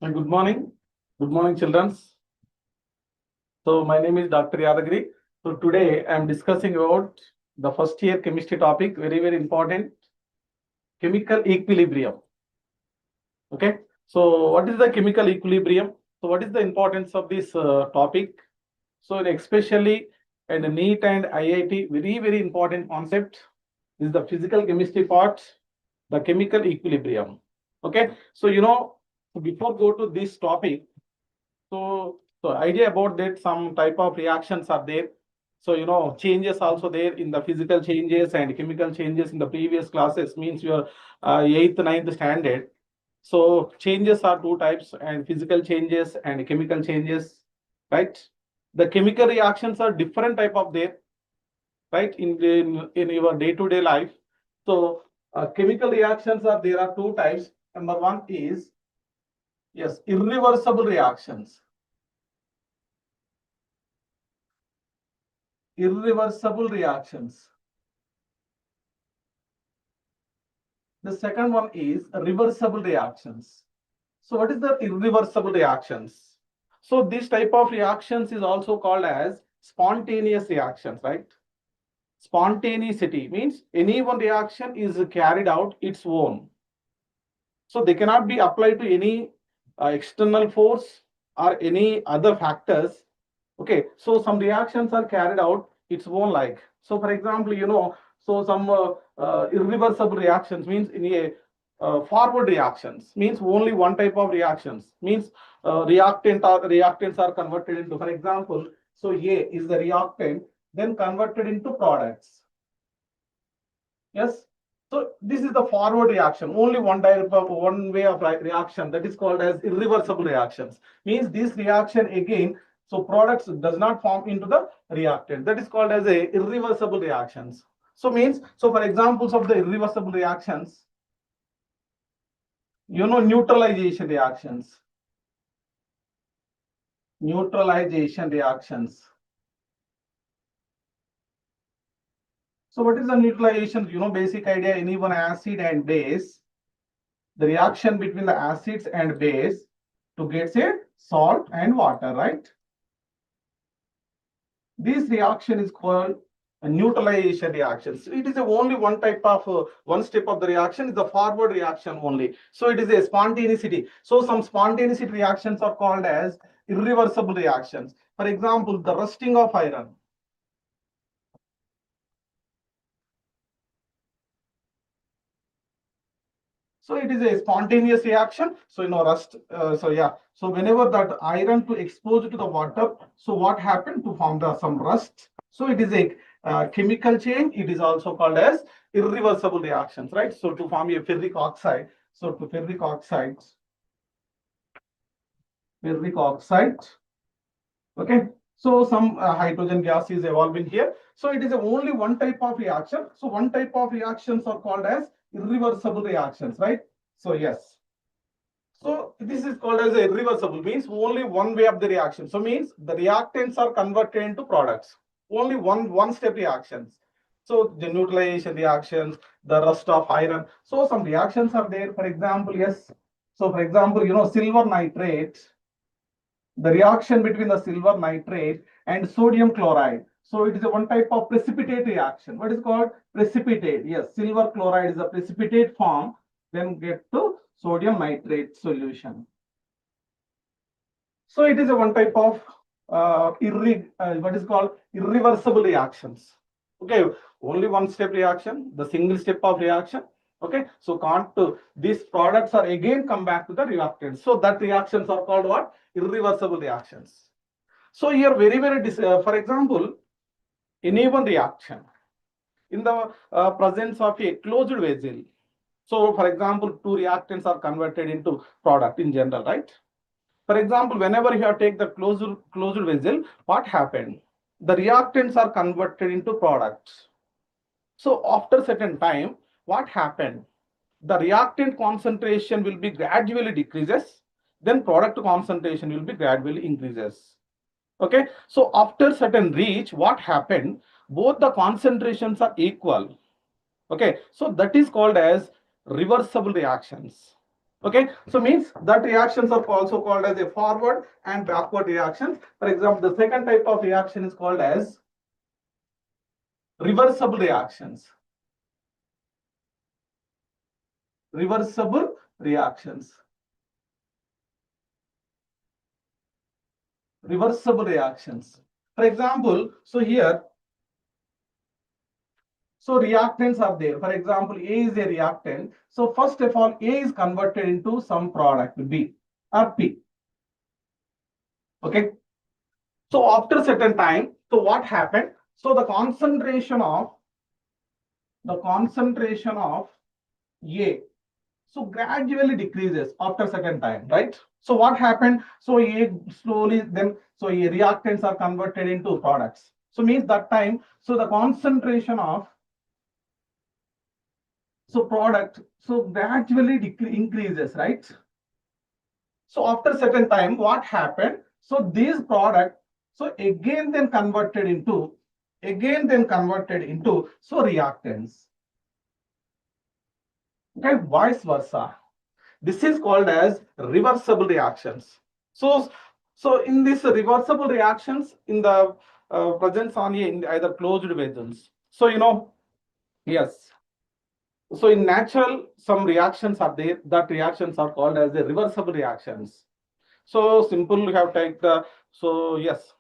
Good morning. Good morning, children. So my name is Dr. Yadagiri. So today I am discussing about the first year chemistry topic, very important, chemical equilibrium. Okay. So what is the chemical equilibrium? So what is the importance of this topic? So especially in NEET and IIT, very important concept is the physical chemistry part, the chemical equilibrium. Okay. So before go to this topic, so idea about that some type of reactions are there. So changes also there in the physical changes and chemical changes in the previous classes means your 8th, 9th standard. So changes are two types and physical changes and chemical changes, right? The chemical reactions are different type of there, right? In your day-to-day life. So chemical reactions are there are two types. Number one is yes, irreversible reactions. Irreversible reactions. The second one is reversible reactions. So what is the irreversible reactions? So this type of reactions is also called as spontaneous reactions, right? Spontaneity means any one reaction is carried out its own. So they cannot be applied to any external force or any other factors. Okay, so some reactions are carried out its own like. So for example, so some irreversible reactions means in a forward reactions means only one type of reactions means reactants are converted into, for example, so A is the reactant, then converted into products. Yes. So this is the forward reaction, only one type of one way of reaction that is called as irreversible reactions. Means this reaction again, so products does not form into the reactant. That is called as a irreversible reactions. So means, so for examples of the irreversible reactions, neutralization reactions. Neutralization reactions. So what is the neutralization? Basic idea, any one acid and base, the reaction between the acids and base to get say salt and water, right? This reaction is called a neutralization reaction. So it is only one type of one step of the reaction is the forward reaction only. So it is a spontaneity. So some spontaneity reactions are called as irreversible reactions. For example, the rusting of iron. So it is a spontaneous reaction. So rust. So whenever that iron to expose to the water, so what happened to form some rust? So it is a chemical change. It is also called as irreversible reactions, right? So to form a ferric oxide. So to ferric oxide. Okay. So some hydrogen gas is evolving here. So it is only one type of reaction. So one type of reactions are called as irreversible reactions, right? So yes. So this is called as irreversible, means only one way of the reaction. So means the reactants are converted into products. Only one step reactions. So the neutralization reactions, the rust of iron. So some reactions are there. For example, yes. So for example, silver nitrate, the reaction between the silver nitrate and sodium chloride. So it is a one type of precipitate reaction. What is called precipitate? Yes, silver chloride is a precipitate form, then get to sodium nitrate solution. So it is a one type of what is called irreversible reactions. Okay, only one step reaction, the single step of reaction. Okay, so can't these products are again come back to the reactants. So that reactions are called what? Irreversible reactions. So here very for example, any one reaction in the presence of a closed vessel. So for example, two reactants are converted into product in general, right? For example, whenever you have take the closed vessel, what happened? The reactants are converted into products. So after certain time, what happened? The reactant concentration will be gradually decreases, then product concentration will be gradually increases. Okay, so after certain reach, what happened? Both the concentrations are equal. Okay, so that is called as reversible reactions. Okay, so means that reactions are also called as a forward and backward reactions. For example, the second type of reaction is called as reversible reactions. Reversible reactions. Reversible reactions. For example, so here, so reactants are there. For example, A is a reactant. So first of all, A is converted into some product B or P. Okay. So after certain time, so what happened? So the concentration of A, so gradually decreases after certain time, right? So what happened? So A slowly then, so A reactants are converted into products. So means that time, so the concentration of so product so gradually increases, right? So after certain time, what happened? So these product so again then converted into so reactants. Okay, vice versa. This is called as reversible reactions. So in this reversible reactions in the presence on in either closed vessels. So yes. So in natural, some reactions are there. That reactions are called as the reversible reactions. So simple, you have take the so yes,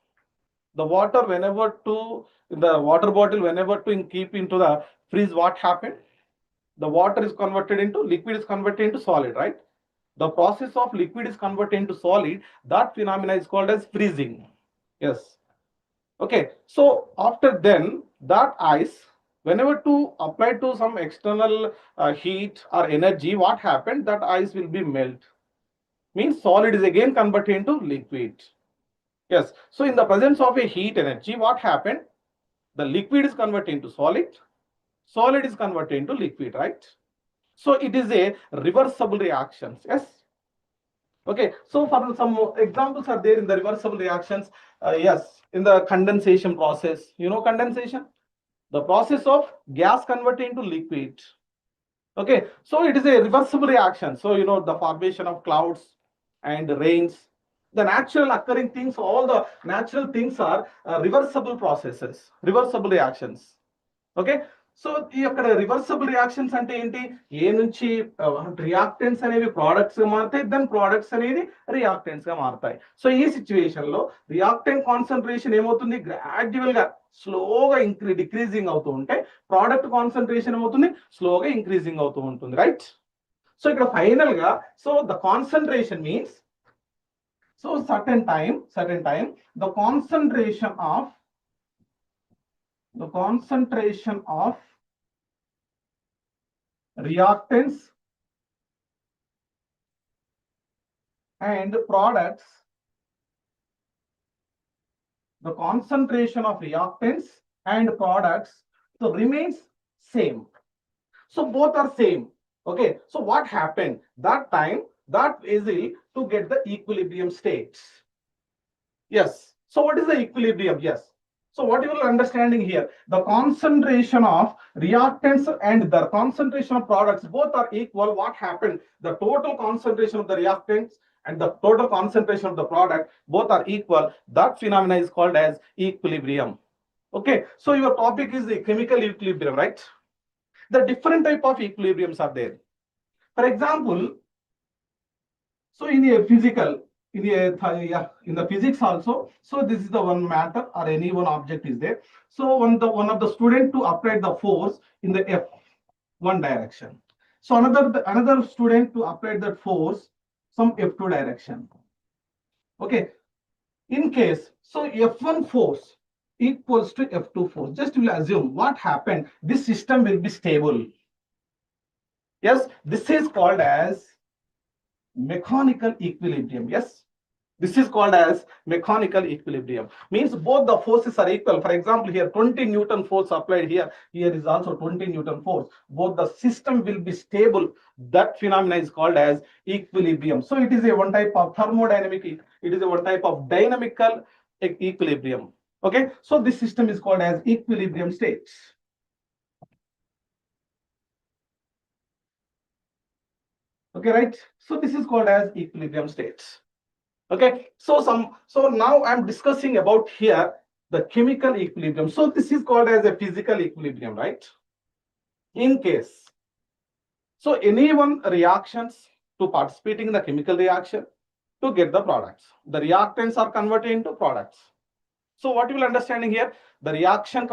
the water whenever to the water bottle whenever to keep into the freeze, what happened? The water is converted into liquid is converted into solid, right? The process of liquid is converted into solid. That phenomena is called as freezing. Yes. Okay. So after then that ice, whenever to apply to some external heat or energy, what happened? That ice will be melt. Means solid is again converted into liquid. Yes. So in the presence of a heat energy, what happened? The liquid is converted into solid. Solid is converted into liquid, right? So it is a reversible reaction. Yes. Okay. So for some examples are there in the reversible reactions. Yes. In the condensation process, condensation, the process of gas converted into liquid. Okay. So it is a reversible reaction. So the formation of clouds and rains, the natural occurring things, all the natural things are reversible processes, reversible reactions. Okay so ఈ అక్కడ reversible reactions అంటే ఏంటి ఏ నుంచి reactants అనేవి products గా మారుతాయి then products అనేది reactants గా మారుతాయి సో ఈ సిచ్యువేషన్ లో రియాక్టెంట్ కాన్సన్ట్రేషన్ ఏమవుతుంది గ్రాడ్యువల్ గా స్లోగా డిక్రీజింగ్ అవుతూ ఉంటే ప్రోడక్ట్ కాన్సన్ట్రేషన్ ఏమవుతుంది స్లోగా ఇంక్రీజింగ్ అవుతూ ఉంటుంది రైట్ సో ఇక్కడ ఫైనల్ గా so the concentration means so certain time the concentration of reactants and products, the concentration of reactants and products so remains same. So both are same. Okay, so what happened that time? That is to get the equilibrium states. Yes. So what is the equilibrium? Yes. So what you are understanding here, the concentration of reactants and the concentration of products both are equal. What happened? The total concentration of the reactants and the total concentration of the product both are equal. That phenomena is called as equilibrium. Okay, so your topic is the chemical equilibrium, right? The different type of equilibriums are there. For example, so in a physical, in the physics also, so this is the one matter or any one object is there. So one of the student to apply the force in the F one direction. So another student to apply that force some F2 direction. Okay. In case, so F1 force equals to F2 force. Just will assume what happened. This system will be stable. Yes, this is called as mechanical equilibrium. Yes, this is called as mechanical equilibrium. Means both the forces are equal. For example, here 20 Newton force applied here. Here is also 20 Newton force. Both the system will be stable. That phenomena is called as equilibrium. So it is a one type of thermodynamic. It is a one type of dynamical equilibrium. Okay, so this system is called as equilibrium states. Okay, right? So this is called as equilibrium states. Okay, so now I'm discussing about here the chemical equilibrium. So this is called as a physical equilibrium, right? In case, so any one reactions to participating in the chemical reaction to get the products. The reactants are converted into products. So what you will understanding here, the reactant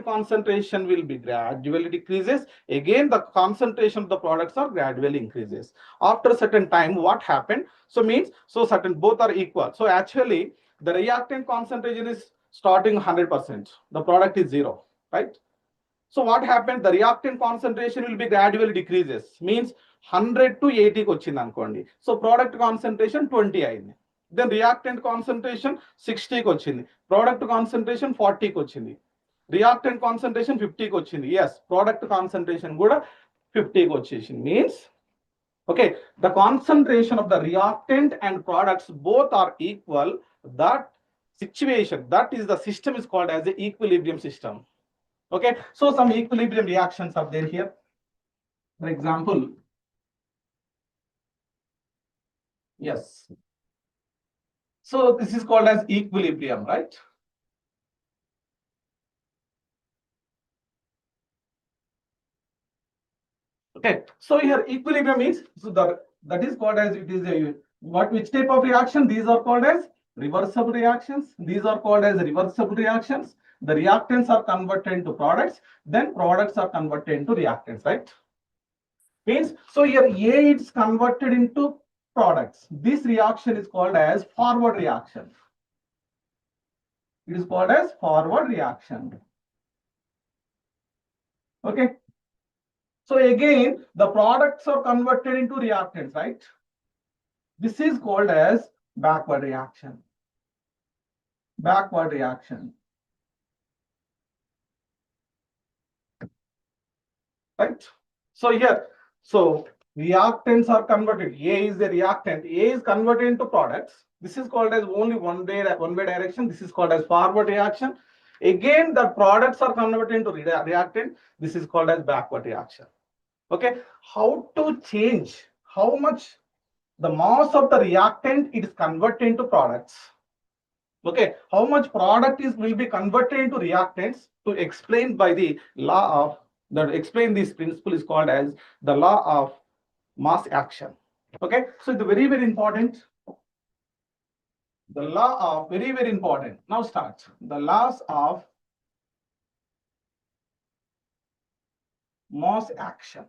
concentration will be gradually decreases. Again, the concentration of the products are gradually increases. After a certain time, what happened? So means, so certain both are equal. So actually, the reactant concentration is starting 100%. The product is 0, right? So what happened? The reactant concentration will be gradually decreases. Means 100 to 80 వచ్చింది అనుకోండి. So product concentration 20 అయింది. Then reactant concentration 60 కి వచ్చింది. Product concentration 40 కి వచ్చింది. Reactant concentration 50 కి వచ్చింది. Yes, product concentration కూడా 50 కి వచ్చేసింది. Means, okay, the concentration of the reactant and products both are equal. That situation, that is the system is called as the equilibrium system. Okay, so some equilibrium reactions are there here. For example, yes. So this is called as equilibrium, right? Okay, so here equilibrium is, so that is called as, it is a which type of reaction? These are called as reversible reactions. These are called as reversible reactions. The reactants are converted into products, then products are converted into reactants, right? Means, so here A is converted into products. This reaction is called as forward reaction. It is called as forward reaction. Okay. So again, the products are converted into reactants, right? This is called as backward reaction. Backward reaction. Right? So here, so reactants are converted. A is the reactant. A is converted into products. This is called as only one-way direction. This is called as forward reaction. Again, the products are converted into reactant. This is called as backward reaction. Okay, how to change, how much the mass of the reactant it is converted into products. Okay, how much product will be converted into reactants to explain by the law of, that explain this principle is called as the law of mass action. Okay, so it's very, very important. The law of, very, very important. Now start. The laws of mass action.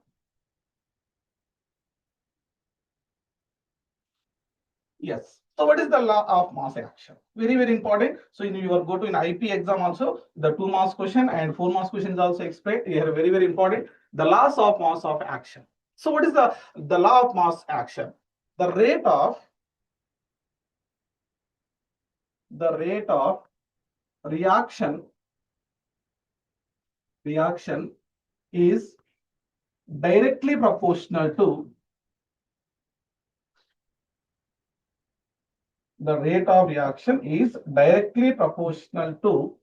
Yes. So what is the law of mass action? Very, very important. So in your go to an IP exam also, the 2 marks question and 4 marks question is also explained. Here very, very important. The laws of mass of action. So what is the law of mass action? The rate of reaction is directly proportional to the rate of reaction is directly proportional to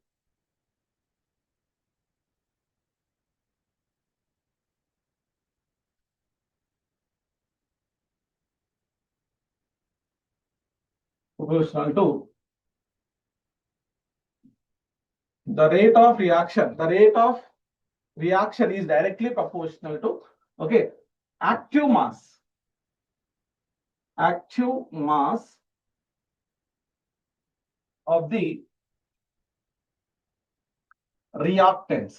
the rate of reaction. The rate of reaction is directly proportional to, okay, active mass of the reactants.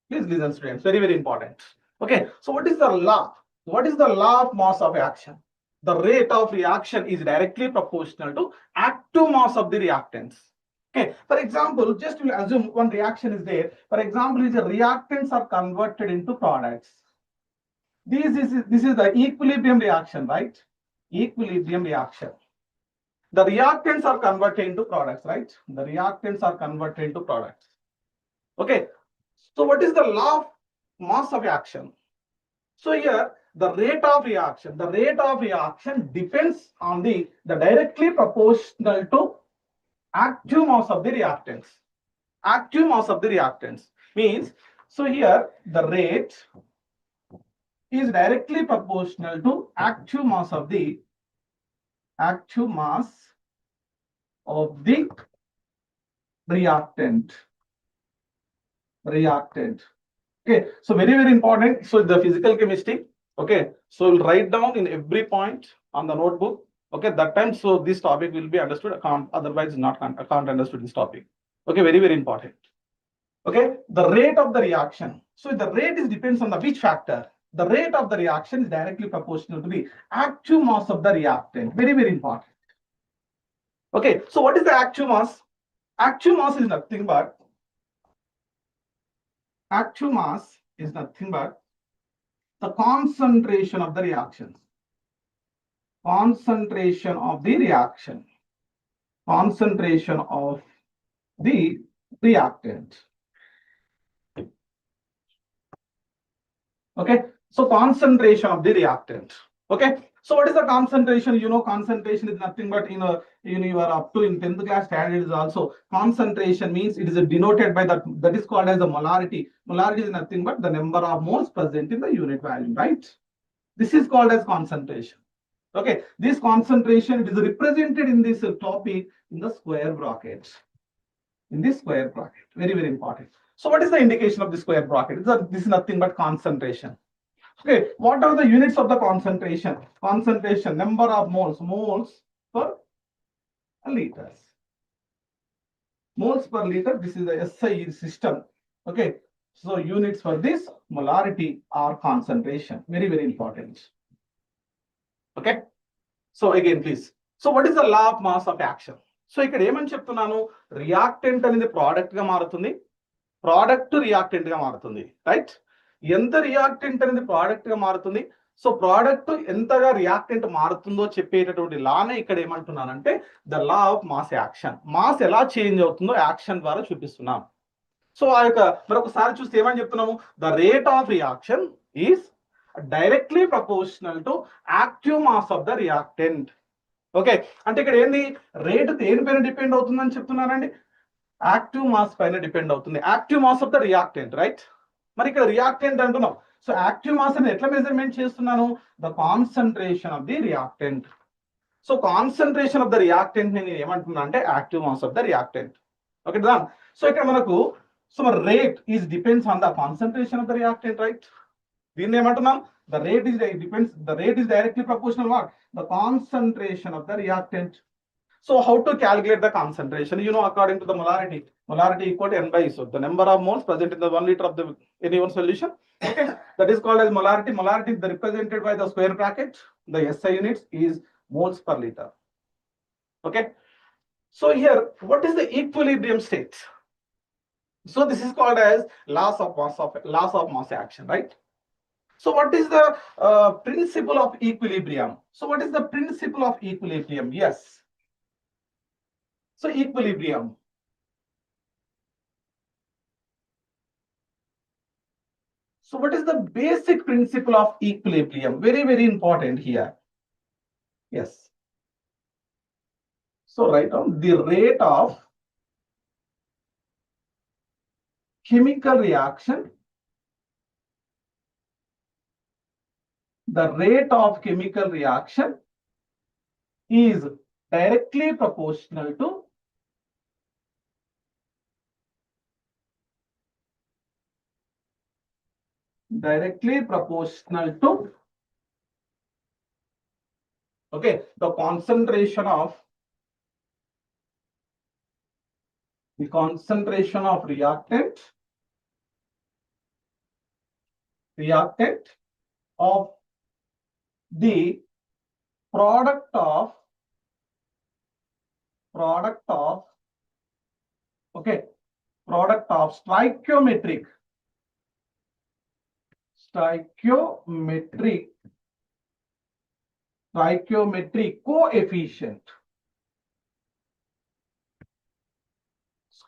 Please listen, students. Very, very important. Okay, so what is the law? What is the law of mass of action? The rate of reaction is directly proportional to active mass of the reactants. Okay, for example, just to assume one reaction is there. For example, the reactants are converted into products. This is the equilibrium reaction, right? Equilibrium reaction. The reactants are converted into products, right? The reactants are converted into products. Okay, so what is the law of mass of action? So here, the rate of reaction depends on the directly proportional to active mass of the reactants. Active mass of the reactants means, so here the rate is directly proportional to active mass of the reactant. Okay, so very important. So the physical chemistry. Okay, so we'll write down in every point on the notebook. Okay, that time so this topic will be understood. I can't otherwise not I can't understood this topic. Okay, very important. Okay, the rate of the reaction. So the rate is depends on the which factor. The rate of the reaction is directly proportional to the active mass of the reactant. Very important. Okay, so what is the active mass? Active mass is nothing but the concentration of the reactions. Concentration of the reactant. Okay, so concentration of the reactant. Okay, so what is the concentration? You know, concentration is nothing but you are up to in 10th class standard is also concentration means it is denoted by that is called as the molarity. Molarity is nothing but the number of moles present in the unit volume, right? This is called as concentration. Okay, this concentration it is represented in this topic in the square bracket. Very important. So what is the indication of the square bracket? This is nothing but concentration. Okay, what are the units of the concentration? Concentration, number of moles per liters. Moles per liter, this is the SI system. Okay, so units for this molarity or concentration. Very important. Okay, so again, please. So what is the law of mass of action? So ఇక్కడ ఏమని చెప్తున్నాను, reactant అనేది product గా మారుతుంది, product reactant గా మారుతుంది, right? ఎంత reactant అనేది ప్రోడక్ట్ గా మారుతుంది. సో ప్రోడక్ట్ ఎంతగా రియాక్టెంట్ మారుతుందో చెప్పేటటువంటి లానే ఇక్కడ ఏమంటున్నానంటే the law of mass action. Mass ఎలా చేంజ్ అవుతుందో యాక్షన్ ద్వారా చూపిస్తున్నాం. సో ఆ యొక్క మరొకసారి చూస్తే ఏమని చెప్తున్నాము, the rate of reaction is directly proportional to active mass of the reactant. Okay, అంటే ఇక్కడ ఏంది, రేటు దేనిపైన డిపెండ్ అవుతుందని చెప్తున్నానండి, యాక్టివ్ మాస్ పైన డిపెండ్ అవుతుంది. Active mass of the reactant, right? మరి ఇక్కడ రియాక్టెంట్ అంటున్నాం, సో యాక్టివ్ మాస్ అని ఎట్లా మెజర్మెంట్ చేస్తున్నాను, the concentration of the reactant. So concentration of the reactant నేను ఏమంటున్నా అంటే active mass of the reactant. Okay దా. సో ఇక్కడ మనకు so rate is depends on the concentration of the reactant, right? దీన్ని ఏమంటున్నాం, the rate is directly proportional what, the concentration of the reactant. So how to calculate the concentration? You know, according to the molarity equal to n by so the number of moles present in the 1 liter of the any one solution. Okay, that is called as molarity. Molarity is represented by the square bracket. The SI units is moles per liter. Okay, so here what is the equilibrium state? So this is called as loss of mass action, right? So what is the principle of equilibrium? So what is the principle of equilibrium? Yes. So equilibrium. So what is the basic principle of equilibrium? Very important here. Yes. So write down the rate of chemical reaction. The rate of chemical reaction is directly proportional to okay, the concentration of reactant of the product of stoichiometric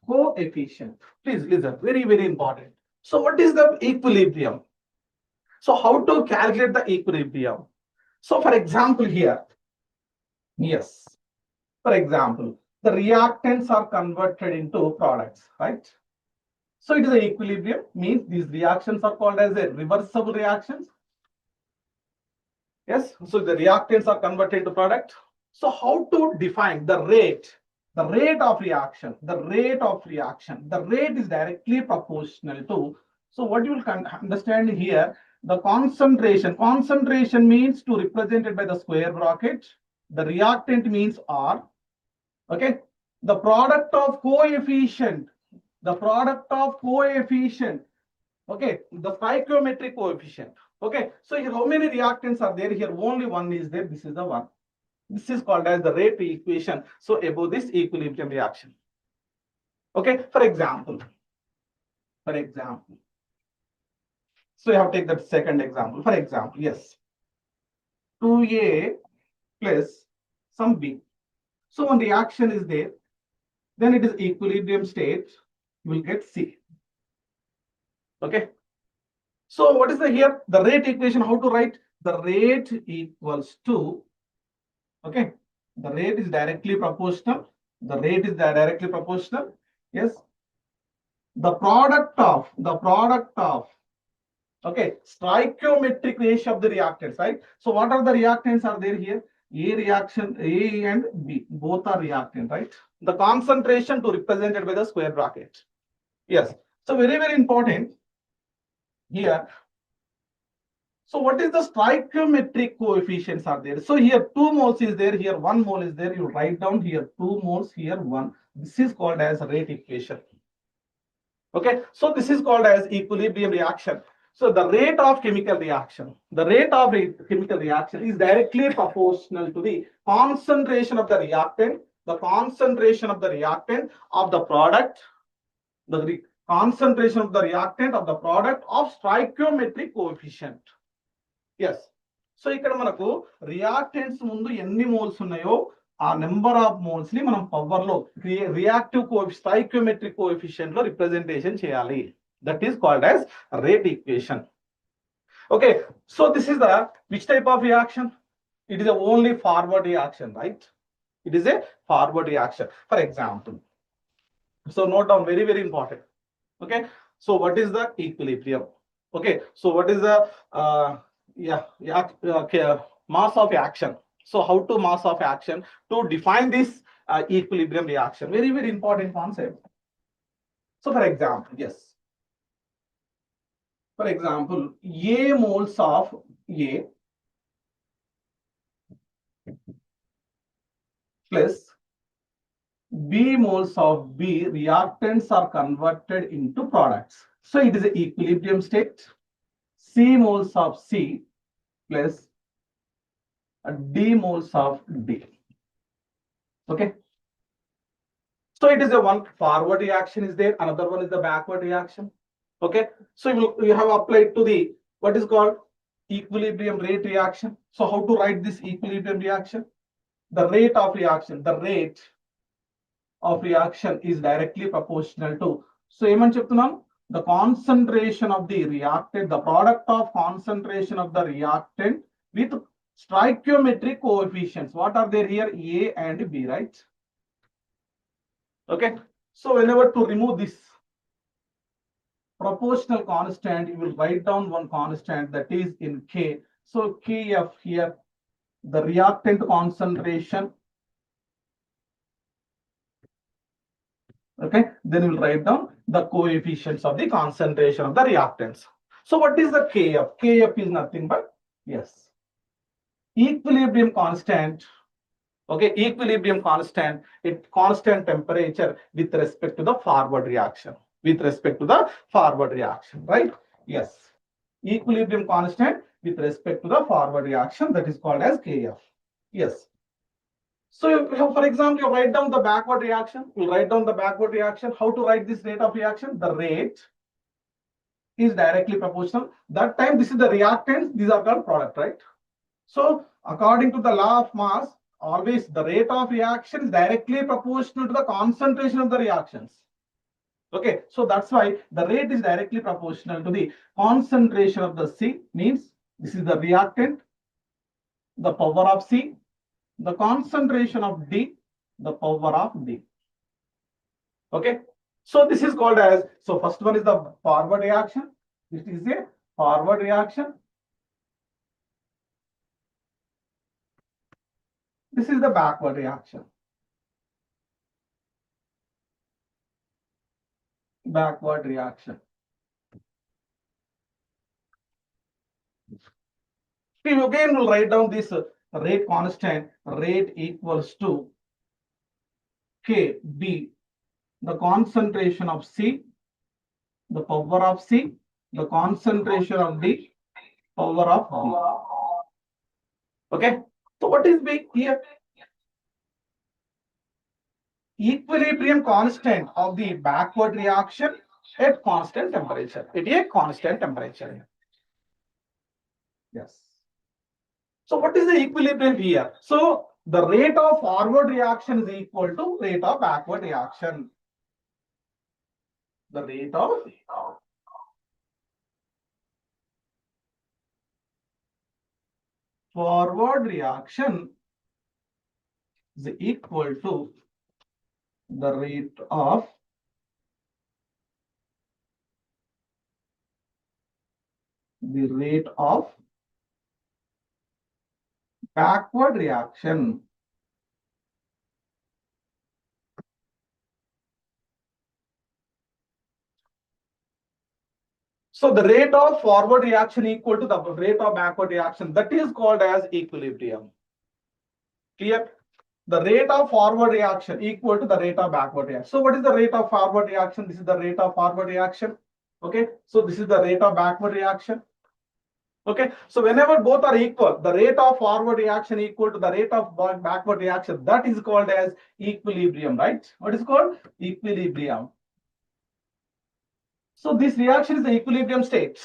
coefficient. Please listen, very important. So what is the equilibrium? So how to calculate the equilibrium? So for example here, yes, for example, the reactants are converted into products, right? So it is an equilibrium, means these reactions are called as a reversible reactions. Yes, so the reactants are converted to product. So how to define the rate? The rate of reaction, the rate of reaction, the rate is directly proportional to. So what you will understand here, the concentration. Concentration means to represented by the square bracket. The reactant means R. Okay. The product of coefficient. The product of coefficient. Okay. The stoichiometric coefficient. Okay. So here how many reactants are there? Here only one is there. This is the one. This is called as the rate equation. So above this equilibrium reaction. Okay. For example. So you have to take the second example. For example, yes. 2A plus some B. So one reaction is there. Then it is equilibrium state. You will get C. Okay. So what is the here? The rate equation, how to write? The rate equals to, okay, the rate is directly proportional. The rate is directly proportional. Yes. The product of, okay, stoichiometric ratio of the reactants, right? So what are the reactants are there here? A reaction, A and B, both are reactant, right? The concentration to represented by the square bracket. Yes. So very, very important here. So what is the stoichiometric coefficients are there? So here 2 moles is there, here 1 mole is there. You write down here 2 moles, here 1. This is called as rate equation. Okay, so this is called as equilibrium reaction. So the rate of chemical reaction, is directly proportional to the concentration of the reactant, of the product, the concentration of the reactant of the product of stoichiometric coefficient. Yes. So ఇక్కడ మనకు reactants ముందు ఎన్ని moles ఉన్నాయో ఆ number of moles ని మనం power లో reactive stoichiometric coefficient లో రిప్రజెంటేషన్ చేయాలి. That is called as rate equation. Okay, so this is the which type of reaction? It is a only forward reaction, right? It is a forward reaction. For example, so note down, very, very important. Okay, so what is the equilibrium? Okay, so what is the mass of action? So how to mass of action to define this equilibrium reaction? Very, very important concept. So for example, yes. For example, A moles of A plus B moles of B reactants are converted into products. So it is an equilibrium state. C moles of C plus D moles of D. Okay. So it is a one forward reaction is there, another one is the backward reaction. Okay. So you have applied to the what is called equilibrium rate reaction. So how to write this equilibrium reaction? The rate of reaction is directly proportional to. So ఏమని చెప్తున్నాం? The concentration of the reactant, the product of concentration of the reactant with stoichiometric coefficients. What are there here? A and B, right? Okay. So whenever to remove this proportional constant, you will write down one constant that is in K. So Kf here, the reactant concentration. Okay, then we will write down the coefficients of the concentration of the reactants. So what is the Kf? Kf is nothing but, yes, equilibrium constant. Okay, equilibrium constant, it constant temperature with respect to the forward reaction. Right? Yes. Equilibrium constant with respect to the forward reaction, that is called as Kf. Yes. So for example, you write down the backward reaction. How to write this rate of reaction? The rate is directly proportional. That time this is the reactants, these are called product, right? So according to the law of mass, always the rate of reaction is directly proportional to the concentration of the reactions. Okay, so that's why the rate is directly proportional to the concentration of the C, means this is the reactant, the power of C, the concentration of D, the power of D. Okay, so this is called as, so first one is the forward reaction. This is a forward reaction. This is the backward reaction. Backward reaction. We again will write down this rate constant, rate equals to Kb, the concentration of C, the power of C, the concentration of D, power of D. Okay, so what is big here? Equilibrium constant of the backward reaction at constant temperature. At a constant temperature. Yes. So what is the equilibrium here? So the rate of forward reaction is equal to rate of backward reaction. The rate of forward reaction is equal to the rate of backward reaction. So the rate of forward reaction equal to the rate of backward reaction, that is called as equilibrium. Clear? The rate of forward reaction equal to the rate of backward reaction. So what is the rate of forward reaction? This is the rate of forward reaction. Okay, so this is the rate of backward reaction. Okay, so whenever both are equal, the rate of forward reaction equal to the rate of backward reaction, that is called as equilibrium, right? What is called? Equilibrium. So this reaction is the equilibrium state.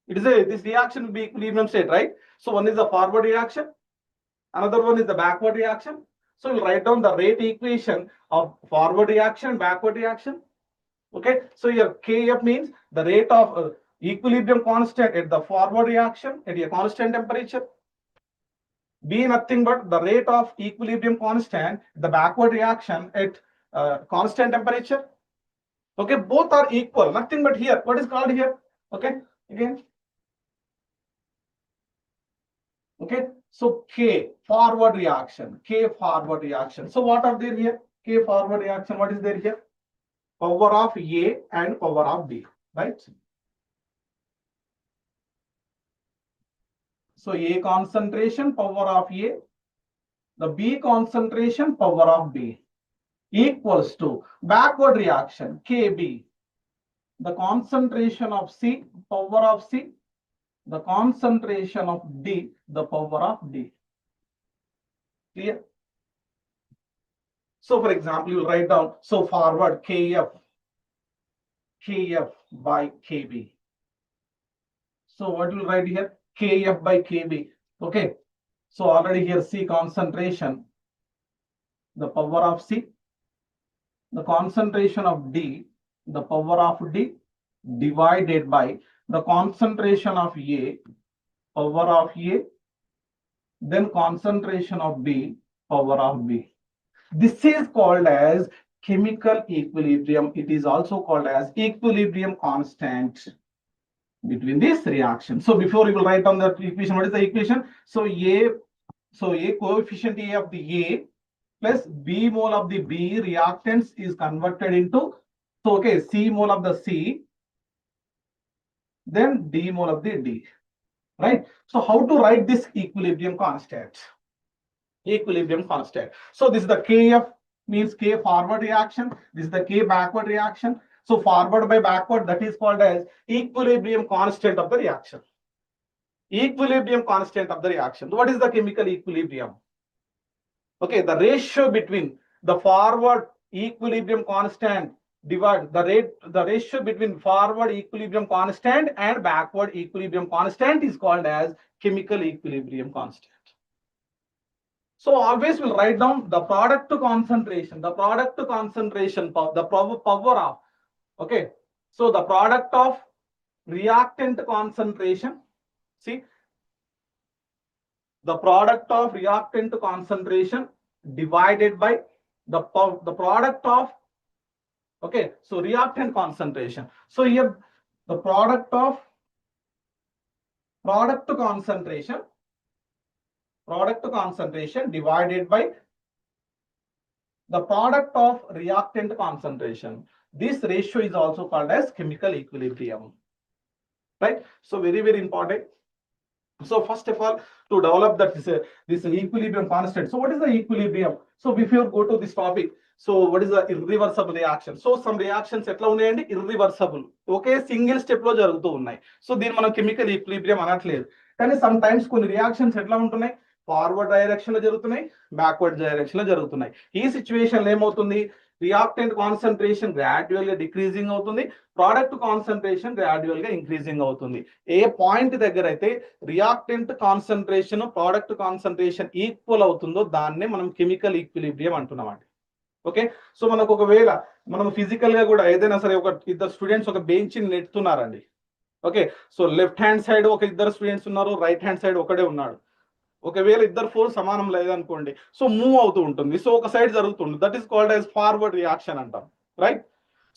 This reaction will be equilibrium state, right? So one is the forward reaction, another one is the backward reaction. So we'll write down the rate equation of forward reaction, backward reaction. Okay, so your Kf means the rate of equilibrium constant at the forward reaction at a constant temperature. B nothing but the rate of equilibrium constant, the backward reaction at constant temperature. Okay, both are equal, nothing but here. What is called here? Okay, again. Okay, so K forward reaction, K forward reaction. So what are there here? K forward reaction, what is there here? Power of A and power of B, right? So A concentration, power of A, the B concentration, power of B, equals to backward reaction, Kb, the concentration of C, power of C, the concentration of D, the power of D. Clear? So for example, you write down, so forward Kf by Kb. So what you will write here? Kf by Kb. Okay. So already here C concentration, the power of C, the concentration of D, the power of D, divided by the concentration of A, power of A, then concentration of B, power of B. This is called as chemical equilibrium. It is also called as equilibrium constant between this reaction. So before we will write down the equation, what is the equation? So A coefficient A of the A plus B mole of the B reactants is converted into, so okay, C mole of the C, then D mole of the D, right? So how to write this equilibrium constant? Equilibrium constant. So this is the Kf means K forward reaction. This is the K backward reaction. So forward by backward, that is called as equilibrium constant of the reaction. Equilibrium constant of the reaction. What is the chemical equilibrium? Okay, the ratio between the forward equilibrium constant divide the ratio between forward equilibrium constant and backward equilibrium constant is called as chemical equilibrium constant. So always we'll write down the product to concentration, the product to concentration, the power of, okay. So the product of reactant concentration, see, the product of reactant concentration divided by the product of, okay, so reactant concentration. So here the product to concentration product concentration divided by the product of reactant concentration. This ratio is also called as chemical equilibrium, right? So very, very important. So first of all, to develop that this equilibrium constant. So what is the equilibrium? So before you go to this topic, so what is the irreversible reaction? So some reactions etla unnayandi irreversible. Okay, single step lo jarugutu unnai. So దీని మనం chemical equilibrium అనట్లేదు. కానీ some times కొన్ని reactions ఎట్లా ఉంటున్నాయి, forward direction లో జరుగుతున్నాయి, backward direction లో జరుగుతున్నాయి. ఈ సిచ్యువేషన్ లో ఏమవుతుంది, రియాక్టెంట్ కాన్సన్ట్రేషన్ గ్రాడ్యువల్ గా డిక్రీజింగ్ అవుతుంది, ప్రోడక్ట్ కాన్సన్ట్రేషన్ గ్రాడ్యువల్ గా ఇంక్రీజింగ్ అవుతుంది. ఏ పాయింట్ దగ్గర అయితే reactant concentration product concentration equal అవుతుందో దాన్నే మనం కెమికల్ ఈక్విలిబ్రియం అంటున్నాం అండి. ఓకే, సో మనకు ఒకవేళ మనం ఫిజికల్ గా కూడా ఏదైనా సరే ఒక ఇద్దరు స్టూడెంట్స్ ఒక బెంచ్ ని నెట్టుతున్నారండి. Okay, so left hand side ఒక ఇద్దరు స్టూడెంట్స్ ఉన్నారు, రైట్ హ్యాండ్ సైడ్ ఒకడే ఉన్నాడు. ఒకవేళ ఇద్దరు ఫోర్స్ సమానం లేదనుకోండి, సో మూవ్ అవుతూ ఉంటుంది, సో ఒక సైడ్ జరుగుతుంది, that is called as forward reaction అంటాం, రైట్?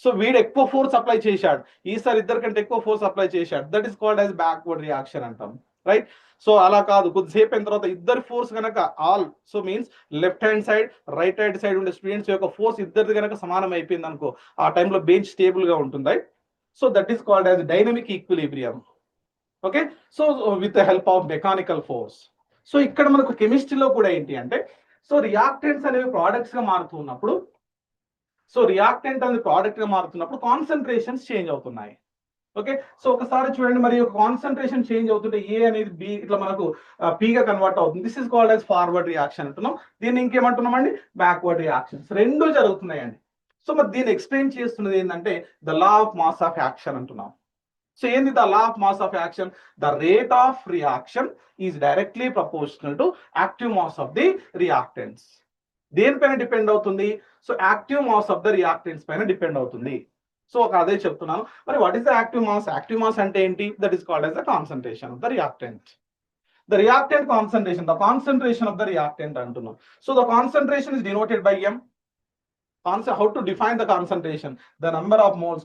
సో వీడు ఎక్కువ ఫోర్స్ అప్లై చేశాడు, ఈసారి ఇద్దరు కంటే ఎక్కువ ఫోర్స్ అప్లై చేశాడు, that is called as backward reaction అంటాం, రైట్? సో అలా కాదు, కొద్దిసేపు అయిన తర్వాత ఇద్దరు ఫోర్స్ కనుక all, so means left hand side right hand side ఉండే స్టూడెంట్స్ యొక్క ఫోర్స్ ఇద్దరిది కనుక సమానం అయిపోయింది అనుకో, ఆ టైంలో బెంచ్ స్టేబుల్ గా ఉంటుంది, right? So that is called as dynamic equilibrium. Okay, so with the help of mechanical force. So ఇక్కడ మనకు కెమిస్ట్రీలో కూడా ఏంటి అంటే, సో రియాక్టెంట్స్ అనేవి ప్రోడక్ట్స్ గా మారుతున్నప్పుడు, సో రియాక్టెంట్ అనేది ప్రోడక్ట్ గా మారుతున్నప్పుడు కాన్సన్ట్రేషన్స్ చేంజ్ అవుతున్నాయి. ఓకే, సో ఒకసారి చూడండి, మరి ఒక కాన్సన్ట్రేషన్ చేంజ్ అవుతుంటే ఏ అనేది బి ఇట్లా మనకు పి గా కన్వర్ట్ అవుతుంది. This is called as forward reaction అంటున్నాం. దీన్ని ఇంకేమంటున్నాం అండి, బ్యాక్వర్డ్ రియాక్షన్స్. రెండు జరుగుతున్నాయండి. సో మరి దీన్ని ఎక్స్ప్లెయిన్ చేస్తున్నది ఏంటంటే the law of mass of action అంటున్నాం. సో ఏంది the law of mass of action? The rate of reaction is directly proportional to active mass of the reactants. దేనిపైన డిపెండ్ అవుతుంది? So active mass of the reactants పైన depend అవుతుంది. So అదే చెప్తున్నాను. మరి what is the active mass? Active mass అంటే ఏంటి? That is called as the concentration of the reactant. The reactant concentration, the concentration of the reactant అంటున్నాం. So the concentration is denoted by M. How to define the concentration? The number of moles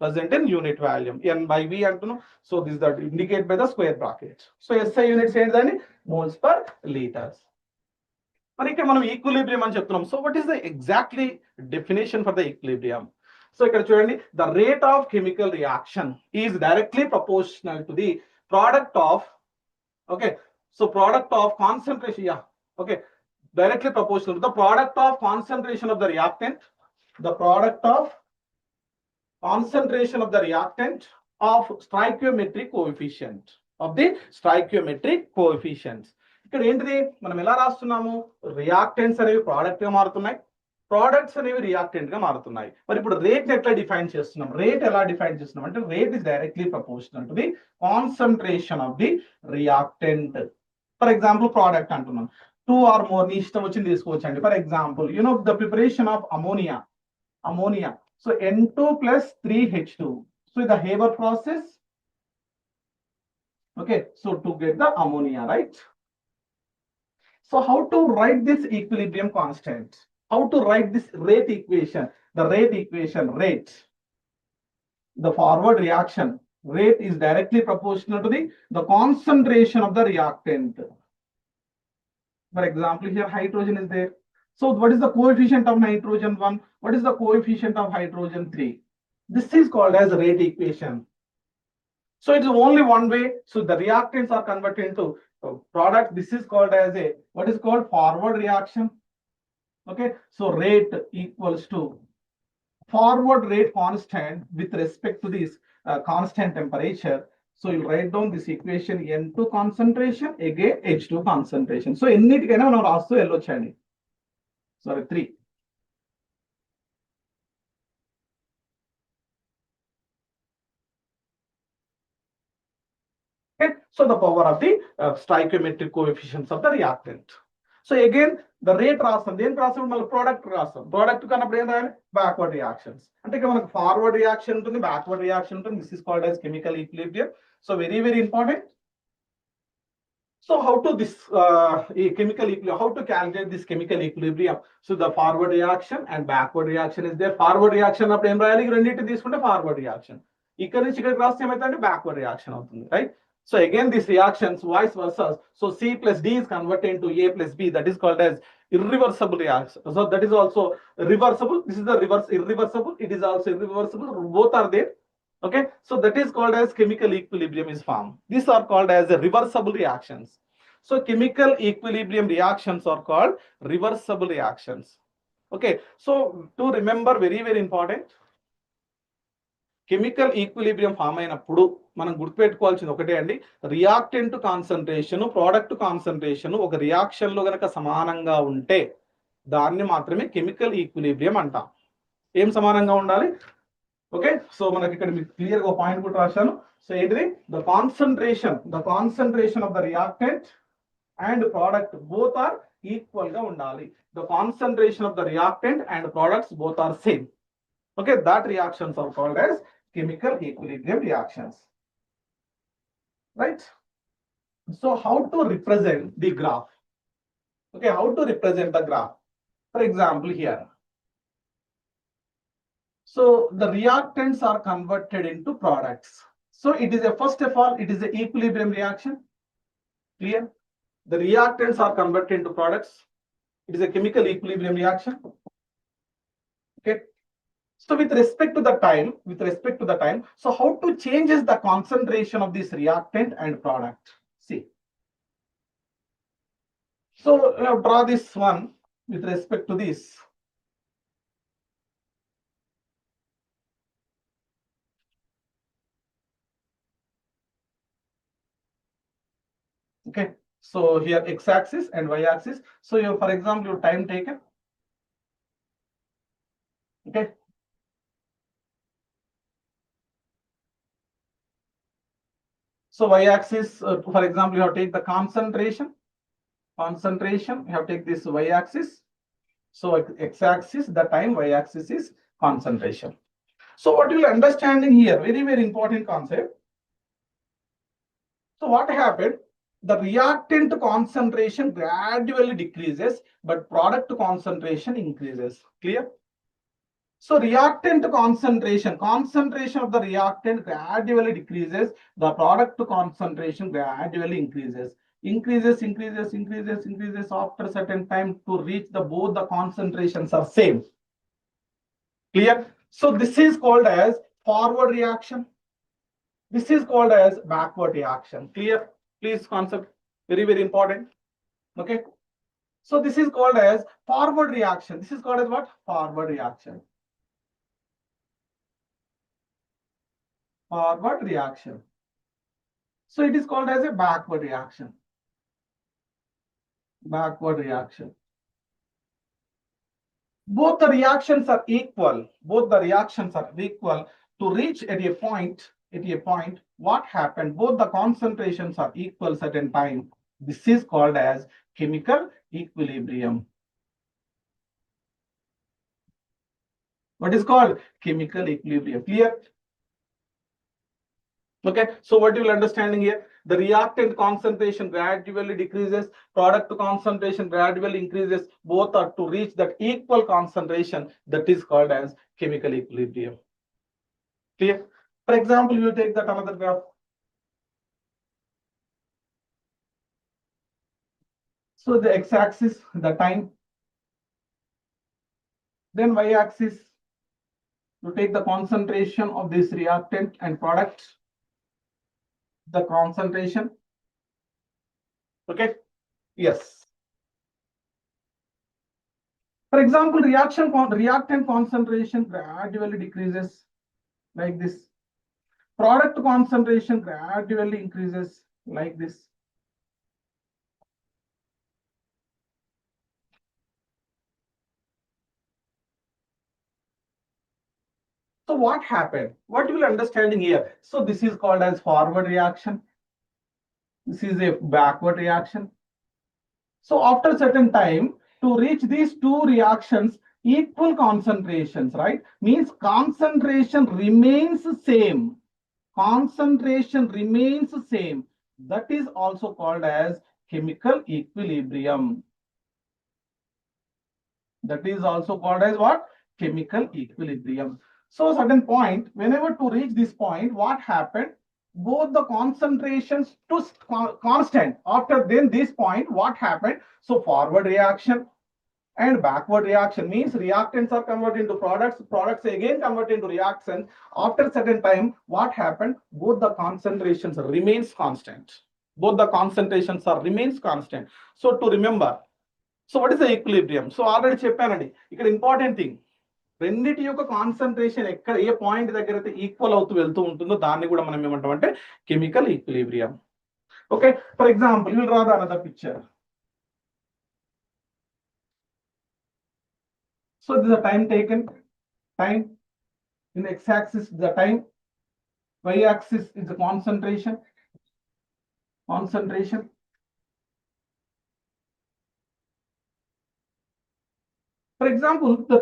present in unit volume, N by V అంటున్నాం. So this is that indicate by the square bracket. So SI units ఏంటండి? Moles per liters. మరి ఇక్కడ మనం equilibrium అని చెప్తున్నాం. So what is the exactly definition for the equilibrium? So ఇక్కడ చూడండి, the rate of chemical reaction is directly proportional to the product of, okay, so product of concentration, yeah, okay, directly proportional to the product of concentration of the reactant, the product of concentration of the reactant of stoichiometric coefficient, of the stoichiometric coefficients. ఇక్కడ ఏంటిది, మనం ఎలా రాస్తున్నాము? Reactants అనేవి product గా మారుతున్నాయి, products అనేవి reactant గా మారుతున్నాయి. మరి ఇప్పుడు రేట్ ఎట్లా డిఫైన్ చేస్తున్నాం? రేట్ ఎలా డిఫైన్ చేస్తున్నాం అంటే, rate is directly proportional to the concentration of the reactant. For example product అంటున్నాం, 2 or more, నీ ఇష్టం వచ్చింది తీసుకోవచ్చండి. For example, you know the preparation of ammonia, so N2 plus 3H2, so the Haber process, okay, so to get the ammonia, right? So how to write this equilibrium constant? How to write this rate equation? The rate equation, the forward reaction rate is directly proportional to the concentration of the reactant. For example, here hydrogen is there. So what is the coefficient of nitrogen 1? What is the coefficient of hydrogen 3? This is called as rate equation. So it is only one way. So the reactants are converted into product. This is called as a, what is called forward reaction. Okay, so rate equals to forward rate constant with respect to this constant temperature. So you write down this equation, N2 concentration again H2 concentration. So ఎన్నిటికైనా మనం రాస్తూ వెళ్ళొచ్చండి. Sorry, 3. Okay, so the power of the stoichiometric coefficients of the reactant. So again the rate రాస్తాం, దేనికి రాస్తాం? మళ్ళీ product రాస్తాం. Product కన్నప్పుడు ఏం రాయాలి? Backward reactions. అంటే ఇక్కడ మనకు ఫార్వర్డ్ రియాక్షన్ ఉంటుంది, బ్యాక్వర్డ్ రియాక్షన్ ఉంటుంది. This is called as chemical equilibrium. So very very important. So how to this chemical equilibrium, how to calculate this chemical equilibrium? So the forward reaction and backward reaction is there. Forward reaction అప్పుడు ఏం రాయాలి? రెండింటిని తీసుకుంటే forward reaction, ఇక్కడ నుంచి ఇక్కడికి రాస్తే ఏమైతే బ్యాక్వర్డ్ రియాక్షన్ అవుతుంది, right? So again, these reactions vice versa. So C plus D is converted into A plus B. That is called as irreversible reaction. So that is also reversible. This is the reverse irreversible. It is also irreversible. Both are there. Okay. So that is called as chemical equilibrium is formed. These are called as reversible reactions. So chemical equilibrium reactions are called reversible reactions. Okay. So to remember, very, very important. Chemical equilibrium form అయినప్పుడు మనం గుర్తుపెట్టుకోవాల్సింది ఒకటే అండి, reactant concentration product concentration ఒక reaction లో గనక సమానంగా ఉంటే దాన్ని మాత్రమే కెమికల్ ఈక్విలిబ్రియం అంటాం. ఏం సమానంగా ఉండాలి? ఓకే, సో మనకి ఇక్కడ మీకు క్లియర్ గా పాయింట్ కూడా రాశాను. సో ఏంటిది? The concentration of the reactant and product both are equal గా ఉండాలి. The concentration of the reactant and products both are same. Okay, that reactions are called as chemical equilibrium reactions. Right? So how to represent the graph? Okay, how to represent the graph? For example, here. So the reactants are converted into products. So it is a, first of all, it is an equilibrium reaction. Clear? The reactants are converted into products. It is a chemical equilibrium reaction. Okay. So with respect to the time, so how to changes the concentration of this reactant and product? See. So draw this one with respect to this. Okay. So here x-axis and y-axis. So you, for example, your time taken. Okay. So y-axis, for example, you have to take the concentration. You have to take this y-axis. So x-axis, the time, y-axis is concentration. So what you will understanding here, very, very important concept. So what happened? The reactant concentration gradually decreases, but product concentration increases. Clear? So reactant concentration of the reactant gradually decreases, the product concentration gradually increases. Increases after a certain time to reach the both the concentrations are same. Clear? So this is called as forward reaction. This is called as backward reaction. Clear? Please, concept very, very important. Okay. So this is called as forward reaction. This is called as what? Forward reaction. Forward reaction. So it is called as a backward reaction. Backward reaction. Both the reactions are equal. Both the reactions are equal to reach at a point. What happened? Both the concentrations are equal certain time. This is called as chemical equilibrium. What is called? Chemical equilibrium. Clear? Okay, so what you will understanding here? The reactant concentration gradually decreases, product concentration gradually increases. Both are to reach that equal concentration. That is called as chemical equilibrium. Clear? For example, you will take that another graph. So the x-axis, the time. Then y-axis, you take the concentration of this reactant and product. The concentration. Okay. Yes. For example, reactant concentration gradually decreases like this. Product concentration gradually increases like this. So what happened? What you will understanding here? So this is called as forward reaction. This is a backward reaction. So after certain time, to reach these two reactions, equal concentrations, right? Means concentration remains same. Concentration remains same. That is also called as chemical equilibrium. That is also called as what? Chemical equilibrium. So certain point, whenever to reach this point, what happened? both the concentrations to constant. After then this point, what happened? So forward reaction and backward reaction means reactants are converted into products, products again convert into reactions. After certain time, what happened? Both the concentrations remains constant. Both the concentrations are remains constant. So to remember, so what is the equilibrium? So already చెప్పానండి, ఇక్కడ important thing, రెండిటి యొక్క concentration ఎక్కడ ఏ point దగ్గర అయితే equal అవుతూ వెళ్తూ ఉంటుందో దాన్ని కూడా మనం ఏమంటామంటే chemical equilibrium. Okay, for example will draw the another picture. So this is the time taken, time in the x-axis is the time, y-axis is the concentration. For example, the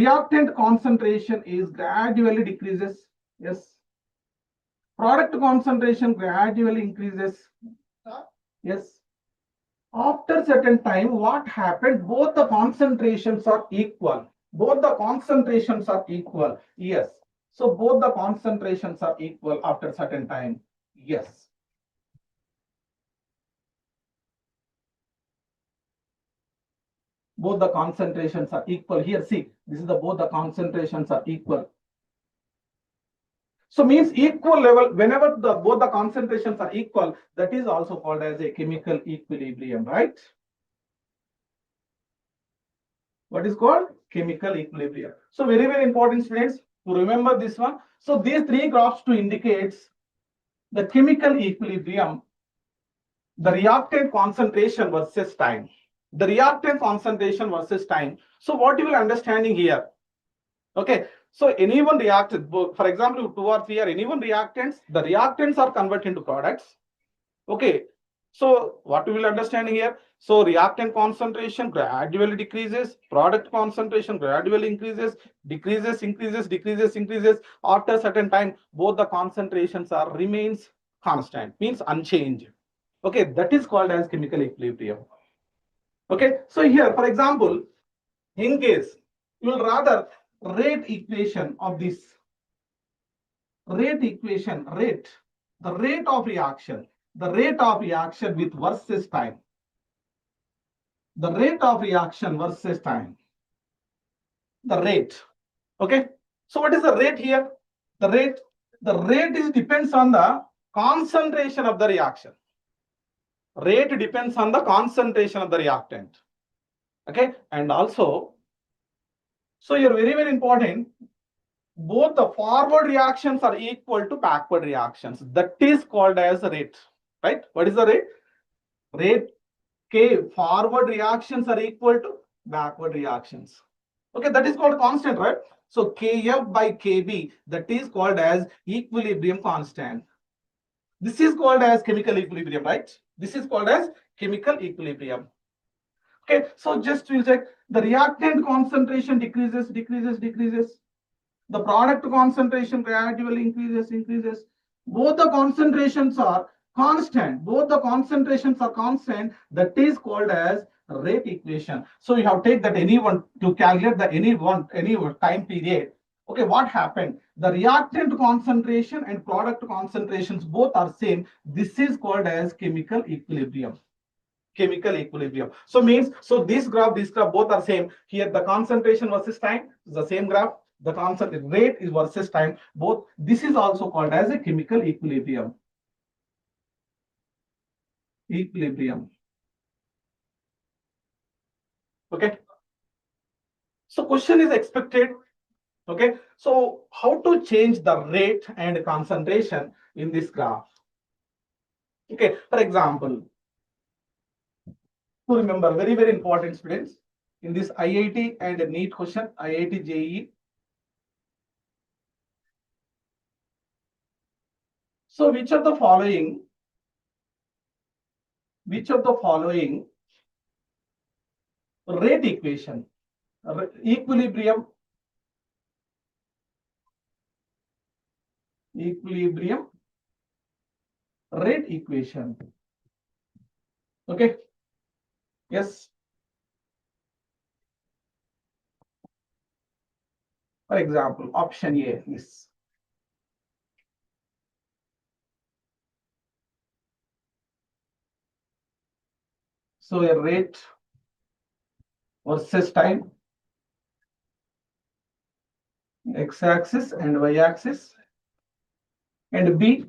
reactant concentration is gradually decreases. Yes. Product concentration gradually increases. Yes. After certain time, what happened? Both the concentrations are equal. Both the concentrations are equal. Yes. So both the concentrations are equal after certain time. Yes. Both the concentrations are equal. Here, see, this is the both the concentrations are equal. So means equal level, whenever both the concentrations are equal, that is also called as a chemical equilibrium, right? What is called chemical equilibrium. So very, very important, students, to remember this one. So these three graphs to indicates the chemical equilibrium, the reactant concentration versus time. The reactant concentration versus time. So what you will understanding here? Okay, so any one reactant, for example, 2 or 3 or any one reactants, the reactants are converted into products. Okay, so what we will understand here? So reactant concentration gradually decreases, product concentration gradually increases, increases. After certain time, both the concentrations are remains constant, means unchanged. Okay, that is called as chemical equilibrium. Okay, so here, for example, in case you will rather rate equation of this the rate of reaction with versus time, the rate of reaction versus time, the rate. Okay, so what is the rate here? The rate is depends on the concentration of the reaction. Rate depends on the concentration of the reactant. Okay, and also, so you're very, very important, both the forward reactions are equal to backward reactions. That is called as a rate, right? What is the rate? Rate K, forward reactions are equal to backward reactions. Okay, that is called constant, right? So Kf by Kb, that is called as equilibrium constant. This is called as chemical equilibrium, right? This is called as chemical equilibrium. Okay, so just we'll check the reactant concentration decreases. The product concentration gradually increases. Both the concentrations are constant. That is called as rate equation. So you have to take that anyone to calculate the any time period. Okay, what happened? The reactant concentration and product concentrations both are same. This is called as chemical equilibrium. So means, so this graph both are same. Here the concentration versus time is the same graph. The constant rate is versus time, both. This is also called as a chemical equilibrium. Okay, so question is expected. Okay, so how to change the rate and concentration in this graph? Okay, for example, to remember, very, very important, students, in this IIT and NEET question, IIT JEE. So which of the following rate equation, equilibrium rate equation? Okay, yes. For example, option A is So a rate versus time, x-axis and y-axis, and B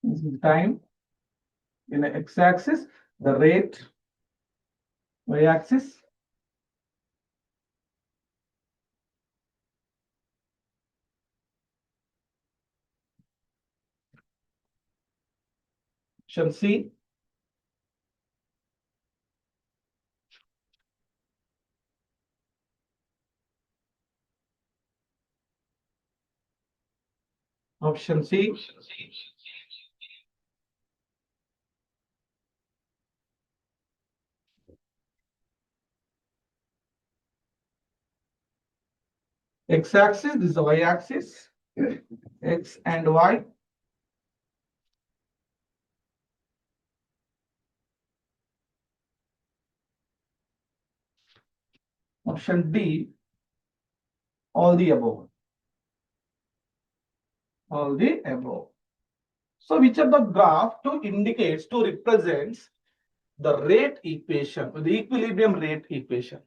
is the time in the x-axis, the rate, y-axis, option C. Option C. X-axis, this is the y-axis, x and y. Option D, all the above. All the above. So which of the graph to indicates to represents the rate equation, the equilibrium rate equation?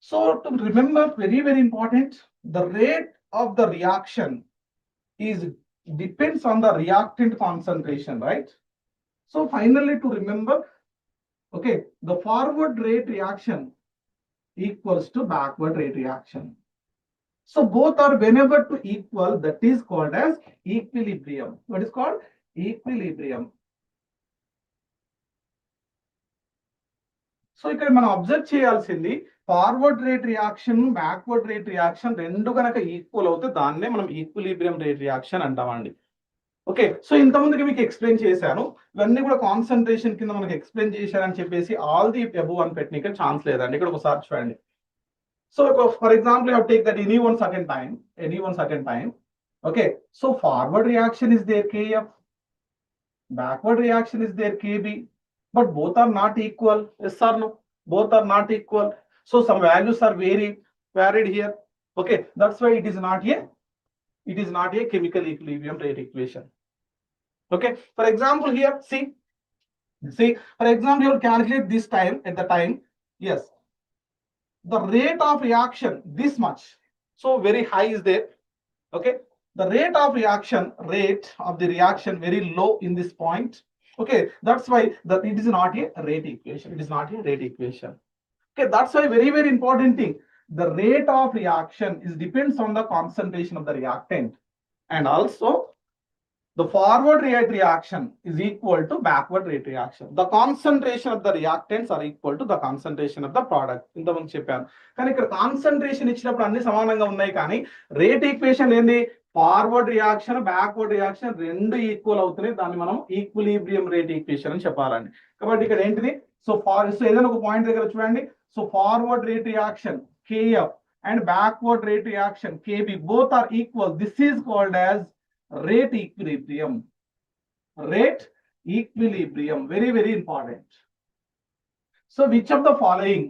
So to remember, very, very important, the rate of the reaction is depends on the reactant concentration, right? So finally to remember, okay, the forward rate reaction equals to backward rate reaction. So both are whenever to equal, that is called as equilibrium. What is called? Equilibrium. So ఇక్కడ మనం observe చేయాల్సింది forward rate reaction backward rate reaction రెండు కనుక equal అవుతే దాన్నే మనం equilibrium rate reaction అంటామండి. Okay, so ఇంతకుముందుకి మీకు ఎక్స్ప్లెయిన్ చేశాను, ఇవన్నీ కూడా కాన్సన్ట్రేషన్ కింద మనకి ఎక్స్ప్లెయిన్ చేశారని చెప్పేసి ఆల్ ది అబవ్ అని పెట్టిన ఛాన్స్ లేదండి. ఇక్కడ ఒకసారి చూడండి. So for example you take that any one certain time, okay, so forward reaction is there KF, backward reaction is there kb, but both are not equal. Yes or no? Both are not equal, so some values are varied here. Okay, that's why it is not a chemical equilibrium rate equation. Okay, for example here, see for example, you will calculate this time at the time. Yes, the rate of reaction this much, so very high is there. Okay, the rate of the reaction very low in this point. Okay, that's why that it is not a rate equation. It is not a rate equation. Okay, that's why very, very important thing, the rate of reaction is depends on the concentration of the reactant, and also the forward rate reaction is equal to backward rate reaction. The concentration of the reactants are equal to the concentration of the product. ఇంతకుముందు చెప్పాను, కానీ ఇక్కడ concentration ఇచ్చినప్పుడు అన్ని సమానంగా ఉన్నాయి, కానీ rate equation ఏంది, ఫార్వర్డ్ రియాక్షన్ బ్యాక్వర్డ్ రియాక్షన్ రెండు ఈక్వల్ అవుతున్నాయి, దాన్ని మనం ఈక్విలిబ్రియం రేట్ ఈక్వేషన్ అని చెప్పాలండి. కాబట్టి ఇక్కడ ఏంటిది, సో ఏదైనా ఒక పాయింట్ దగ్గర చూడండి, so forward rate reaction KF and backward rate reaction KB both are equal. This is called as rate equilibrium. Rate equilibrium, very, very important. So which of the following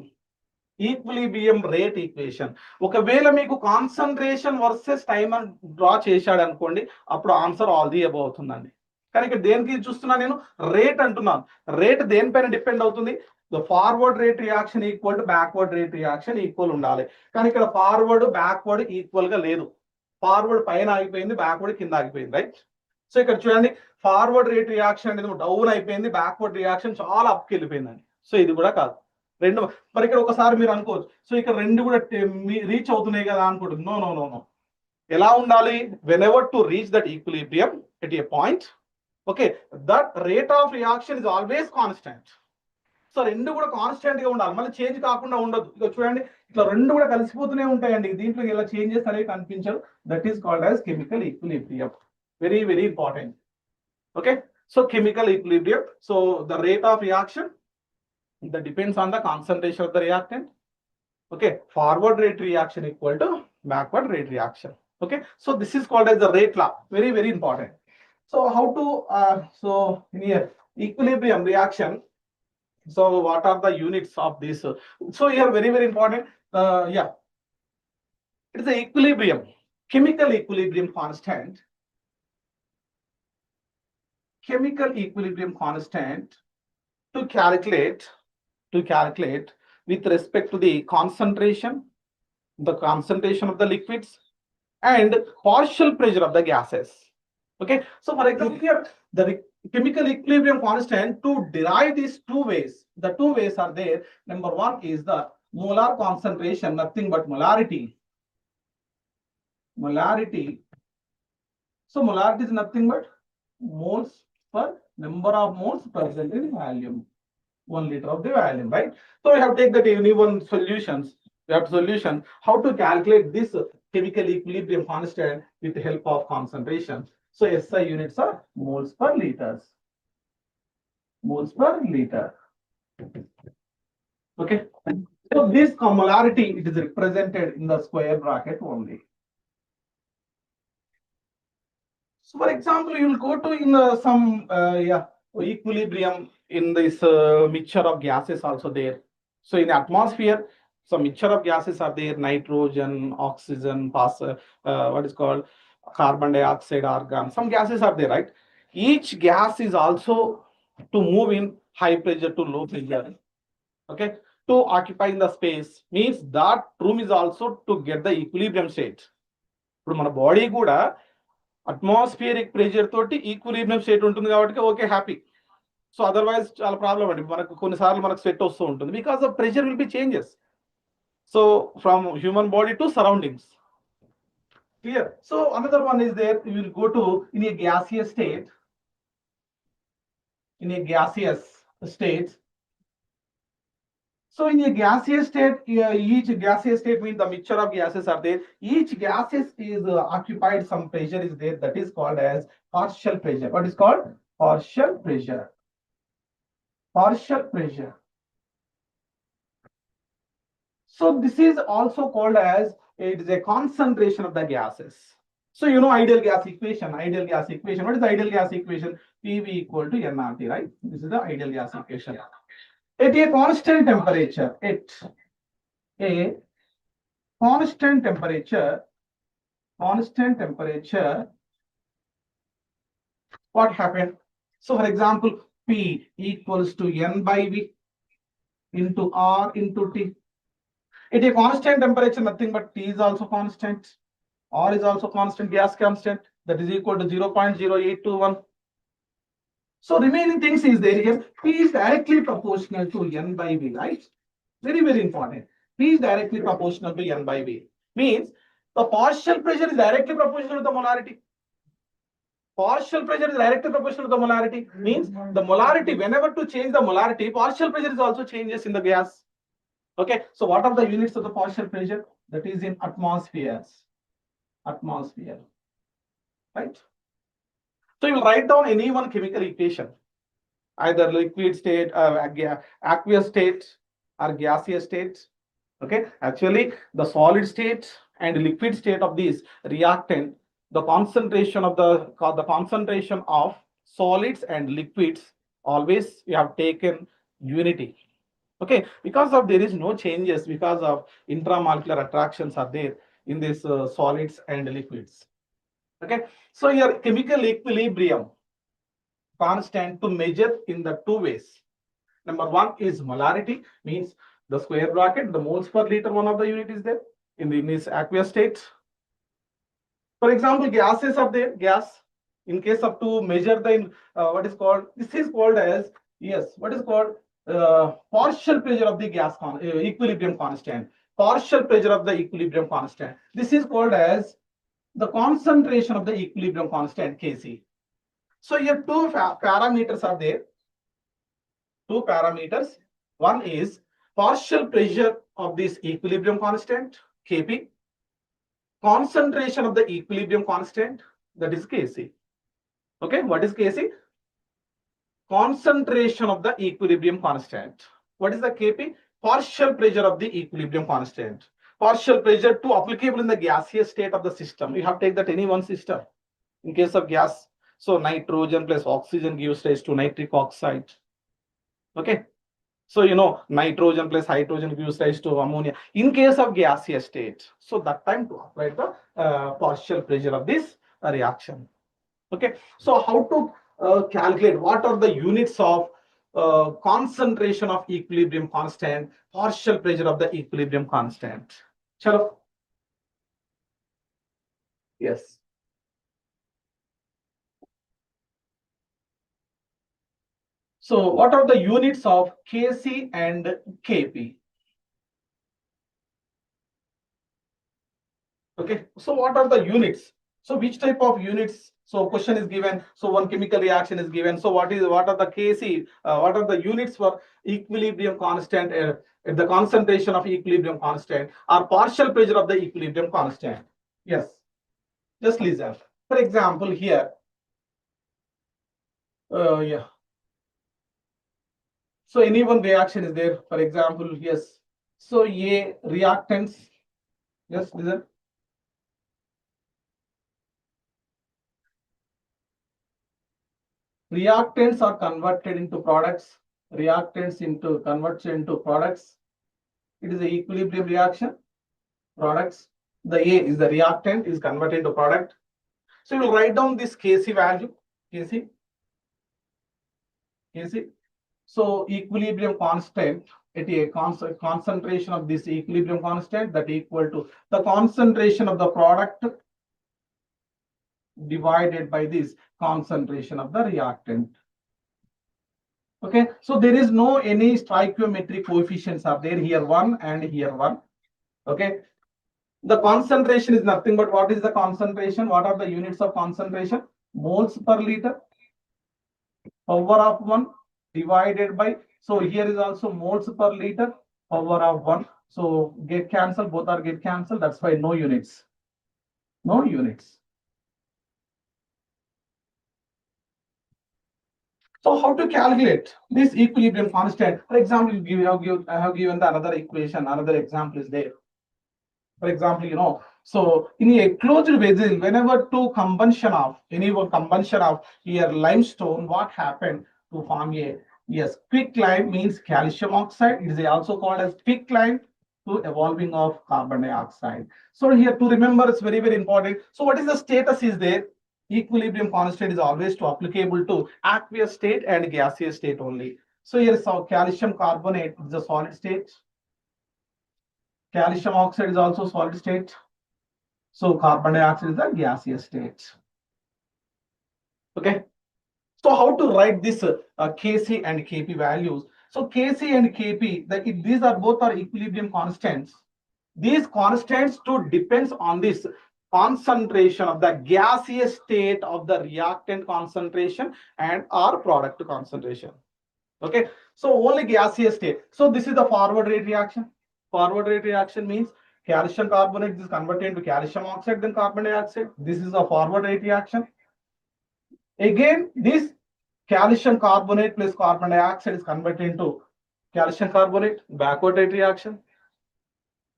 equilibrium rate equation, ఒకవేళ మీకు concentration versus time అని draw చేశాడు అనుకోండి, అప్పుడు answer all the above అవుతుందండి. కానీ ఇక్కడ దేనికి చూస్తున్నా, నేను రేట్ అంటున్నాను. రేట్ దేనిపైన డిపెండ్ అవుతుంది, the forward rate reaction equal to backward rate reaction equal ఉండాలి. కానీ ఇక్కడ ఫార్వర్డ్ బ్యాక్వర్డ్ ఈక్వల్ గా లేదు, ఫార్వర్డ్ పైన ఆగిపోయింది, బ్యాక్వర్డ్ కింద ఆగిపోయింది, రైట్? సో ఇక్కడ చూడండి, ఫార్వర్డ్ రేట్ రియాక్షన్ అనేది డౌన్ అయిపోయింది, బ్యాక్వర్డ్ రియాక్షన్ చాలా అప్కి వెళ్ళిపోయిందండి. సో ఇది కూడా కాదు, రెండు. మరి ఇక్కడ ఒకసారి మీరు అనుకోవచ్చు, సో ఇక్కడ రెండు కూడా రీచ్ అవుతున్నాయి కదా అనుకుంటుంది. నో నో నో నో, ఎలా ఉండాలి, when ever to reach that equilibrium at a point, okay, that rate of reaction is always constant. So రెండు కూడా కాన్స్టెంట్ గా ఉండాలి, మళ్ళీ చేంజ్ కాకుండా ఉండదు. ఇక చూడండి, ఇట్లా రెండు కూడా కలిసిపోతూనే ఉంటాయండి, దీంట్లో ఇలా చేంజెస్ అనేవి కనిపించవు. That is called as chemical equilibrium. Very, very important. Okay, so chemical equilibrium, so the rate of reaction that depends on the concentration of the reactant. Okay, forward rate reaction equal to backward rate reaction. Okay, so this is called as the rate law. Very, very important. So how to so in here equilibrium reaction, so what are the units of this? So here very, very important, yeah, it is the equilibrium, chemical equilibrium constant chemical equilibrium constant to calculate with respect to the concentration of the liquids and partial pressure of the gases. Okay, so for example, here the chemical equilibrium constant, to derive these two ways, the two ways are there. Number one is the molar concentration, nothing but molarity. So molarity is nothing but moles per number of moles present in volume, 1 liter of the volume, right? So we have to take that one solutions. We have solution how to calculate this chemical equilibrium constant with the help of concentration. So SI units are moles per liters. Moles per liter. Okay. So this molarity, it is represented in the square bracket only. So for example, you will go to in some equilibrium in this mixture of gases also there. So in the atmosphere, some mixture of gases are there: nitrogen, oxygen, what is called carbon dioxide, argon. Some gases are there, right? Each gas is also to move in high pressure to low pressure. Okay, to occupy in the space means that room is also to get the equilibrium state. ఇప్పుడు మన body కూడా atmospheric pressure తోటి equilibrium state ఉంటుంది కాబట్టి okay happy. So otherwise చాలా problem అండి, మనకు కొన్నిసార్లు మనకు స్వెట్ వస్తూ ఉంటుంది because of pressure will be changes. So from human body to surroundings. Clear? So another one is there, you will go to in a gaseous state. So in a gaseous state, each gaseous state means the mixture of gases are there. Each gases is occupied some pressure is there, that is called as partial pressure. What is called? Partial pressure. Partial pressure. So this is also called as, it is a concentration of the gases. So you know ideal gas equation. What is the ideal gas equation? PV equal to nRT, right? This is the ideal gas equation. At a constant temperature, what happened? So for example, P equals to N by V into R into T. At a constant temperature, nothing but T is also constant, R is also constant, gas constant, that is equal to 0.0821. So remaining things is there here. P is directly proportional to N by V, right? Very, very important. P is directly proportional to N by V. Means the partial pressure is directly proportional to the molarity. Partial pressure is directly proportional to the molarity. Means the molarity, whenever to change the molarity, partial pressure is also changes in the gas. Okay. So what are the units of the partial pressure? That is in atmospheres. Atmosphere. Right? So you will write down any one chemical equation, either liquid state, aqueous state, or gaseous state. Okay, actually the solid state and liquid state of this reactant, the concentration of solids and liquids, always you have taken unity. Okay, because of there is no changes because of intramolecular attractions are there in this solids and liquids. Okay, so your chemical equilibrium constant to measure in the two ways. Number one is molarity, means the square bracket, the moles per liter, one of the unit is there in this aqueous state. For example, gases are there, gas. In case of to measure the what is called, this is called as, yes, what is called partial pressure of the gas equilibrium constant. Partial pressure of the equilibrium constant. This is called as the concentration of the equilibrium constant, Kc. So here two parameters are there. Two parameters. One is partial pressure of this equilibrium constant, Kp. Concentration of the equilibrium constant, that is Kc. Okay, what is Kc? Concentration of the equilibrium constant. What is the Kp? Partial pressure of the equilibrium constant. Partial pressure to applicable in the gaseous state of the system. You have to take that any one system. In case of gas, so nitrogen plus oxygen gives rise to nitric oxide. Okay, so you know nitrogen plus hydrogen gives rise to ammonia. In case of gaseous state, so that time to apply the partial pressure of this reaction. Okay, so how to calculate what are the units of concentration of equilibrium constant, partial pressure of the equilibrium constant. Chalo. Yes. So what are the units of Kc and Kp? Okay, so what are the units? So which type of units? So question is given. So one chemical reaction is given. So what are the Kc? What are the units for equilibrium constant at the concentration of equilibrium constant or partial pressure of the equilibrium constant? Yes, just listen. For example, here, yeah. So any one reaction is there. For example, yes. So A reactants. Yes, listen. Reactants are converted into products. Reactants into converts into products. It is an equilibrium reaction. Products. The A is the reactant is converted into product. So you will write down this Kc value. Kc. Kc. So equilibrium constant at a concentration of this equilibrium constant that equal to the concentration of the product divided by this concentration of the reactant. Okay, so there is no any stoichiometric coefficients are there here one and here one. Okay, the concentration is nothing but what is the concentration? What are the units of concentration? Moles per liter, power of 1 divided by. So here is also moles per liter, power of 1. So get cancelled, both are get cancelled. That's why no units. No units. So how to calculate this equilibrium constant? For example, I have given the another equation, another example is there. For example, so in a closed vessel, whenever any combustion of here limestone, what happened to form a, yes, quicklime means calcium oxide. It is also called as quicklime to evolving of carbon dioxide. So here to remember, it's very, very important. So what is the status is there? Equilibrium constant is always to applicable to aqueous state and gaseous state only. So here is calcium carbonate is a solid state. Calcium oxide is also solid state. So carbon dioxide is the gaseous state. Okay. So how to write this Kc and Kp values? So Kc and Kp, these are both are equilibrium constants. These constants too depends on this concentration of the gaseous state of the reactant concentration and our product concentration. Okay. So only gaseous state. So this is the forward rate reaction. Forward rate reaction means calcium carbonate is converted into calcium oxide, then carbon dioxide. This is a forward rate reaction. Again, this calcium carbonate plus carbon dioxide is converted into calcium carbonate, backward rate reaction.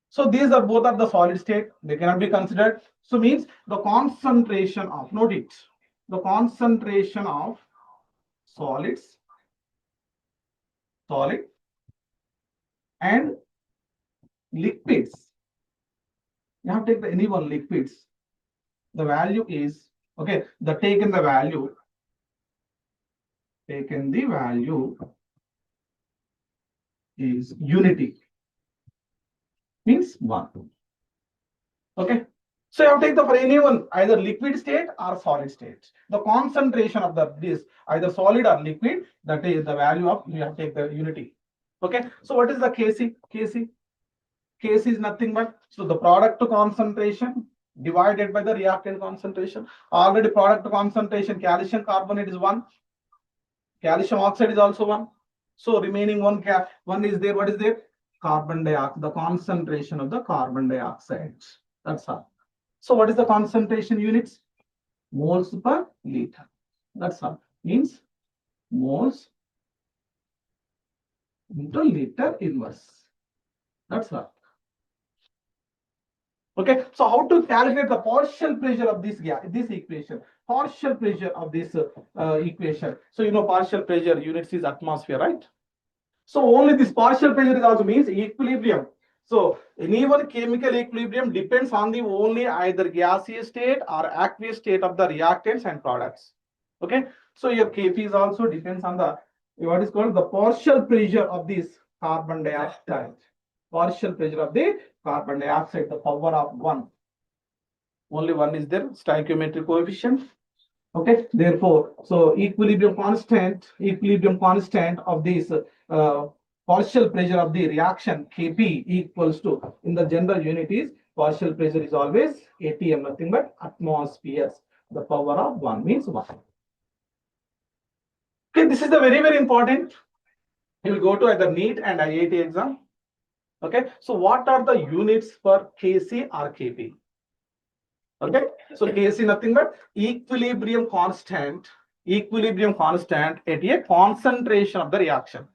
So these are both are the solid state. They cannot be considered. So means the concentration of, note it, the concentration of solid and liquids. You have to take any one liquids. The value is, okay, taken the value is unity, means 1. Okay. So you have to take for anyone, either liquid state or solid state. The concentration of this, either solid or liquid, that is the value of, you have to take the unity. Okay. So what is the Kc? Kc is nothing but, so the product to concentration divided by the reactant concentration. Already product to concentration, calcium carbonate is 1. Calcium oxide is also 1. So remaining one is there. What is there? Carbon dioxide, the concentration of the carbon dioxide. That's all. So what is the concentration units? Moles per liter. That's all. Means moles into liter inverse. That's all. Okay. So how to calculate the partial pressure of this equation? Partial pressure of this equation. So partial pressure units is atmosphere, right? So only this partial pressure is also means equilibrium. So any one chemical equilibrium depends on the only either gaseous state or aqueous state of the reactants and products. Okay. So your Kp is also depends on the what is called the partial pressure of this carbon dioxide. Partial pressure of the carbon dioxide, the power of 1. Only 1 is there, stoichiometric coefficient. Okay, therefore, so equilibrium constant of this partial pressure of the reaction Kp equals to, in the general unit is, partial pressure is always ATM, nothing but atmospheres. The power of 1 means 1. Okay, this is the very important. You will go to either NEET and IIT exam. Okay, so what are the units for Kc or Kp? Okay, so Kc nothing but equilibrium constant at a concentration of the reaction.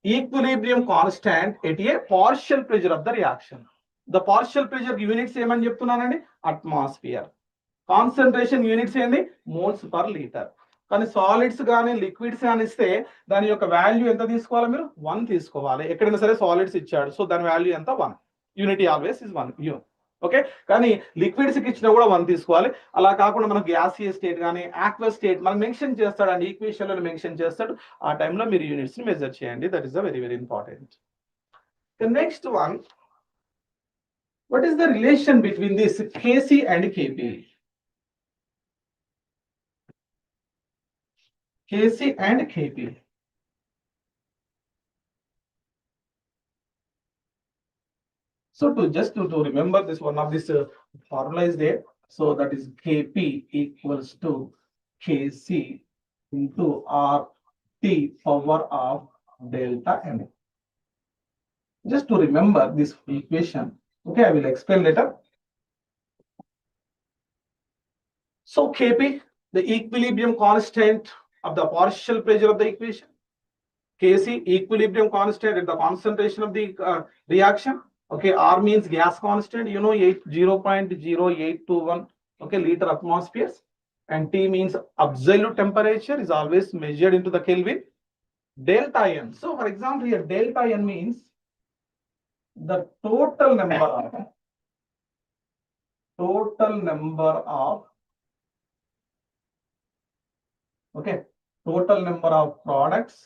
Equilibrium constant at a partial pressure of the reaction. The partial pressure units ఏమని చెప్తున్నానండి, atmosphere. Concentration units ఏంది, moles per liter. కానీ solids కానీ liquids కానీ ఇస్తే దాని యొక్క value ఎంత తీసుకోవాలి, మీరు 1 తీసుకోవాలి. ఎక్కడైనా సరే సాలిడ్స్ ఇచ్చాడు, సో దాని వాల్యూ ఎంత, 1. Unity always is 1. ఓకే, కానీ లిక్విడ్స్ కి ఇచ్చినా కూడా 1 తీసుకోవాలి. అలా కాకుండా మనకు గ్యాసియస్ స్టేట్ కానీ ఆక్వస్ స్టేట్ మనకు మెన్షన్ చేస్తాడు అండి, ఈక్వేషన్ లో మెన్షన్ చేస్తాడు. ఆ టైంలో మీరు యూనిట్స్ ని మెజర్ చేయండి. That is the very important. The next one, what is the relation between this Kc and Kp? Kc and Kp. So to remember this, one of this formula is there. So that is Kp equals to Kc into RT power of delta M. Just to remember this equation. Okay, I will explain later. So Kp, the equilibrium constant of the partial pressure of the equation. Kc, equilibrium constant at the concentration of the reaction. Okay, R means gas constant, 0.0821, okay, liter atmospheres. And T means absolute temperature is always measured into the Kelvin. Delta N. So for example here, delta N means the total number of products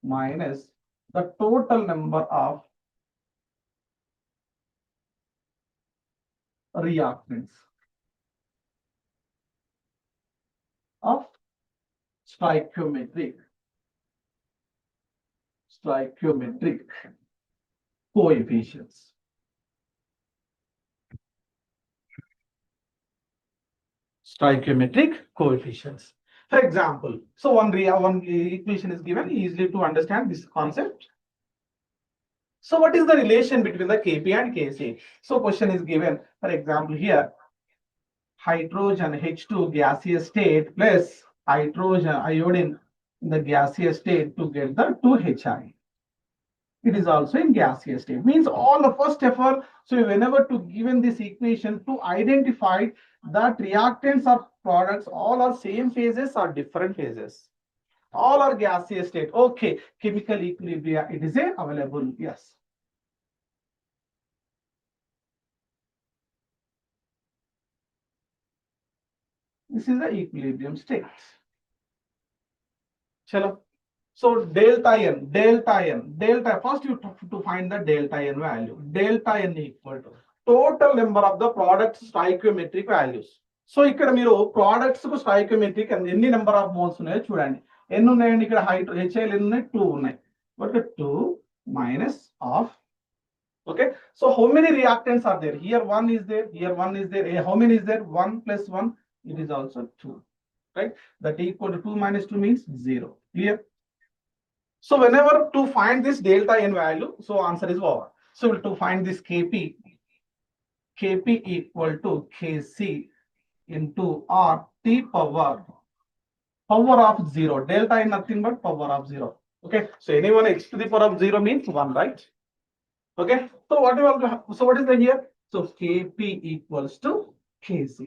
minus the total number of reactants of stoichiometric coefficients. Stoichiometric coefficients. For example, so one equation is given, easily to understand this concept. So what is the relation between the Kp and Kc? So question is given, for example here, hydrogen H2 gaseous state plus hydrogen iodine in the gaseous state to get the 2Hi. It is also in gaseous state. Means all the first effort, so whenever to given this equation to identify that reactants or products, all are same phases or different phases. All are gaseous state. Okay, chemical equilibrium, it is available. Yes. This is the equilibrium state. Chalo. So delta N. First you have to find the delta N value. Delta N equal to total number of the products stoichiometric values. So ఇక్కడ మీరు products కు stoichiometric ఎన్ని number of moles ఉన్నాయో చూడండి. ఎన్ని ఉన్నాయండి ఇక్కడ, HCl ఎన్ని ఉన్నాయి, 2 ఉన్నాయి. But 2 minus of, okay, so how many reactants are there? Here 1 is there, here 1 is there. How many is there? 1 plus 1, it is also 2, right? That equal to 2 minus 2 means 0. Clear? So whenever to find this delta N value, so answer is over. So to find this Kp equal to Kc into RT power of 0. Delta N nothing but power of 0. Okay, so anyone x to the power of 0 means 1, right? Okay, so what is the here? So Kp equals to Kc.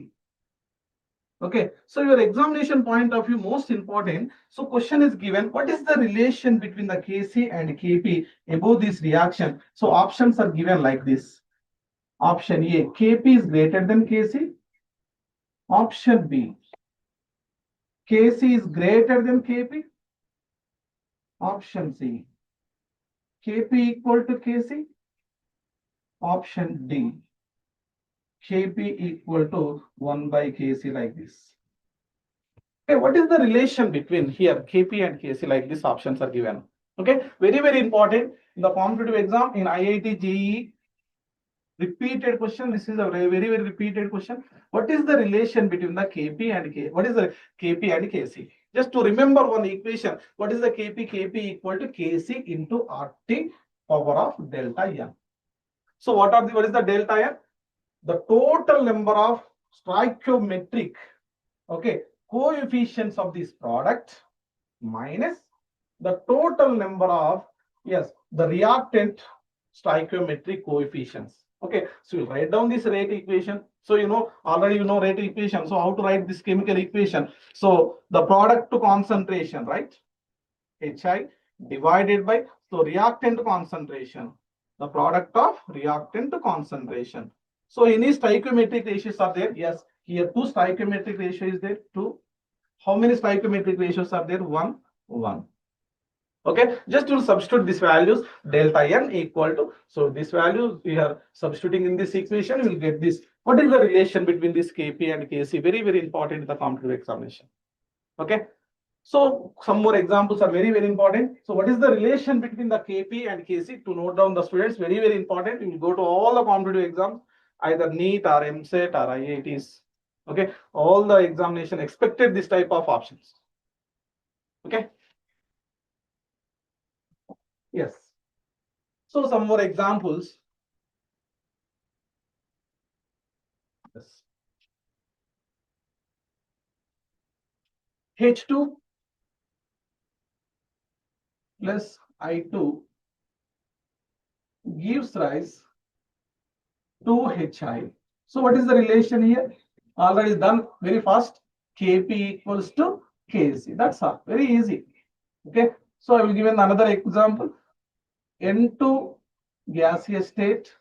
Okay, so your examination point of view, most important. So question is given, what is the relation between the Kc and Kp above this reaction? So options are given like this. Option A, Kp is greater than Kc. Option B, Kc is greater than Kp. Option C, Kp equal to Kc. Option D, Kp equal to 1 by Kc, like this. Okay, what is the relation between here Kp and Kc? Like these options are given. Okay, very important in the competitive exam in IIT JEE. Repeated question. This is a very repeated question. What is the relation between the Kp and K? What is the Kp and Kc? Just to remember one equation. What is the Kp? Kp equal to Kc into RT power of delta n. So what is the delta n? The total number of stoichiometric, okay, coefficients of this product minus the total number of, yes, the reactant stoichiometric coefficients. Okay, so we'll write down this rate equation. So already rate equation. So how to write this chemical equation? So the product to concentration, right? HI divided by, so reactant concentration, the product of reactant to concentration. So any stoichiometric ratios are there? Yes, here 2 stoichiometric ratio is there, 2. How many stoichiometric ratios are there? 1, 1. Okay, just to substitute these values, delta n equal to, so this value we are substituting in this equation, we will get this. What is the relation between this Kp and Kc? Very important in the competitive examination. Okay, so some more examples are very important. So what is the relation between the Kp and Kc? To note down the students, very important. You will go to all the competitive exams, either NEET or EAMCET or IITs. Okay, all the examination expected this type of options. Okay. Yes. So some more examples. Yes. H2 plus I2 gives rise to HI. So what is the relation here? Already done very fast. Kp equals to Kc. That's all. Very easy. Okay. So I will give another example. N2 gaseous state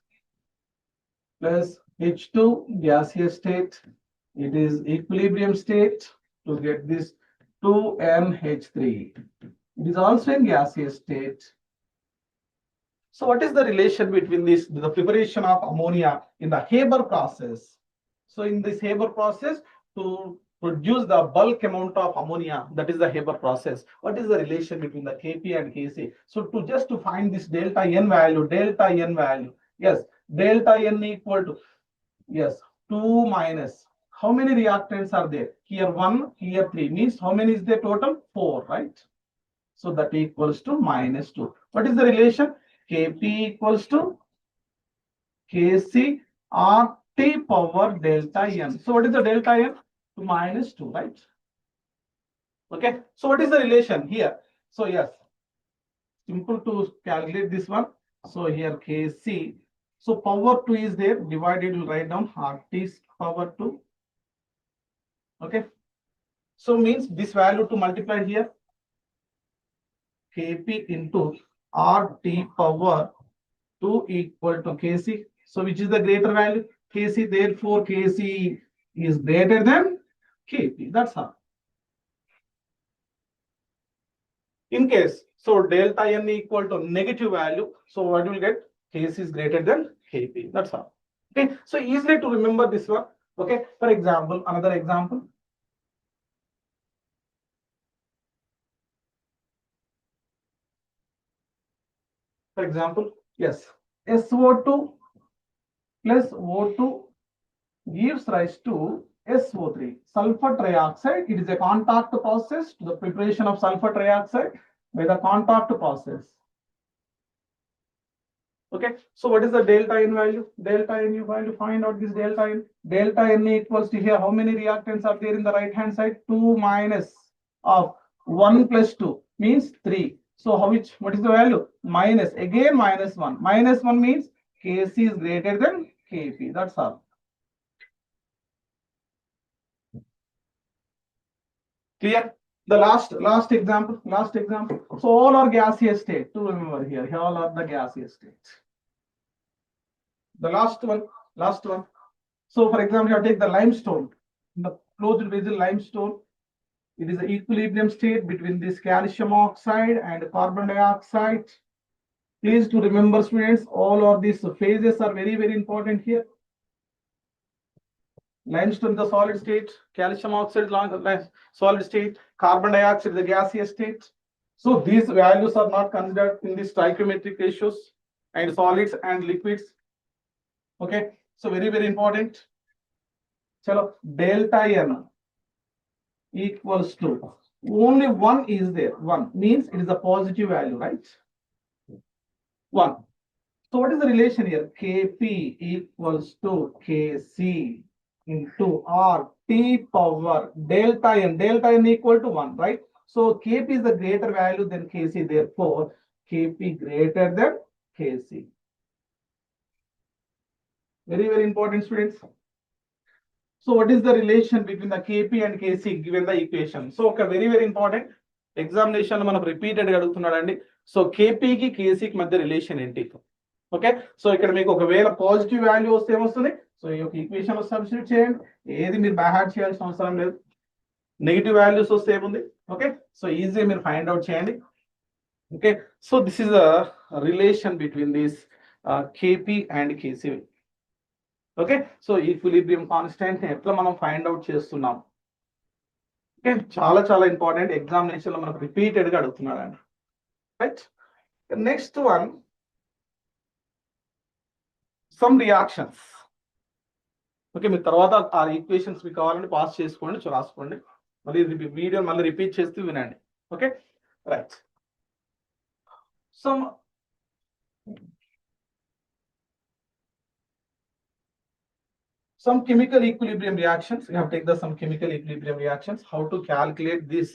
plus H2 gaseous state. It is equilibrium state. To get this 2NH3. It is also in gaseous state. So what is the relation between this, the preparation of ammonia in the Haber process? So in this Haber process, to produce the bulk amount of ammonia, that is the Haber process. What is the relation between the Kp and Kc? So to find this delta n value, yes, delta n equal to, yes, 2 minus. How many reactants are there? Here 1, here 3. Means how many is there total? 4, right? So that equals to minus 2. What is the relation? Kp equals to Kc RT power delta n. So what is the delta n? To minus 2, right? Okay. So what is the relation here? So yes, simple to calculate this one. So here Kc. So power 2 is there. Divided, will write down RT power 2. Okay. So means this value to multiply here. Kp into RT power 2 equal to Kc. So which is the greater value? Kc. Therefore, Kc is greater than Kp. That's all. In case, so delta n equal to negative value. So what will get? Kc is greater than Kp. That's all. Okay. So easily to remember this one. Okay. For example, another example. For example, yes, SO2 plus O2 gives rise to SO3, sulfur trioxide. It is a contact process to the preparation of sulfur trioxide by the contact process. Okay, so what is the delta n value? Delta n, you going to find out this delta n. Delta n equals to here. How many reactants are there in the right hand side? 2 minus of 1 plus 2 means 3. So what is the value? Minus, again minus 1. Minus 1 means Kc is greater than Kp. That's all. Clear? The last example. So all are gaseous state. To remember here, all are the gaseous states. The last one. So for example, you take the limestone. in the closed vessel limestone. It is the equilibrium state between this calcium oxide and carbon dioxide. Please to remember, students, all of these phases are very, very important here. Limestone the solid state, calcium oxide solid state, carbon dioxide the gaseous state. So these values are not considered in the stoichiometric ratios and solids and liquids. Okay, so very, very important. Chalo, delta n equals to only one is there. One means it is a positive value, right? One. So what is the relation here? Kp equals to Kc into RT power delta n equal to 1, right? So Kp is the greater value than Kc, therefore Kp greater than Kc. Very, very important, students. So what is the relation between the Kp and Kc given the equation? So okay, very, very important. Examination మనం repeated అడుగుతున్నాడండి. So Kp కి Kc కి మధ్య relation ఏంటి? Okay, so ఇక్కడ మీకు ఒకవేళ positive value వస్తే ఏమొస్తుంది? సో ఈ యొక్క ఈక్వేషన్ లో సబ్స్టిట్యూట్ చేయండి. ఏది మీరు బై హార్ట్ చేయాల్సిన అవసరం లేదు. నెగిటివ్ వాల్యూస్ వస్తే ఏముంది? ఓకే, సో ఈజీ మీరు ఫైండ్ అవుట్ చేయండి. Okay, so this is the relation between this Kp and Kc. Okay, so equilibrium constant ఎట్లా మనం ఫైండ్ అవుట్ చేస్తున్నాం? ఓకే, చాలా చాలా ఇంపార్టెంట్. ఎగ్జామినేషన్ లో మనకు రిపీటెడ్ గా అడుగుతున్నాడు అండి. Right, next one, some reactions. Okay, మీరు తర్వాత ఆ ఈక్వేషన్స్ మీకు కావాలంటే పాస్ చేసుకోండి, రాసుకోండి, మళ్ళీ వీడియో మళ్ళీ రిపీట్ చేస్తూ వినండి. Okay, right. Some chemical equilibrium reactions. We have taken some chemical equilibrium reactions. How to calculate these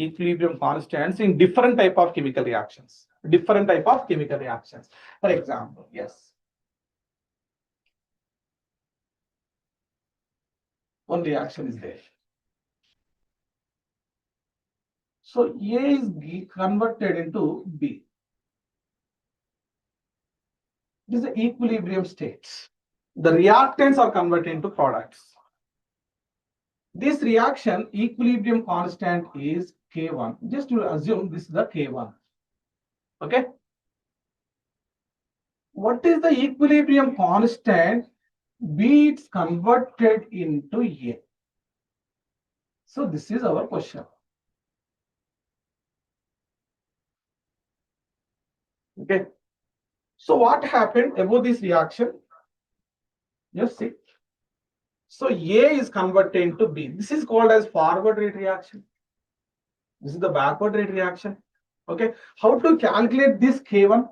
equilibrium constants in different type of chemical reactions. Different type of chemical reactions. For example, yes. One reaction is there. So A is converted into B. This is the equilibrium states. The reactants are converted into products. This reaction equilibrium constant is K1. Just to assume this is the K1. Okay. What is the equilibrium constant B is converted into A? So this is our question. Okay. So what happened about this reaction? Just see. So A is converted into B. This is called as forward rate reaction. This is the backward rate reaction. Okay. How to calculate this K1?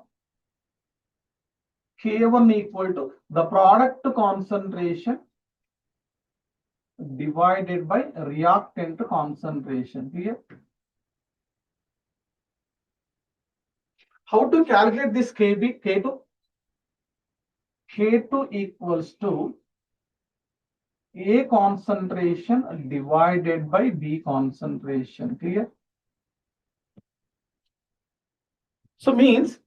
K1 equal to the product concentration divided by reactant concentration. Clear? How to calculate this K2? K2 equals to A concentration divided by B concentration. Clear? So means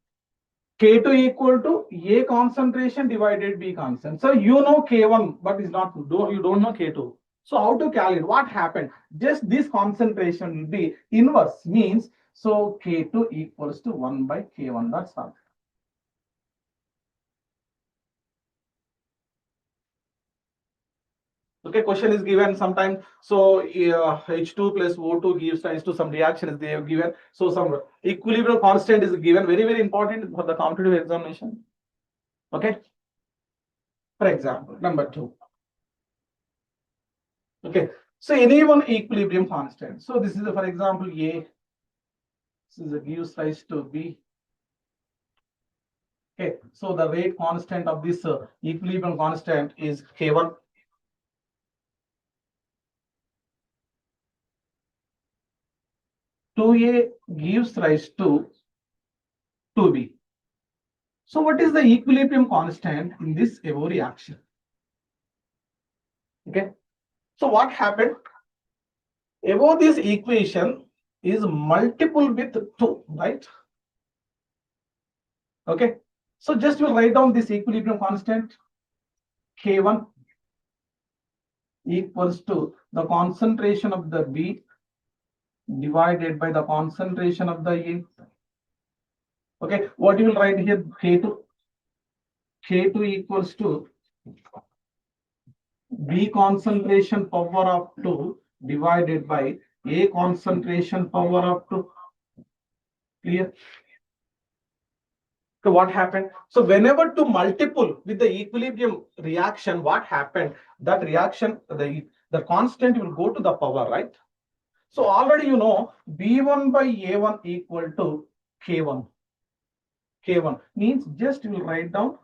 K2 equal to A concentration divided B concentration. So you know K1, but is not, you don't know K2. So how to calculate? What happened? Just this concentration will be inverse, means so K2 equals to 1 by K1. That's all. Okay, question is given sometimes. So H2 plus O2 gives rise to some reaction is they have given. So some equilibrium constant is given. Very, very important for the competitive examination. Okay. For example, number 2. Okay. So any one equilibrium constant. So this is for example A. This is gives rise to B. Okay. So the rate constant of this equilibrium constant is K1. 2A gives rise to 2B. So what is the equilibrium constant in this above reaction? Okay. So what happened? Above this equation is multiple with 2, right? Okay. So just you write down this equilibrium constant K1. equals to the concentration of the B divided by the concentration of the A. Okay, what you will write here? K2 equals to B concentration power of 2 divided by A concentration power of 2. Clear? So what happened? So whenever to multiple with the equilibrium reaction, what happened? That reaction, the constant will go to the power, right? So already you know B1 by A1 equal to K1. K1 means just you will write down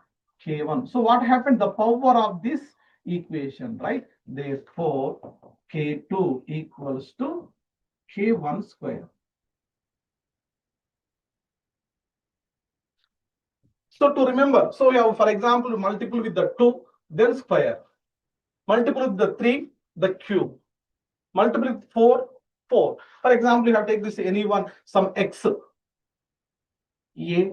K1. So what happened? The power of this equation, right? Therefore, K2 equals to K1 square. So to remember, so we have, for example, multiple with the 2, then square. Multiple with the 3, the cube. Multiple with 4, 4. For example, you have to take this anyone, some x. A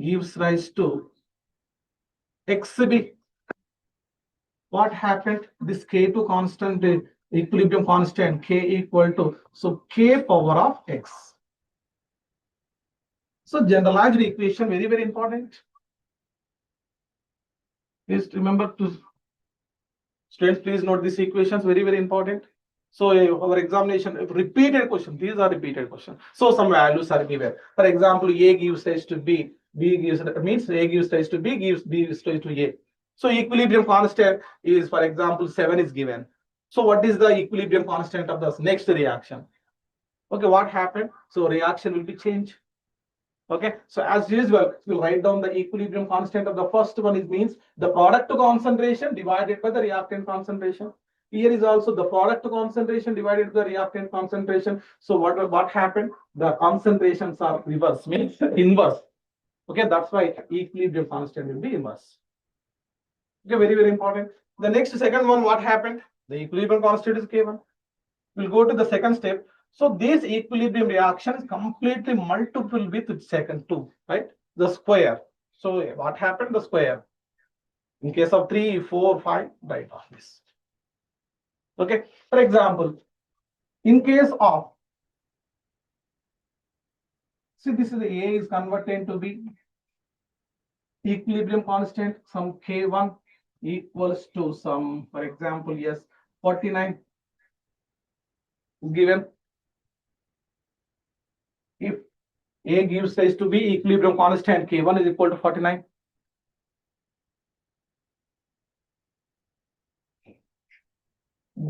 gives rise to xb. What happened? This K2 constant, equilibrium constant, K equal to, so K power of x. So generalized equation, very, very important. Please remember to, students, please note these equations, very, very important. So our examination, repeated question, these are repeated questions. So some values are given. For example, A gives rise to B, B gives, means A gives rise to B, gives B gives rise to A. So equilibrium constant is, for example, 7 is given. So what is the equilibrium constant of the next reaction? Okay, what happened? So reaction will be changed. Okay, so as usual, we'll write down the equilibrium constant of the first one. It means the product concentration divided by the reactant concentration. Here is also the product concentration divided by the reactant concentration. So what happened? The concentrations are reverse, means inverse. Okay, that's why equilibrium constant will be inverse. Okay, very, very important. The next second one, what happened? The equilibrium constant is K1. We'll go to the second step. So this equilibrium reaction is completely multiple with second 2, right? The square. So what happened? The square. In case of 3, 4, 5, write off this. Okay. For example, in case of, see, this is A is converted to B. Equilibrium constant, some K1 equals to some, for example, yes, 49 given. If A gives rise to B, equilibrium constant K1 is equal to 49.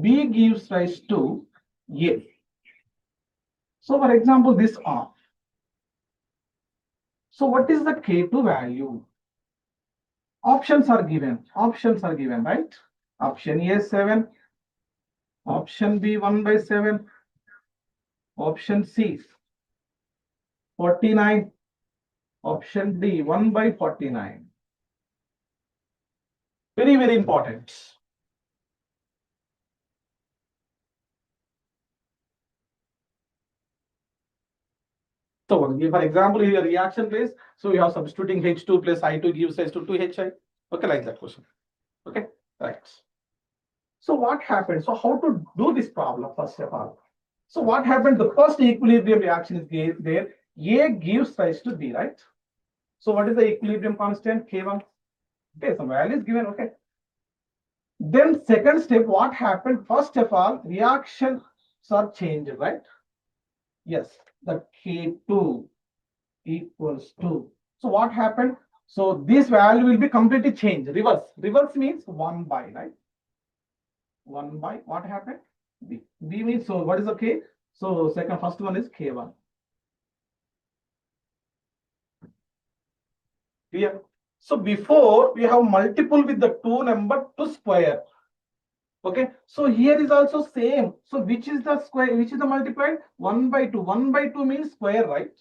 B gives rise to A. So for example, this R. So what is the K2 value? Options are given, right? Option A 7, option B 1 by 7, option C 49, option D 1 by 49. Very, very important. So for example, here reaction place, so we have substituting H2 plus I2 gives rise to 2HI. Okay, like that question. Okay, right. So what happened? So how to do this problem first of all? So what happened? The first equilibrium reaction is there. A gives rise to B, right? So what is the equilibrium constant? K1. Okay, some value is given. Okay. Then second step, what happened? First of all, reactions are changed, right? Yes, the K2 equals 2. So what happened? So this value will be completely changed. Reverse. Reverse means 1 by, right? 1 by, what happened? B. B means, so what is the K? So first one is K1. Clear? So before we have multiple with the 2 number to square. Okay, so here is also same. So which is the square, which is the multiplied? 1 by 2. 1 by 2 means square, right?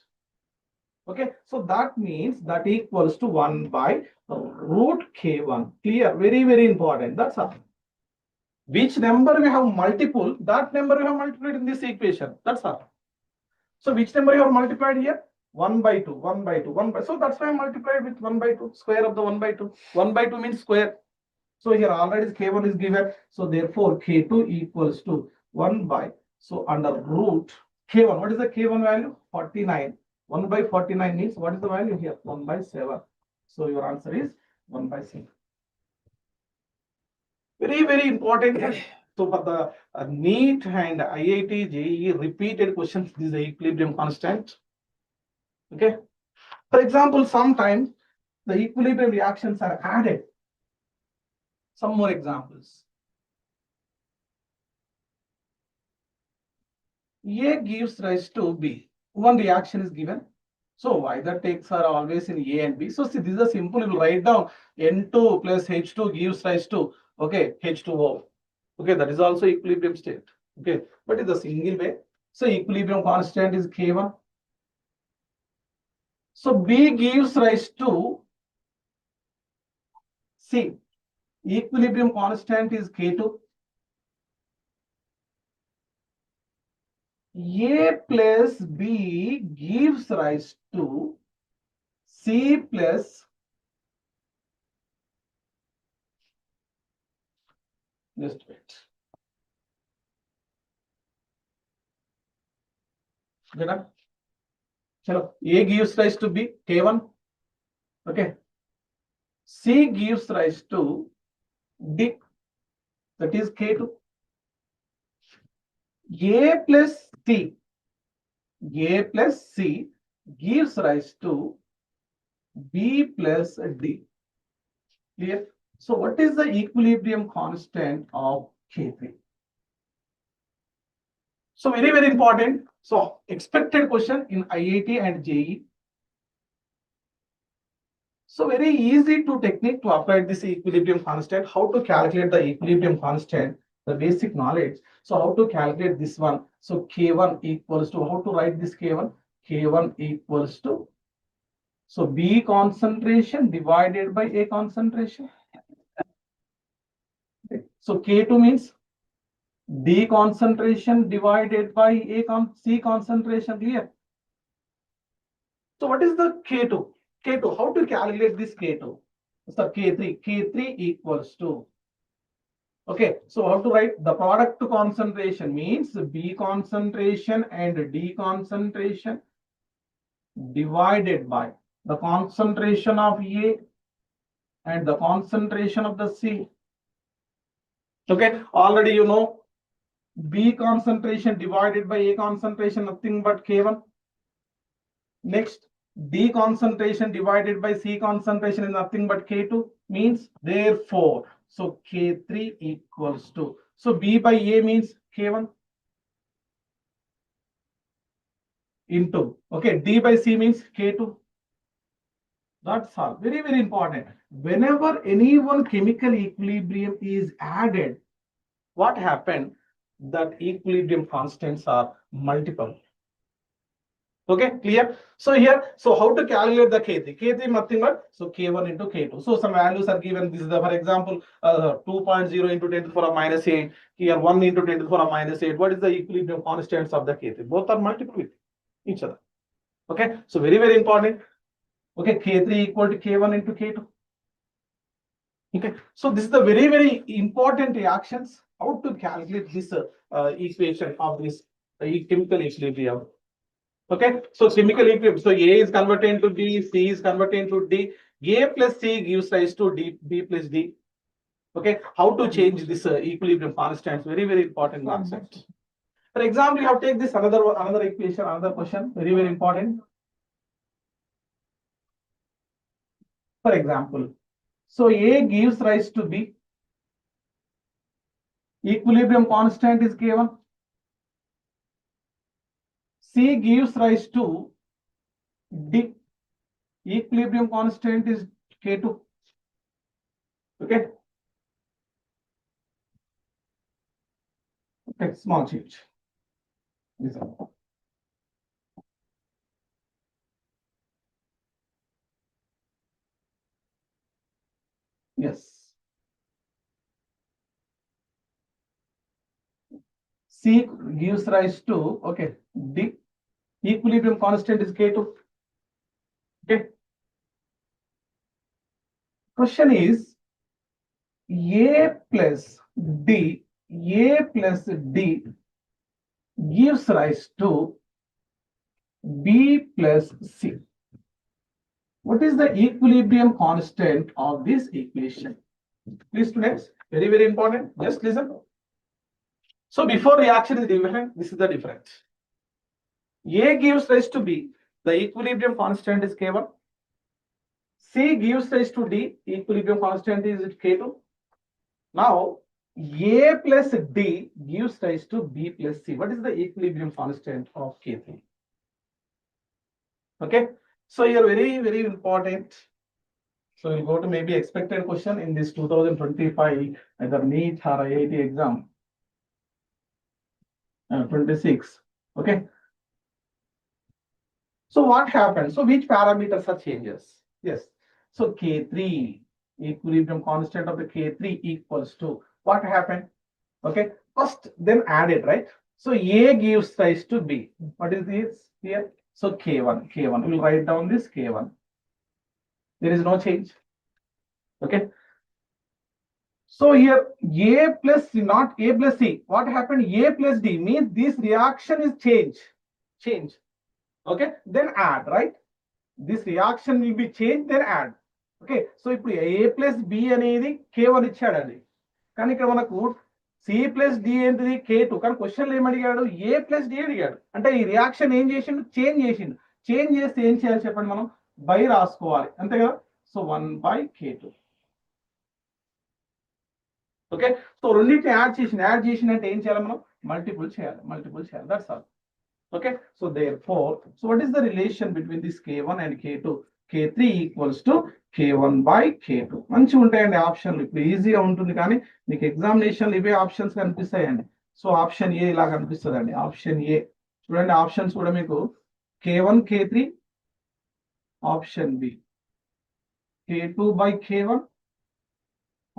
Okay, so that means that equals to 1 by root K1. Clear? Very, very important. That's all. Which number we have multiple, that number we have multiplied in this equation. That's all. So which number you have multiplied here? 1 by 2, 1 by 2, 1 by. So that's why I multiplied with 1 by 2, square of the 1 by 2. 1 by 2 means square. So here already K1 is given. So therefore K2 equals to 1 by, so under root K1. What is the K1 value? 49. 1 by 49 means what is the value here? 1 by 7. So your answer is 1 by 7. Very, very important. So for the NEET and IIT, JEE repeated questions, this is the equilibrium constant. Okay. For example, sometimes the equilibrium reactions are added. Some more examples. A gives rise to B. One reaction is given. So either takes are always in A and B. So see, this is a simple. You will write down N2 plus H2 gives rise to, okay, H2O. Okay, that is also equilibrium state. Okay, but it's a single way. So equilibrium constant is K1. So B gives rise to C. Equilibrium constant is K2. A plus B gives rise to C plus, just wait. Okay, chalo. A gives rise to B, K1. Okay. C gives rise to D, that is K2. A plus C gives rise to B plus D. Clear? So what is the equilibrium constant of K3? So very, very important. So expected question in IIT and JEE. So very easy to technique to apply this equilibrium constant. How to calculate the equilibrium constant? The basic knowledge. So how to calculate this one? So K1 equals to, how to write this K1? K1 equals to, so B concentration divided by A concentration. Okay. So K2 means D concentration divided by C concentration. Clear? So what is the K2? K2, how to calculate this K2? So K3 equals to, okay, so how to write the product to concentration means B concentration and D concentration divided by the concentration of A and the concentration of the C. Okay, already you know B concentration divided by A concentration, nothing but K1. Next, D concentration divided by C concentration is nothing but K2, means therefore, so K3 equals to, so B by A means K1 into, okay, D by C means K2. That's all. Very, very important. Whenever any one chemical equilibrium is added, what happened? That equilibrium constants are multiple. Okay, clear? So here, so how to calculate the K3? K3 nothing but, so K1 into K2. So some values are given. This is the, for example, 2.0 into 10 to the power minus 8. Here 1 into 10 to the power minus 8. What is the equilibrium constants of the K3? Both are multiple with each other. Okay, so very, very important. Okay, K3 equal to K1 into K2. Okay, so this is the very, very important reactions. How to calculate this equation of this chemical equilibrium. Okay, so chemical equilibrium. So A is converted into B, C is converted into D. A plus C gives rise to D, B plus D. Okay, how to change this equilibrium constants? Very, very important concept. For example, you have to take this another equation, another question. Very, very important. For example, so A gives rise to B. Equilibrium constant is K1. C gives rise to D. Equilibrium constant is K2. Okay. Okay, small change. Yes. C gives rise to, okay, D. Equilibrium constant is K2. Okay. Question is, A plus D, A plus D gives rise to B plus C. What is the equilibrium constant of this equation? Please, students, very, very important. Just listen. So before reaction is different, this is the difference. A gives rise to B, the equilibrium constant is K1. C gives rise to D, equilibrium constant is K2. Now, A plus D gives rise to B plus C. What is the equilibrium constant of K3? Okay, so you're very, very important. So we'll go to maybe expected question in this 2025 either NEET or IIT exam. 26. Okay. So what happens? So which parameters are changes? Yes. So K3, equilibrium constant of the K3 equals to what happened? Okay. First, then add it, right? So A gives rise to B. What is this here? So K1, K1. We'll write down this K1. There is no change. Okay. So here A plus C, not A plus C. What happened? A plus D means this reaction is change. Okay. Then add, right? This reaction will be changed, then add. Okay. So if A plus B అనేది K1 ఇచ్చాడండి. కానీ ఇక్కడ మనకు C plus D ఏంటిది K2. కానీ క్వశ్చన్లో ఏం అడిగాడు? A plus D అడిగాడు. అంటే ఈ రియాక్షన్ ఏం చేసిండు? చేంజ్ చేసిండు. చేంజ్ చేస్తే ఏం చేయాలి చెప్పండి మనం? బై రాసుకోవాలి. అంతే కదా? So 1/K2. ఓకే. సో రెండింటిని యాడ్ చేసినట్టు ఏం చేయాలి మనం? మల్టిపుల్ చేయాలి. That's all. Okay, so therefore, so what is the relation between this K1 and K2? K3 equals to K1 by K2. మంచిగా ఉంటాయండి ఆప్షన్లు. ఇప్పుడు ఈజీగా ఉంటుంది కానీ మీకు ఎగ్జామినేషన్లు ఇవే ఆప్షన్స్ కనిపిస్తాయండి. సో ఆప్షన్ ఏ ఇలా కనిపిస్తుందండి. ఆప్షన్ ఏ చూడండి, ఆప్షన్స్ కూడా మీకు K1 K3, option B K2 by K1,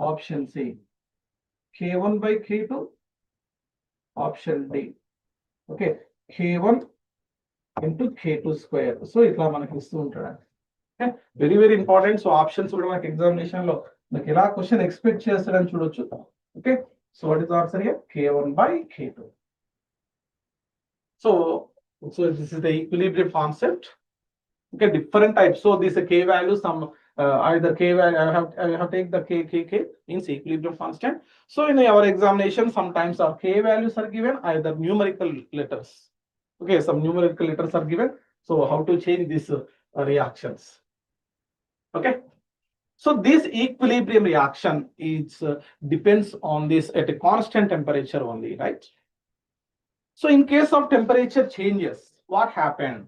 option C K1 by K2, option D. Okay, K1 into K2 square. So ఇట్లా మనకి ఇస్తూ ఉంటాడు. Okay, very very important. So options కూడా మనకి ఎగ్జామినేషన్ లో మనకి ఎలా క్వశ్చన్ ఎక్స్పెక్ట్ చేస్తాడని చూడొచ్చు. Okay, so what is answer here? K1 by K2. So this is the equilibrium concept. Okay, different types. So this K value, some either K value, I have take the K means equilibrium constant. So in our examination, sometimes our K values are given, either numerical letters. Okay, some numerical letters are given. So how to change these reactions? Okay, so this equilibrium reaction is depends on this at a constant temperature only, right? So in case of temperature changes, what happened?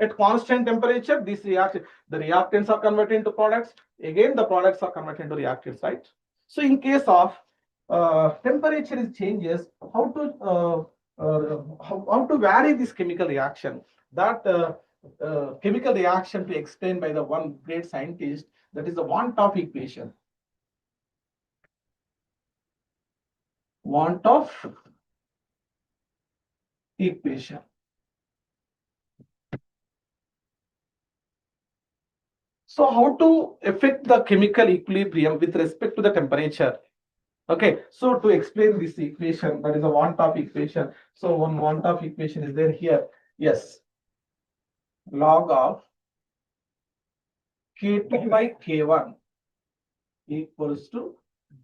At constant temperature, this reaction, the reactants are converted into products. Again, the products are converted into reactants, right? So in case of temperature changes, how to vary this chemical reaction? That chemical reaction to explain by the one great scientist, that is the want-of equation. Want-of equation. So how to affect the chemical equilibrium with respect to the temperature? Okay, so to explain this equation, that is a want-of equation. So one want-of equation is there here. Yes, log of K2 by K1 equals to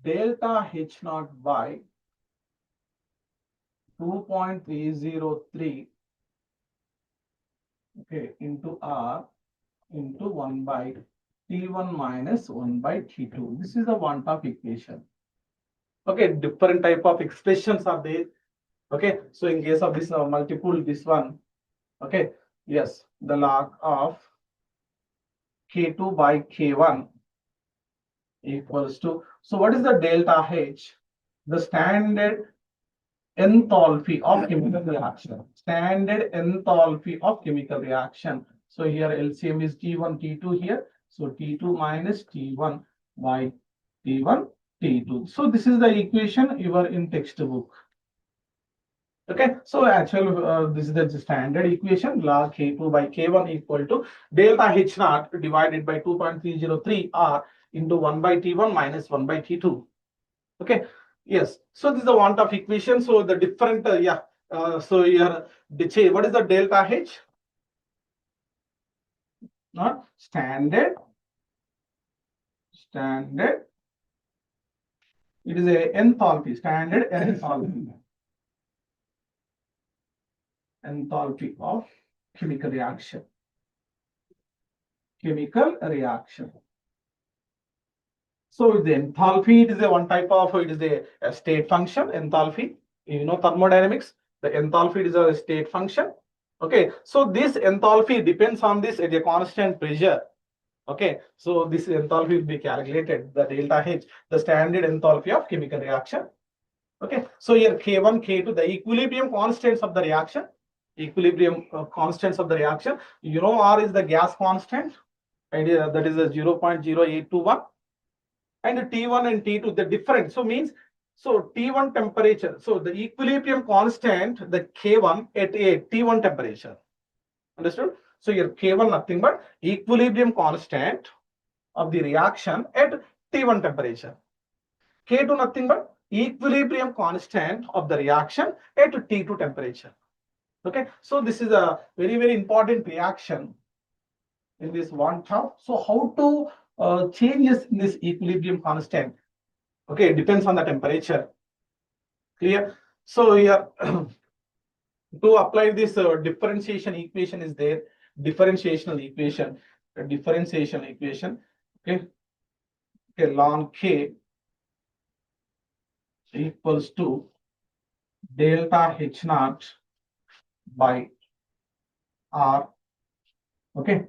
delta H naught by 2.303 okay into R into 1 by T1 minus 1 by T2. This is the want-of equation. Okay, different type of expressions are there. Okay, so in case of this multiple, this one. Okay, yes, the log of K2 by K1 equals to, so what is the delta H? The standard enthalpy of chemical reaction. Standard enthalpy of chemical reaction. So here LCM is T1, T2 here. So T2 minus T1 by T1, T2. So this is the equation you are in textbook. Okay, so actually this is the standard equation. Log K2 by K1 equal to delta H naught divided by 2.303 R into 1 by T1 minus 1 by T2. Okay. Yes. So this is the want of equation. So the different, so here, what is the delta H? Not standard. It is a enthalpy, standard enthalpy. Enthalpy of chemical reaction. So the enthalpy, it is a one type of, it is a state function, enthalpy. You know thermodynamics, the enthalpy is a state function. Okay, so this enthalpy depends on this at a constant pressure. Okay, so this enthalpy will be calculated, the delta H, the standard enthalpy of chemical reaction. Okay, so here K1, K2, the equilibrium constants of the reaction. Constants of the reaction. You know, R is the gas constant, and that is a 0.0821. And T1 and T2, the difference. So means, so T1 temperature. So the equilibrium constant, the K1 at a T1 temperature. Understood? So your K1 nothing but equilibrium constant of the reaction at T1 temperature. K2 nothing but equilibrium constant of the reaction at T2 temperature. Okay, so this is a very, very important reaction in this one term. So how to changes in this equilibrium constant? Okay, it depends on the temperature. Clear? So here to apply this differentiation equation is there. Differentiation equation. Okay. Okay, ln K equals to delta H naught by R. Okay.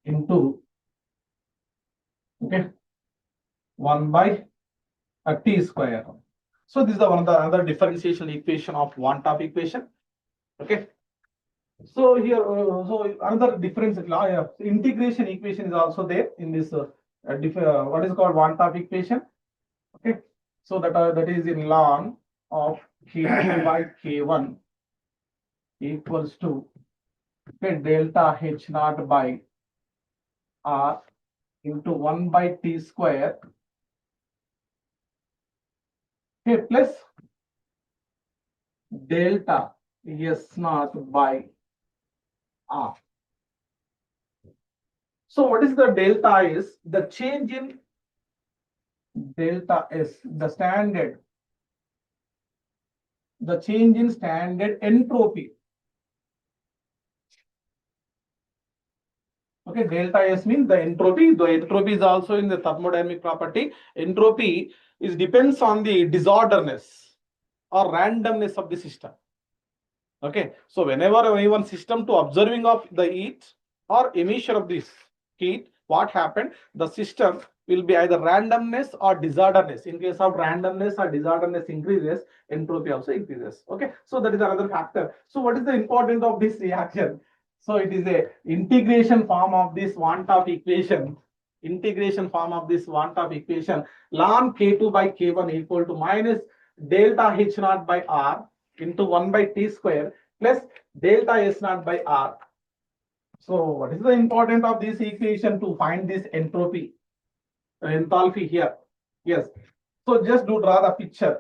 Into, okay, 1 by T square. So this is the one of the other differentiation equation of one top equation. Okay. So here, so another difference, integration equation is also there in this what is called one top equation. Okay. So that is in ln of K2 by K1 equals to, okay, delta H naught by R into 1 by T square. Okay, plus delta S naught by R. So what is the delta is the change in delta S, the change in standard entropy. Okay, delta S means the entropy. The entropy is also in the thermodynamic property. Entropy is depends on the disorderness or randomness of the system. Okay, so whenever one system to observing of the heat or emission of this heat, what happened? The system will be either randomness or disorderness. In case of randomness or disorderness increases, entropy also increases. Okay, so that is another factor. So what is the importance of this reaction? So it is a integration form of this one top equation. Integration form of this one top equation. Ln K2 by K1 equal to minus delta H naught by R into 1 by T square plus delta S naught by R. So what is the importance of this equation to find this entropy, enthalpy here? Yes. So just to draw the picture.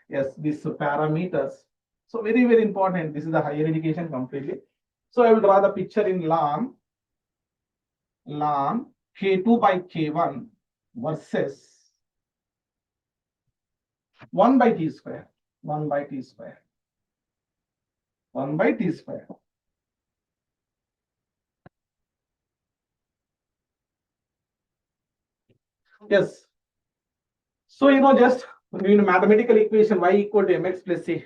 Yes, these parameters. So very, very important. This is the higher education completely. So I will draw the picture in ln K2 by K1 versus 1 by T square. 1 by T square. Yes. So just in mathematical equation y equal to mx plus c.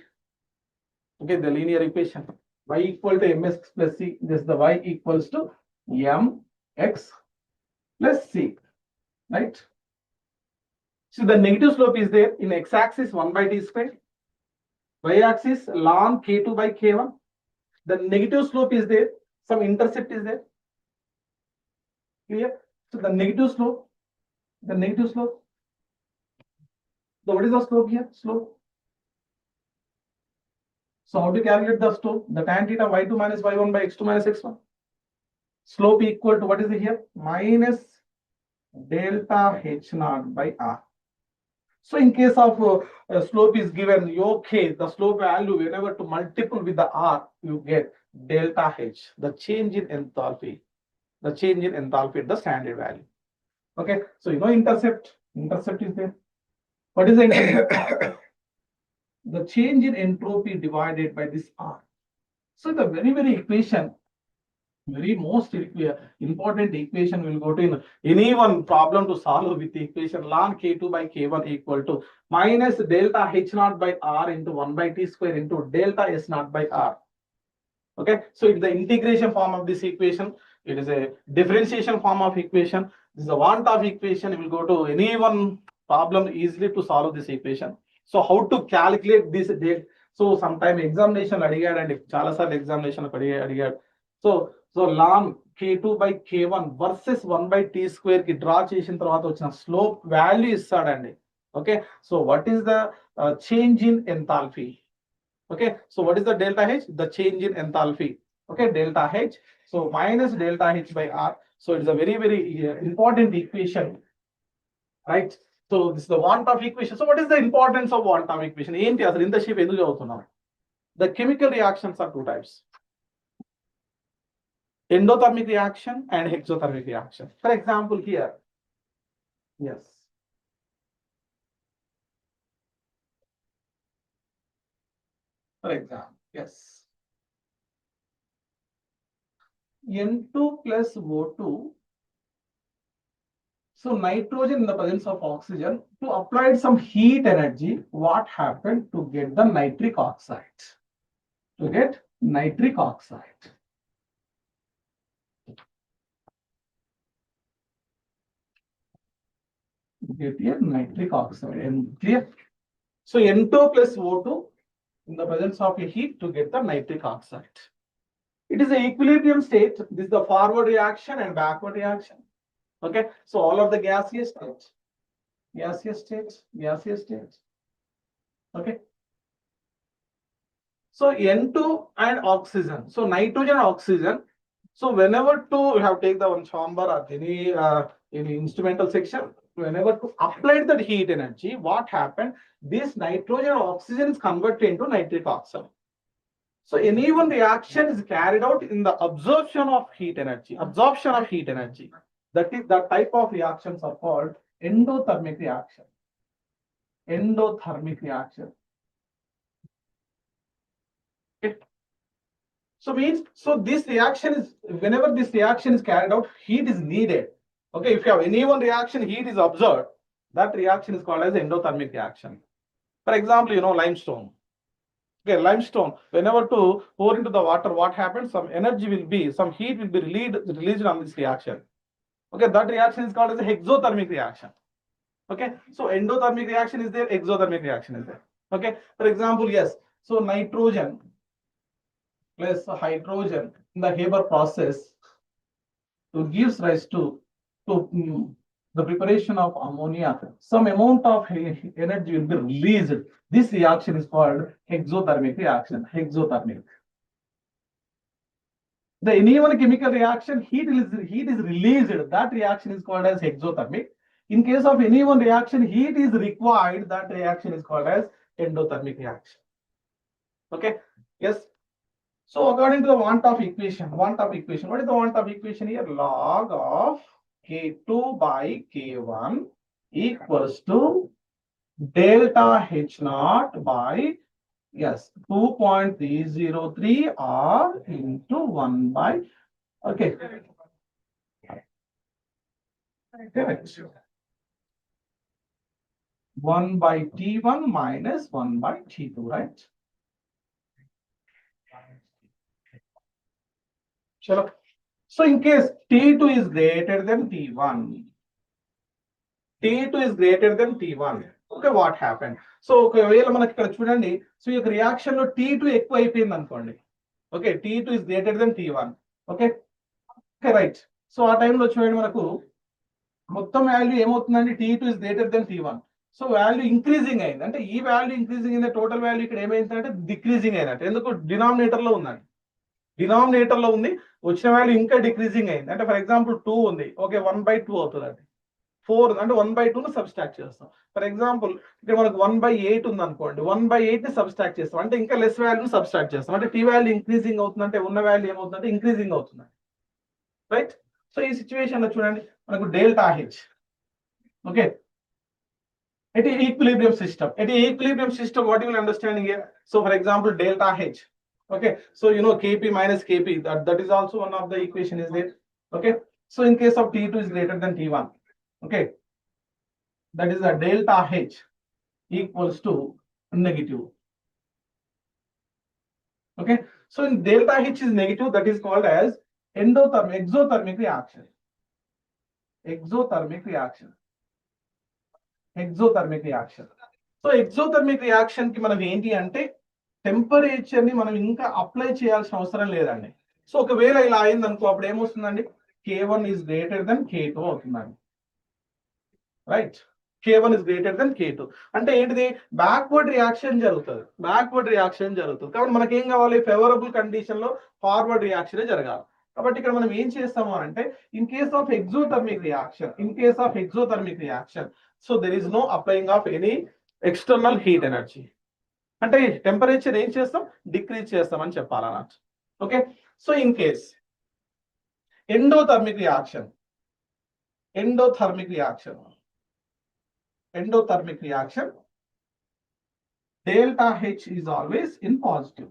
Okay, the linear equation y equal to mx plus c. This the y equals to mx plus c, right? So the negative slope is there in x-axis 1 by t square, y-axis ln K2 by K1. The negative slope is there, some intercept is there. Clear? So the negative slope. So what is the slope here? Slope. So how to calculate the slope? The tan theta y2 minus y1 by x2 minus x1. Slope equal to what is it here? Minus delta H naught by R. So in case of slope is given, okay, the slope value whenever to multiple with the R, you get delta H, the change in enthalpy, the change in enthalpy at the standard value. Okay, so you know intercept is there. What is the intercept? The change in entropy divided by this R. So the very equation, very most important equation will go to in any one problem to solve with the equation ln K2 by K1 equal to minus delta H naught by R into 1 by T square into delta S naught by R. Okay, so it's the integration form of this equation. It is a differentiation form of equation. This is a want of equation. It will go to any one problem easily to solve this equation. So how to calculate this date? So sometime examination అడిగాడు and చాలా సార్లు examination అడిగాడు. So ln K2 by K1 versus 1 by T square కి draw చేసిన తర్వాత వచ్చిన slope value ఇస్తాడండి. Okay, so what is the change in enthalpy? Okay, so what is the delta H? The change in enthalpy. Okay, delta H. So minus delta H by R. So it's a very important equation, right? So this is the want of equation. So what is the importance of want of equation? ఏంటి అసలు ఇంత shape ఎందుకు చదువుతున్నాం? The chemical reactions are two types: endothermic reaction and exothermic reaction. For example, here, yes. For example, yes. N2 plus O2. So nitrogen in the presence of oxygen, to apply some heat energy, what happened to get the nitric oxide? To get nitric oxide. Get here nitric oxide. Clear? So N2 plus O2 in the presence of a heat to get the nitric oxide. It is an equilibrium state. This is the forward reaction and backward reaction. Okay, so all of the gaseous state. Okay. So N2 and oxygen. So nitrogen and oxygen. So whenever to have take the one chamber or any instrumental section, whenever to apply that heat energy, what happened? This nitrogen or oxygen is converted into nitric oxide. So any one reaction is carried out in the absorption of heat energy. That is the type of reactions are called endothermic reaction. Okay. So this reaction is, whenever this reaction is carried out, heat is needed. Okay, if you have any one reaction, heat is observed, that reaction is called as endothermic reaction. For example, you know, limestone. Okay, limestone, whenever to pour into the water, what happens? Some energy will be, some heat will be released on this reaction. Okay, that reaction is called as an exothermic reaction. Okay, so endothermic reaction is there, exothermic reaction is there. Okay, for example, yes, so nitrogen plus hydrogen in the Haber process to gives rise to the preparation of ammonia. Some amount of energy will be released. This reaction is called exothermic reaction. The any one chemical reaction, heat is released. That reaction is called as exothermic. In case of any one reaction, heat is required. That reaction is called as endothermic reaction. Okay. Yes. So according to the want of equation, what is the want of equation here? Log of K2 by K1 equals to delta H naught by, yes, 2.303 R into 1 by, okay. Correct. 1 by T1 minus 1 by T2, right? So in case T2 is greater than T1, okay, what happened? So ఒకవేళ మనకి ఇక్కడ చూడండి, so ఈ reaction లో T2 ఎక్కువ అయిపోయింది అనుకోండి. Okay, T2 is greater than T1. Okay, right. So ఆ టైంలో చూడండి మనకు మొత్తం వాల్యూ ఏమవుతుందండి? T2 is greater than T1. So value increasing అయింది. అంటే ఈ వాల్యూ ఇంక్రీజింగ్ అయింది, టోటల్ వాల్యూ ఇక్కడ ఏమైందంటే డిక్రీజింగ్ అయినట్టు. ఎందుకు? డినామినేటర్ లో ఉందండి. వచ్చిన వాల్యూ ఇంకా డిక్రీజింగ్ అయింది. అంటే ఫర్ ఎగ్జాంపుల్ 2 ఉంది. ఓకే, 1/2 అవుతుందండి. 4 అంటే 1/2 ను సబ్స్ట్రాక్ట్ చేస్తాం. ఫర్ ఎగ్జాంపుల్ ఇక్కడ మనకు 1/8 ఉంది అనుకోండి, 1/8 ని సబ్స్ట్రాక్ట్ చేస్తాం అంటే ఇంకా లెస్ వాల్యూని సబ్స్ట్రాక్ట్ చేస్తాం అంటే టీ వాల్యూ ఇంక్రీజింగ్ అవుతుందంటే ఉన్న వాల్యూ ఏమవుతుందంటే ఇంక్రీజింగ్ అవుతుంది, రైట్. సో ఈ సిచ్యువేషన్ లో చూడండి మనకు delta H, okay, at an equilibrium system. At an equilibrium system, what you will understand here? So for example, delta H. Okay, so you know Kp minus Kp, that is also one of the equation is there. Okay, so in case of T2 is greater than T1, okay, that is the delta H equals to negative. Okay, so in delta H is negative, that is called as exothermic reaction. Exothermic reaction. Exothermic reaction. So exothermic reaction కి మనం ఏంటి అంటే temperature ని మనం ఇంకా apply చేయాల్సిన అవసరం లేదండి. సో ఒకవేళ ఇలా అయింది అనుకో అప్పుడు ఏమొస్తుందండి, K1 is greater than K2 అవుతుందండి, right. K1 is greater than K2 అంటే ఏంటిది, బ్యాక్వర్డ్ రియాక్షన్ జరుగుతుంది, బ్యాక్వర్డ్ రియాక్షన్ జరుగుతుంది. కాబట్టి మనకి ఏం కావాలి, ఫేవరబుల్ కండిషన్ లో ఫార్వర్డ్ రియాక్షన్ జరగాలి. కాబట్టి ఇక్కడ మనం ఏం చేస్తాము అంటే in case of exothermic reaction, so there is no applying of any external heat energy. అంటే టెంపరేచర్ ఏం చేస్తాం, డిక్రీజ్ చేస్తామని చెప్పాలన్నట్టు. Okay, so in case endothermic reaction delta H is always in positive.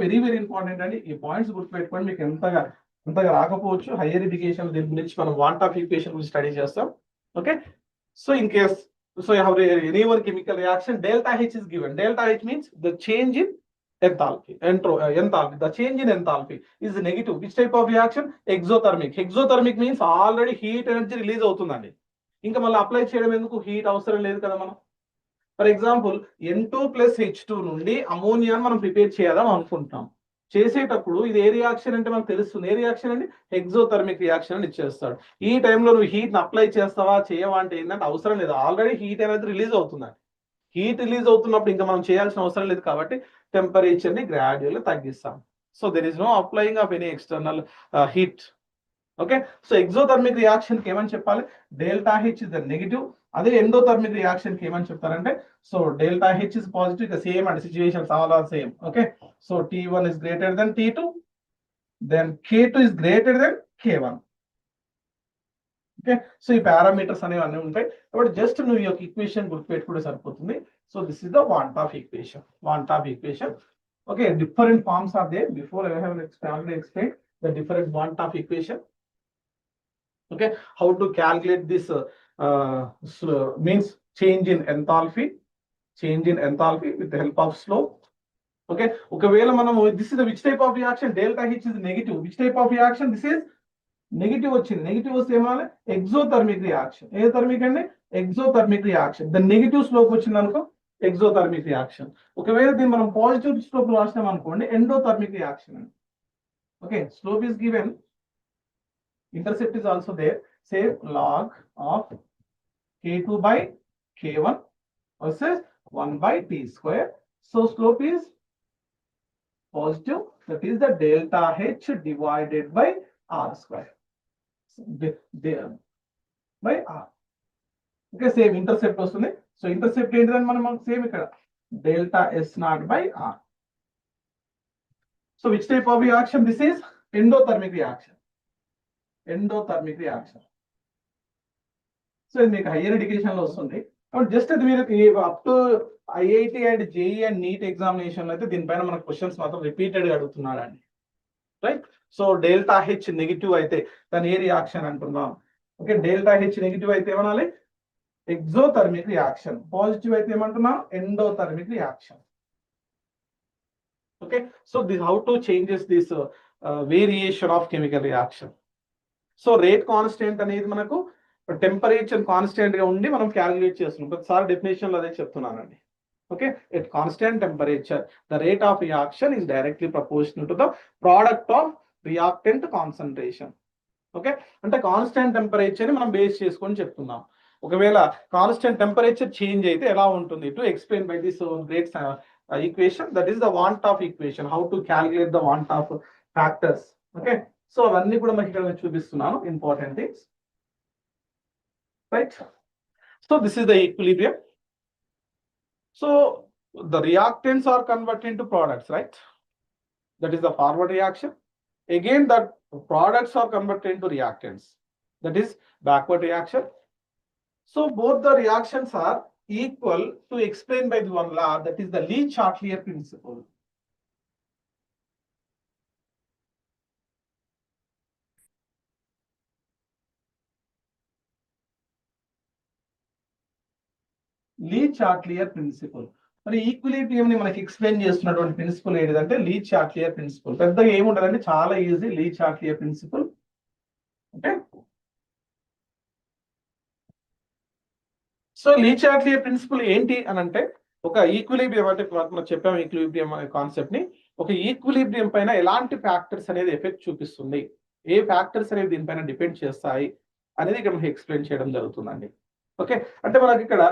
Very very important అండి. ఈ points గుర్తుపెట్టుకోండి, మీకు ఎంతగా రాకపోవచ్చు. హైయర్ ఎడ్యుకేషన్ దీని గురించి మనం వాంట్ ఆఫ్ ఈక్వేషన్ గురించి స్టడీ చేస్తాం. Okay, so in case you have any one chemical reaction, delta H is given. Delta H means the change in enthalpy. The change in enthalpy is negative. Which type of reaction? Exothermic means already heat energy release అవుతుందండి, ఇంకా మళ్ళీ apply చేయడం ఎందుకు, heat అవసరం లేదు కదా మనం. For example N2 + H2 నుండి అమోనియాని మనం ప్రిపేర్ చేయాలని అనుకుంటున్నాం. చేసేటప్పుడు ఇది ఏ రియాక్షన్ అంటే మనకు తెలుస్తుంది, ఏ రియాక్షన్ అండి, ఎగ్జోథర్మిక్ రియాక్షన్ అని ఇచ్చేస్తాడు. ఈ టైంలో నువ్వు హీట్ అప్లై చేస్తావా చేయవా అంటే ఏంటంటే అవసరం లేదు, ఆల్రెడీ హీట్ అనేది రిలీజ్ అవుతుందండి. హీట్ రిలీజ్ అవుతున్నప్పుడు ఇంకా మనం చేయాల్సిన అవసరం లేదు కాబట్టి టెంపరేచర్ ని గ్రాడ్యువల్ తగ్గిస్తాం. So there is no applying of any external heat. Okay, so exothermic reaction కి ఏమని చెప్పాలి, delta H is the negative. అదే ఎండోథర్మిక్ రియాక్షన్ కి ఏమని చెప్తారంటే, so delta H is positive, ఇక same and situations all are same. Okay, so T1 is greater than T2, then K2 is greater than K1. Okay, so ఈ parameters అనేవి అన్నీ ఉంటాయి కాబట్టి జస్ట్ నువ్వు ఈ యొక్క ఈక్వేషన్ గుర్తుపెట్టుకుంటే సరిపోతుంది. So this is the want of equation. Okay, different forms are there. Before I have explained the different want of equation. Okay, how to calculate this means change in enthalpy with the help of slope. Okay, ఒకవేళ మనం this is the which type of reaction, delta H is negative. Which type of reaction? This is negative వచ్చింది. Negative వస్తే ఏమాలి, exothermic reaction. ఏ thermic అండి, exothermic reaction. The negative slope వచ్చింది అనుకో exothermic reaction. ఒకవేళ దీన్ని మనం పాజిటివ్ స్లోప్ రాసినాం అనుకోండి endothermic reaction అండి. Okay, slope is given, intercept is also there. Say log of K2 by K1 versus 1/T². So slope is positive, that is the delta H divided by R². By R. Okay, same intercept వస్తుంది. So intercept ఏంటిదని మనం same ఇక్కడ delta S0 by R. So which type of reaction? This is endothermic reaction. So ఇది మీకు higher education లో వస్తుంది కాబట్టి just అది మీరు up to IIT and JEE and NEET examination అయితే దీనిపైన మనకు క్వశ్చన్స్ మాత్రం రిపీటెడ్ గా అడుగుతున్నాడండి, right. So delta H negative అయితే దాని ఏ రియాక్షన్ అంటున్నాం. ఓకే, డెల్టా హెచ్ నెగిటివ్ అయితే ఏమనాలి, ఎగ్జోథర్మిక్ రియాక్షన్. పాజిటివ్ అయితే ఏమంటున్నాం, endothermic reaction. Okay, so this how to changes this variation of chemical reaction. So rate constant అనేది మనకు టెంపరేచర్ కాన్స్టెంట్ గా ఉండి మనం క్యాలిక్యులేట్ చేస్తున్నాం. ప్రతిసారి డెఫినేషన్ లో అదే చెప్తున్నానండి. Okay, at constant temperature the rate of reaction is directly proportional to the product of reactant concentration. Okay, అంటే కాన్స్టెంట్ టెంపరేచర్ ని మనం బేస్ చేసుకొని చెప్తున్నాం. ఒకవేళ కాన్స్టెంట్ టెంపరేచర్ చేంజ్ అయితే ఎలా ఉంటుంది, to explain by this great equation, that is the want of equation, how to calculate the want of factors. Okay, so అవన్నీ కూడా మనకి ఇక్కడ చూపిస్తున్నాను important things, right? So this is the equilibrium. So the reactants are converted into products, right? That is the forward reaction. Again, the products are converted into reactants. That is backward reaction. So both the reactions are equal to explain by the one law, that is the Lee-Chatelier principle. Lee-Chatelier principle. మరి equilibrium ని మనకి explain చేస్తున్నటువంటి principal ఏంటంటే Lee-Chatelier principal. పెద్దగా ఏముంటదంటే చాలా easy Lee-Chatelier principle. Okay, so Lee-Chatelier principle ఏంటి అని అంటే, ఒక ఈక్విలిబ్రియం అంటే మనం చెప్పాము ఈక్విలిబ్రియం అనే కాన్సెప్ట్ ని, ఒక ఈక్విలిబ్రియం పైన ఎలాంటి ఫ్యాక్టర్స్ అనేది ఎఫెక్ట్ చూపిస్తుంది, ఏ ఫ్యాక్టర్స్ అనేది దీనిపైన డిపెండ్ చేస్తాయి అనేది ఇక్కడ మనకి ఎక్స్ప్లెయిన్ చేయడం జరుగుతుందండి. ఓకే, అంటే మనకి ఇక్కడ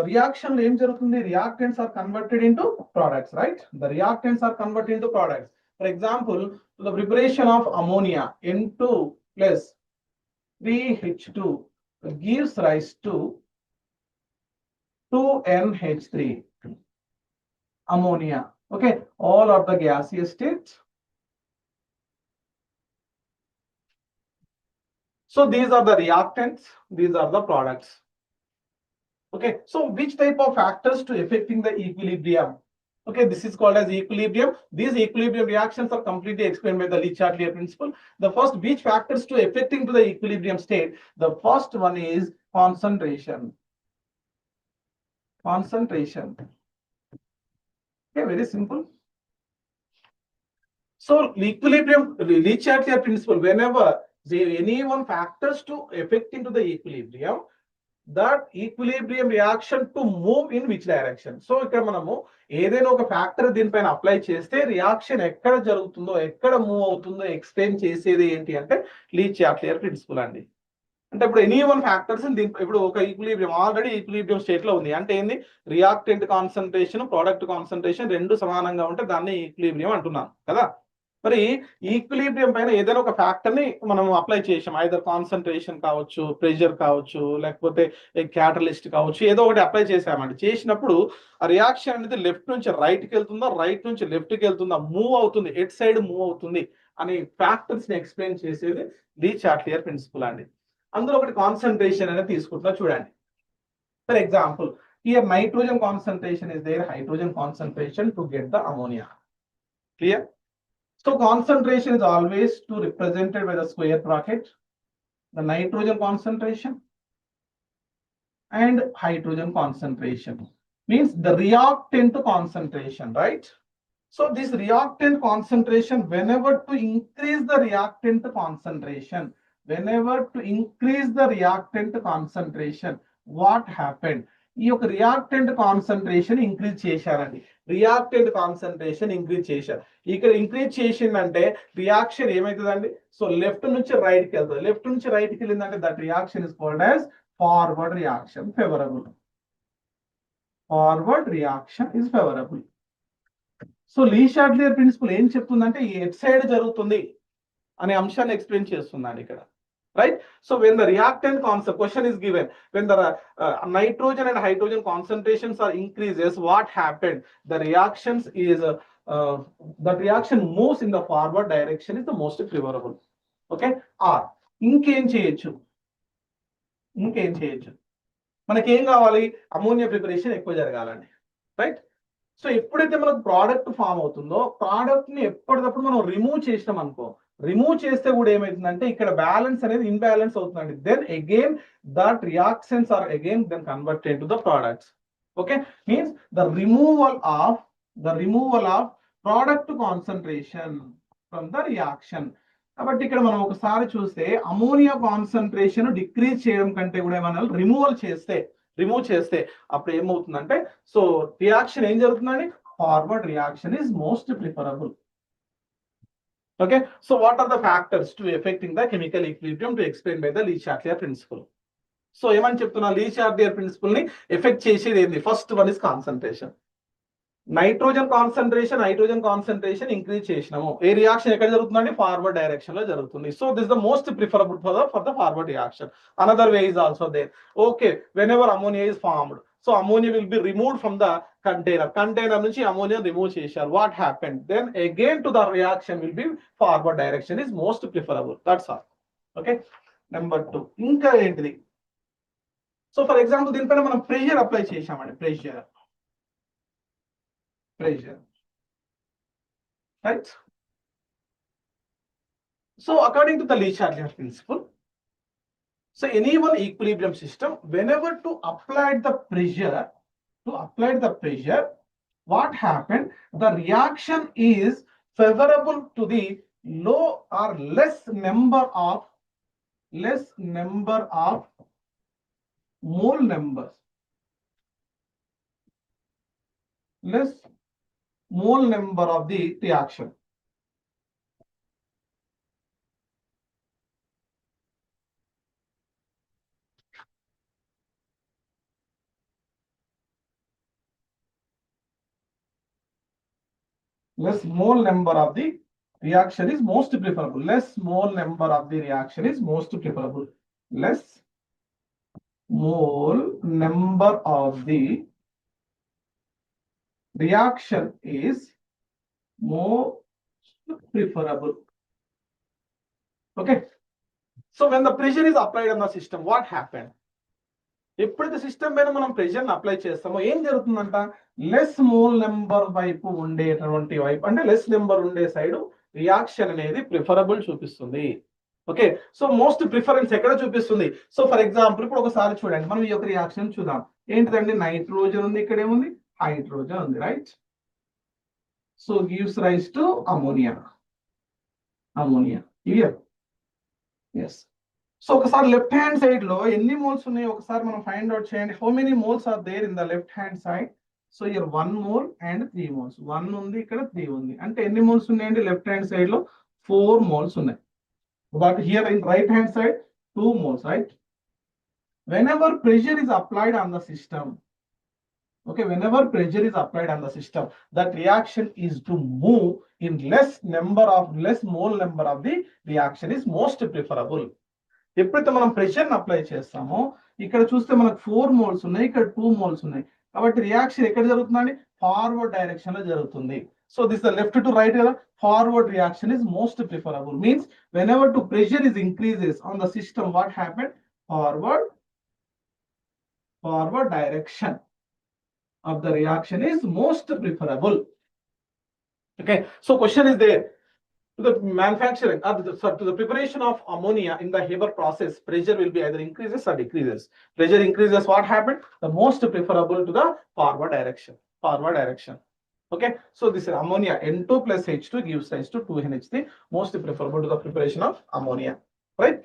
రియాక్షన్ ఏం జరుగుతుంది, reactants are converted into products, right? The reactants are converted into products. For example, the preparation of ammonia N2 plus 3H2 gives rise to 2NH3 ammonia. Okay, all of the gaseous states. So these are the reactants, these are the products. Okay, so which type of factors to affecting the equilibrium? Okay, this is called as equilibrium. These equilibrium reactions are completely explained by the Lee-Chatelier principle. The first, which factors to affecting to the equilibrium state? The first one is concentration. Concentration. Okay, very simple. So equilibrium, Lee-Chatelier principle, whenever any one factors to affect into the equilibrium, that equilibrium reaction to move in which direction. So ఇక్కడ మనము ఏదైనా ఒక factor దీనిపైన apply చేస్తే reaction ఎక్కడ జరుగుతుందో, ఎక్కడ move అవుతుందో ఎక్స్ప్లెయిన్ చేసేది ఏంటి అంటే Lee-Chatelier ప్రిన్సిపల్ అండి. అంటే ఇప్పుడు ఎనీ వన్ ఫ్యాక్టర్స్ ఇప్పుడు ఒక ఈక్విలిబ్రియం ఆల్రెడీ ఈక్విలిబ్రియం స్టేట్ లో ఉంది అంటే ఏంది, రియాక్టెంట్ కాన్సంట్రేషన్ ప్రోడక్ట్ కాన్సంట్రేషన్ రెండు సమానంగా ఉంటే దాన్ని ఈక్విలిబ్రియం అంటున్నాం కదా. మరి ఈక్విలిబ్రియం పైన ఏదైనా ఒక ఫ్యాక్టర్ ని మనం అప్లై చేసాం, ఐదర్ కాన్సంట్రేషన్ కావచ్చు, ప్రెషర్ కావచ్చు, లేకపోతే క్యాటలిస్ట్ కావచ్చు, ఏదో ఒకటి అప్లై చేసామండి. చేసినప్పుడు ఆ రియాక్షన్ అనేది లెఫ్ట్ నుంచి రైట్ కి వెళ్తుందా, రైట్ నుంచి లెఫ్ట్ కి వెళ్తుందా, మూవ్ అవుతుంది, ఎట్ సైడ్ మూవ్ అవుతుంది అని ఫ్యాక్టర్స్ ని ఎక్స్ప్లెయిన్ చేసేది Lee-Chatelier ప్రిన్సిపల్ అండి. అందులో ఒకటి కాన్సంట్రేషన్ అనేది తీసుకుంటున్నా చూడండి. For example, here nitrogen concentration is there, hydrogen concentration to get the ammonia. Clear? So concentration is always to represented by the square bracket, the nitrogen concentration and hydrogen concentration means the reactant concentration, right? So this reactant concentration, whenever to increase the reactant concentration, what happened? ఈ యొక్క reactant concentration increase చేశారండి. Reactant concentration increase చేశారు. ఇక్కడ increase చేసిందంటే reaction ఏమవుతుందండి, so left నుంచి right కి వెళ్తుంది. లెఫ్ట్ నుంచి రైట్ కి వెళ్ళిందంటే that reaction is called as forward reaction, favourable. Forward reaction is favourable. So Lee-Chatelier principle ఏం చెప్తుందంటే ఎట్ సైడ్ జరుగుతుంది అనే అంశాన్ని ఎక్స్ప్లెయిన్ చేస్తుందండి ఇక్కడ, right? So when the reactant concept question is given, when the nitrogen and hydrogen concentrations are increases, what happened? The reactions is the reaction moves in the forward direction is the most favorable. Okay, or ఇంకేం చేయొచ్చు, మనకి ఏం కావాలి, ammonia preparation ఎక్కువ జరగాలండి, right? So ఎప్పుడైతే మనకు product form అవుతుందో, product ని ఎప్పటికప్పుడు మనం రిమూవ్ చేసినాం అనుకో, రిమూవ్ చేస్తే కూడా ఏమైతుందంటే ఇక్కడ బ్యాలెన్స్ అనేది ఇన్బ్యాలెన్స్ అవుతుందండి. Then again that reactions are again then converted to the products. Okay, means the removal of product concentration from the reaction. కాబట్టి ఇక్కడ మనం ఒకసారి చూస్తే అమోనియా కాన్సంట్రేషన్ డిక్రీజ్ చేయడం కంటే కూడా ఏమన్నా రిమూవ్ చేస్తే అప్పుడు ఏమవుతుందంటే, సో రియాక్షన్ ఏం జరుగుతుందండి, forward reaction is most preferable. Okay, so what are the factors to affecting the chemical equilibrium to explain by the Lee-Chatelier principle? So ఏమని చెప్తున్నా, Lee-Chatelier principle ని ఎఫెక్ట్ చేసేది ఏంది, first one is concentration. Nitrogen concentration increase చేసినాము. ఏ reaction ఎక్కడ జరుగుతుందండి? Forward direction లో జరుగుతుంది. So this the most preferable for the forward reaction. Another way is also there. Okay, whenever ammonia is formed, so ammonia will be removed from the container నుంచి ammonia remove చేశారు. What happened? Then again to the reaction will be forward direction is most preferable. That's all. Okay, number 2 ఇంకా ఏంటిది? So for example దీనిపైన మనం pressure apply చేశామండి. Pressure right? So according to the Chatelier principle, so any one equilibrium system, whenever to apply the pressure, what happened? The reaction is favorable to the low or less number of mole numbers, less mole number of the reaction. Less mole number of the reaction is most preferable. Less mole number of the reaction is most preferable. Less mole number of the reaction is most preferable. Okay. So when the pressure is applied on the system, what happened? ఎప్పుడైతే system పైన మనం pressure apply చేస్తామో ఏం జరుగుతుందంట? Less mole number వైపు ఉండేటువంటి వైపు, అంటే లెస్ నెంబర్ ఉండే సైడ్ రియాక్షన్ అనేది ప్రిఫరబుల్ చూపిస్తుంది. ఓకే, సో మోస్ట్ ప్రిఫరెన్స్ ఎక్కడ చూపిస్తుంది? సో ఫర్ ఎగ్జాంపుల్ ఇప్పుడు ఒకసారి చూడండి, మనం ఈ యొక్క రియాక్షన్ చూద్దాం. ఏంటిదండి? నైట్రోజన్ ఉంది, ఇక్కడ ఏముంది? హైడ్రోజన్ ఉంది, right? So gives rise to ammonia. Clear? Yes. So ఒకసారి లెఫ్ట్ హ్యాండ్ సైడ్ లో ఎన్ని మోల్స్ ఉన్నాయో ఒకసారి మనం ఫైండ్ అవుట్ చేయండి. How many moles are there in the left hand side? So here 1 mole and 3 moles. 1 ఉంది, ఇక్కడ 3 ఉంది. అంటే ఎన్ని మోల్స్ ఉన్నాయండి? లెఫ్ట్ హ్యాండ్ సైడ్ లో 4 మోల్స్ ఉన్నాయి. But here in right hand side 2 moles, right? Whenever pressure is applied on the system, okay, whenever pressure is applied on the system, that reaction is to move in less mole number of the reaction is most preferable. ఎప్పుడైతే మనం pressure apply చేస్తామో ఇక్కడ చూస్తే మనకు 4 moles ఉన్నాయి, ఇక్కడ 2 moles ఉన్నాయి. కాబట్టి రియాక్షన్ ఎక్కడ జరుగుతుందండి? ఫార్వర్డ్ డైరెక్షన్ లో జరుగుతుంది. So this the left to right కదా, forward reaction is most preferable. Means whenever to pressure is increases on the system, what happened? Forward direction of the reaction is most preferable. Okay, so question is there. To the manufacturing to the preparation of ammonia in the Haber process, pressure will be either increases or decreases. Pressure increases, what happened? The most preferable to the forward direction. Okay, so this is ammonia N2 plus H2 gives rise to 2NH3, most preferable to the preparation of ammonia, right?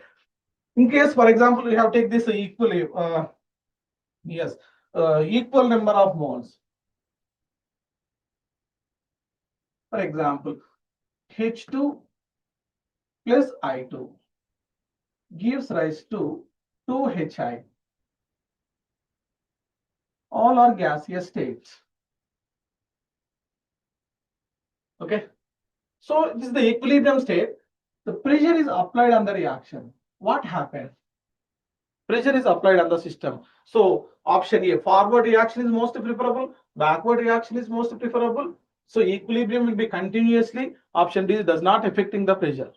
In case, for example, we have take this equally equal number of moles. For example, H2 plus I2 gives rise to 2Hi. All are gaseous states. Okay, so this is the equilibrium state. The pressure is applied on the reaction. What happened? Pressure is applied on the system. So option A, forward reaction is most preferable, backward reaction is most preferable. So equilibrium will be continuously. Option D does not affecting the pressure.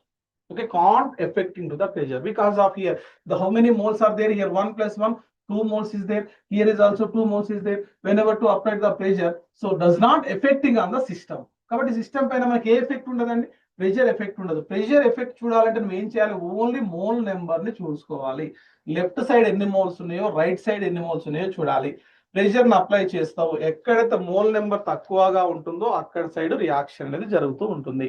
Okay, can't affecting to the pressure because of here the how many moles are there? Here 1 plus 1, 2 moles is there. Here is also 2 moles is there. Whenever to apply the pressure, so does not affecting on the system. కాబట్టి system పైన మనకి ఏ effect ఉండదండి? Pressure effect ఉండదు. Pressure effect చూడాలంటే మనం ఏం చేయాలి? Only mole number ని చూసుకోవాలి. లెఫ్ట్ సైడ్ ఎన్ని మోల్స్ ఉన్నాయో, రైట్ సైడ్ ఎన్ని మోల్స్ ఉన్నాయో చూడాలి. ప్రెషర్ ని అప్లై చేస్తావు, ఎక్కడైతే మోల్ నెంబర్ తక్కువగా ఉంటుందో అక్కడ సైడ్ రియాక్షన్ అనేది జరుగుతూ ఉంటుంది.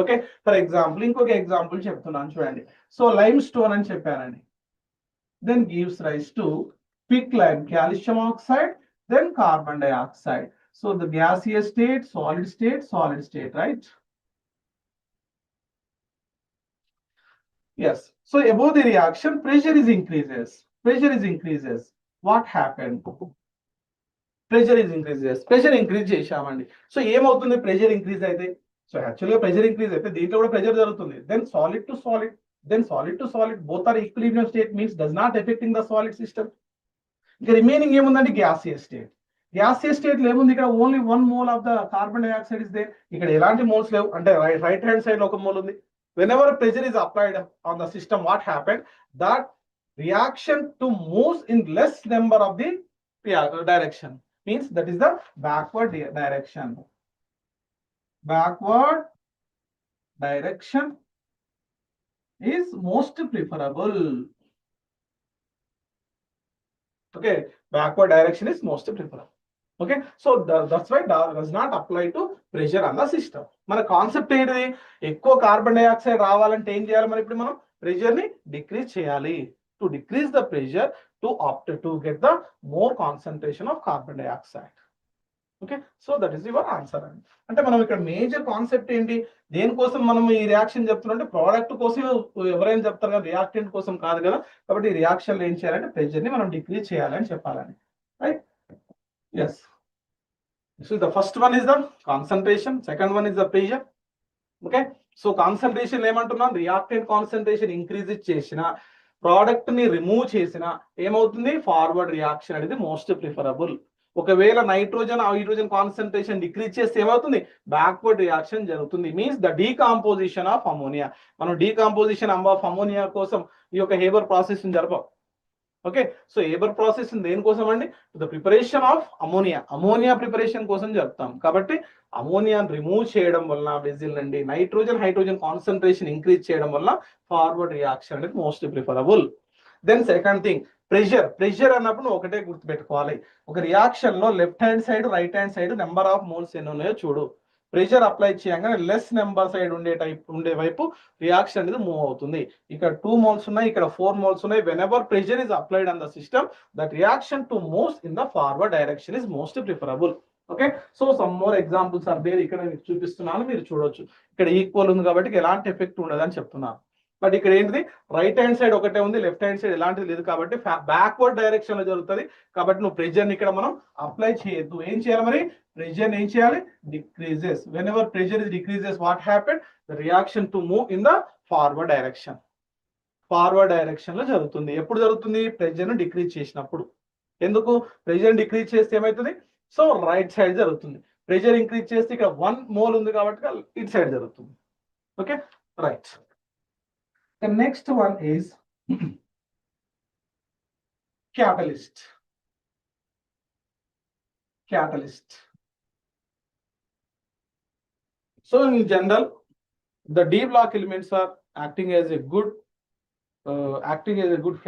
ఓకే, ఫర్ ఎగ్జాంపుల్ ఇంకొక ఎగ్జాంపుల్ చెప్తున్నాను చూడండి. సో లైమ్ స్టోన్ అని చెప్పానండి. Then gives rise to quick lime, calcium oxide, then carbon dioxide. So the gaseous state, solid state, right? Yes. So above the reaction, pressure is increases. What happened? Pressure is increase pressure increase చేశామండి. So ఏమవుతుంది pressure increase అయితే? So యాక్చువల్గా pressure increase అయితే దీంట్లో కూడా pressure జరుగుతుంది. Then solid to solid both are equilibrium state means does not affecting the solid system. ఇంకా remaining ఏముందంటే గ్యాసియస్ స్టేట్. గ్యాసియస్ స్టేట్ లో ఏముంది? ఇక్కడ only 1 mole of the carbon dioxide is there. ఇక్కడ ఎలాంటి మోల్స్ లేవు, అంటే రైట్ హ్యాండ్ సైడ్ లో 1 మోల్ ఉంది. whenever pressure is applied on the system, what happened? That reaction to moves in less number of the direction, means that is the backward direction. Backward direction is most preferable. Okay, backward direction is most preferable. Okay, so that's why does not apply to pressure on the system. మన concept ఏంటిది? ఎక్కువ carbon dioxide రావాలంటే ఏం చేయాలి? మరి ఇప్పుడు మనం pressure ని డిక్రీజ్ చేయాలి. To decrease the pressure to get the more concentration of carbon dioxide. Okay, so that is your answer అండి. అంటే మనం ఇక్కడ మేజర్ కాన్సెప్ట్ ఏంటి? దేనికోసం మనం ఈ రియాక్షన్ చెప్తున్నాం అంటే ప్రోడక్ట్ కోసం ఎవరైనా చెప్తారు కదా, రియాక్టెంట్ కోసం కాదు కదా. కాబట్టి ఈ రియాక్షన్ ఏం చేయాలంటే ప్రెషర్ ని మనం డిక్రీజ్ చేయాలని చెప్పాలని. Right? yes. So the first one is the concentration, second one is the pressure. Okay, so concentration ఏమంటున్నాం? రియాక్టెంట్ కాన్సంట్రేషన్ ఇంక్రీజ్ చేసిన ప్రోడక్ట్ ని రిమూవ్ చేసిన ఏమవుతుంది? ఫార్వర్డ్ రియాక్షన్ అనేది మోస్ట్ ప్రిఫరబుల్. ఒకవేళ నైట్రోజన్ హైడ్రోజన్ కాన్సంట్రేషన్ డిక్రీజ్ చేస్తే ఏమవుతుంది? బ్యాక్వర్డ్ రియాక్షన్ జరుగుతుంది. Means the decomposition of ammonia. మనం డీకాంపోజిషన్ ఆఫ్ అమోనియా కోసం ఈ యొక్క హేబర్ ప్రాసెస్ జరపం. ఓకే, సో హేబర్ ప్రాసెస్ దేనికోసం అండి? The preparation of ammonia preparation కోసం జరుపుతాం. కాబట్టి అమోనియాని రిమూవ్ చేయడం వల్ల వెజిల్ నుండి నైట్రోజన్ హైడ్రోజన్ కాన్సంట్రేషన్ ఇంక్రీజ్ చేయడం వల్ల ఫార్వర్డ్ రియాక్షన్ అనేది most preferable. Then second thing pressure అన్నప్పుడు ఒకటే గుర్తుపెట్టుకోవాలి. ఒక రియాక్షన్ లో left hand side right hand side number of moles ఎన్ని ఉన్నాయో చూడు. ప్రెషర్ అప్లై చేయగానే లెస్ నెంబర్ సైడ్ ఉండే వైపు రియాక్షన్ అనేది మూవ్ అవుతుంది. ఇక్కడ 2 మోల్స్ ఉన్నాయి, ఇక్కడ 4 మోల్స్ ఉన్నాయి. Whenever pressure is applied on the system, that reaction to moves in the forward direction is most preferable. Okay, so some more examples are there. ఇక్కడ మీకు చూపిస్తున్నాను, మీరు చూడొచ్చు. ఇక్కడ ఈక్వల్ ఉంది కాబట్టి ఎలాంటి ఎఫెక్ట్ ఉండదు అని చెప్తున్నాను. బట్ ఇక్కడ ఏంటిది? రైట్ హ్యాండ్ సైడ్ ఒకటే ఉంది, లెఫ్ట్ హ్యాండ్ సైడ్ ఎలాంటిది లేదు కాబట్టి బ్యాక్వర్డ్ డైరెక్షన్ లో జరుగుతుంది. కాబట్టి నువ్వు ప్రెషర్ ని ఇక్కడ మనం అప్లై చేయొద్దు. ఏం చేయాలి మరి? ప్రెషర్ ఏం చేయాలి? Decreases. When ever pressure is decreases, what happen? The reaction to move in the forward direction. Forward direction లో జరుగుతుంది. ఎప్పుడు జరుగుతుంది? ప్రెషర్ ను డిక్రీజ్ చేసినప్పుడు. ఎందుకు? ప్రెషర్ డిక్రీజ్ చేస్తే ఏమవుతుంది? సో రైట్ సైడ్ జరుగుతుంది. ప్రెషర్ ఇంక్రీజ్ చేస్తే ఇక్కడ 1 మోల్ ఉంది కాబట్టి ఇటు సైడ్ జరుగుతుంది. Okay, right. The next one is catalyst. So in general, the D block elements are acting as a good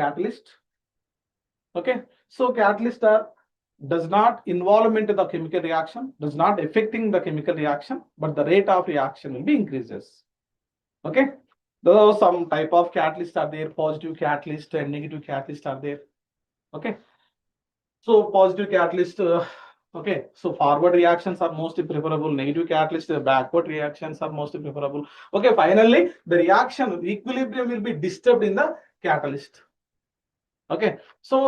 catalyst. Okay, so catalyst does not involve into the chemical reaction, does not affecting the chemical reaction, but the rate of reaction will be increases. Okay, though some type of catalysts are there, positive catalyst and negative catalyst are there. Okay, so positive catalyst, okay, so forward reactions are most preferable, negative catalyst, backward reactions are most preferable. Okay, finally the reaction equilibrium will be disturbed in the catalyst. Okay, so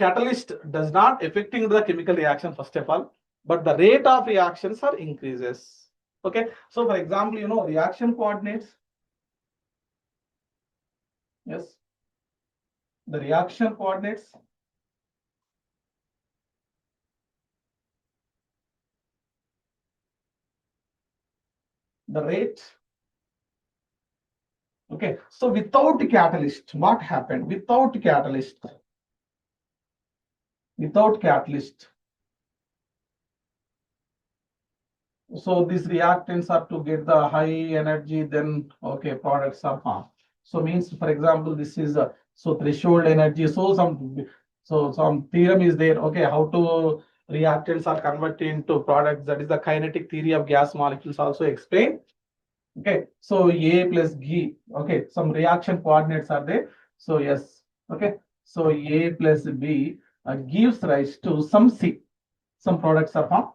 catalyst does not affecting the chemical reaction first of all, but the rate of reactions are increases. Okay, so for example, you know, reaction coordinates. Yes, the reaction coordinates. The rate. Okay, so without catalyst, what happened? Without catalyst. So these reactants are to get the high energy, then okay, products are formed. So means, for example, this is so threshold energy. So some theorem is there. Okay, how to reactants are converted into products. That is the kinetic theory of gas molecules also explained. Okay, so A plus G. Okay, some reaction coordinates are there. So yes, okay, so A plus B gives rise to some C. Some products are formed.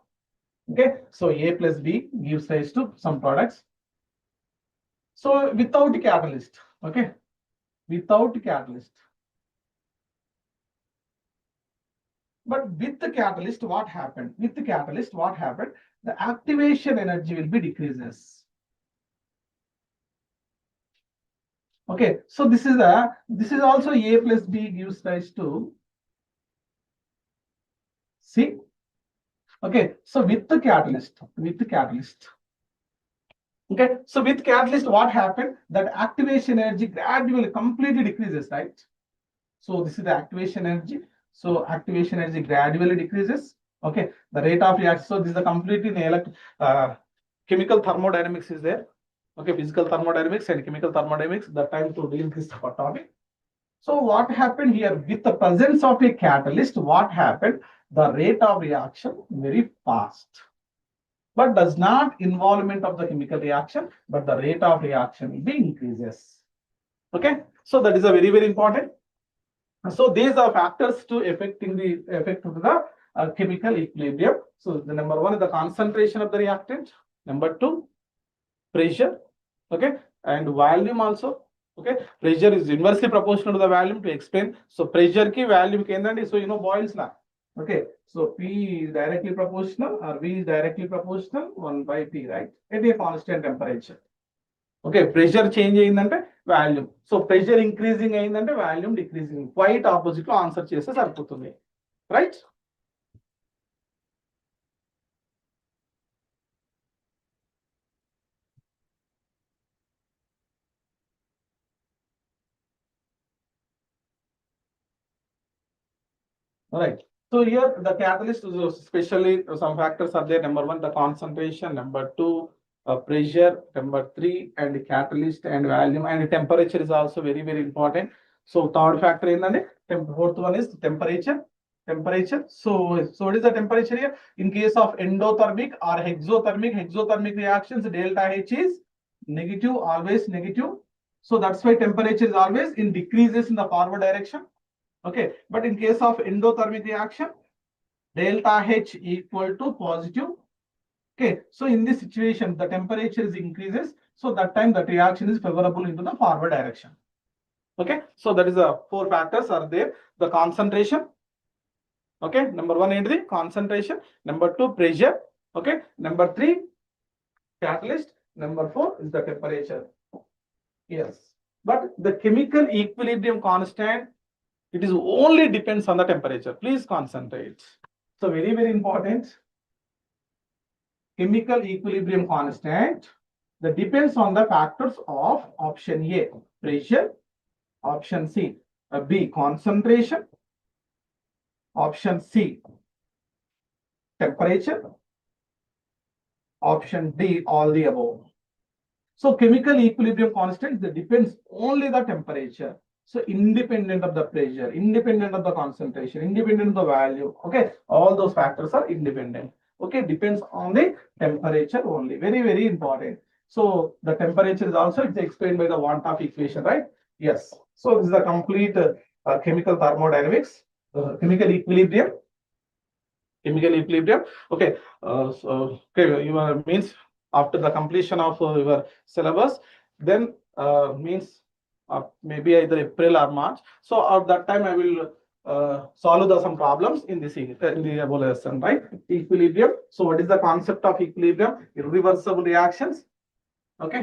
Okay, so A plus B gives rise to some products. So without catalyst, okay, without catalyst, But with the catalyst, what happened? With the catalyst, what happened? The activation energy will be decreases. Okay, so this is also A plus B gives rise to C. Okay, so with the catalyst, okay, so with catalyst, what happened? That activation energy gradually completely decreases, right? So this is the activation energy. So activation energy gradually decreases. Okay, the rate of reaction. So this is the completely chemical thermodynamics is there. Okay, physical thermodynamics and chemical thermodynamics. The time to deal this topic. So what happened here with the presence of a catalyst? What happened? The rate of reaction very fast, but does not involvement of the chemical reaction, but the rate of reaction will be increases. Okay, so that is a very important. So these are factors to affecting the effect of the chemical equilibrium. So the number one is the concentration of the reactant. Number two, pressure. Okay, and volume also. Okay, pressure is inversely proportional to the volume. To explain, so pressure ki volume ki endandi, so you know Boyle's law. Okay, so P is directly proportional or V is directly proportional 1 by P, right? At a constant temperature. Okay, pressure change అయిందంటే volume. So pressure increasing అయిందంటే volume decreasing. Quite opposite లో answer చేస్తే సరిపోతుంది, right? Right. So here the catalyst is especially some factors are there. Number one, the concentration. Number two, pressure. Number three, and the catalyst and volume and temperature is also very important. So third factor in the fourth one is temperature. So what is the temperature here? In case of endothermic or exothermic reactions, delta H is negative, always negative. So that's why temperature is always in decreases in the forward direction. Okay, but in case of endothermic reaction, delta H equal to positive. Okay, so in this situation, the temperature is increases. So that time that reaction is favorable into the forward direction. Okay, so that is the four factors are there. The concentration. Okay, number one is the concentration. Number two, pressure. Okay, number three, catalyst. Number four is the temperature. Yes, but the chemical equilibrium constant, it is only depends on the temperature. Please concentrate. So very important. Chemical equilibrium constant that depends on the factors of option A, pressure, option C, B, concentration, option C, temperature, option D, all the above. So chemical equilibrium constant that depends only the temperature. So independent of the pressure, independent of the concentration, independent of the value. Okay, all those factors are independent. Okay, depends on the temperature only. Very important. So the temperature is also it's explained by the want of equation, right? Yes. So this is the complete chemical thermodynamics, chemical equilibrium. Okay. Okay, you means after the completion of your syllabus, then means maybe either April or March. So at that time, I will solve some problems in the above lesson, right? Equilibrium. So what is the concept of equilibrium? Irreversible reactions. Okay.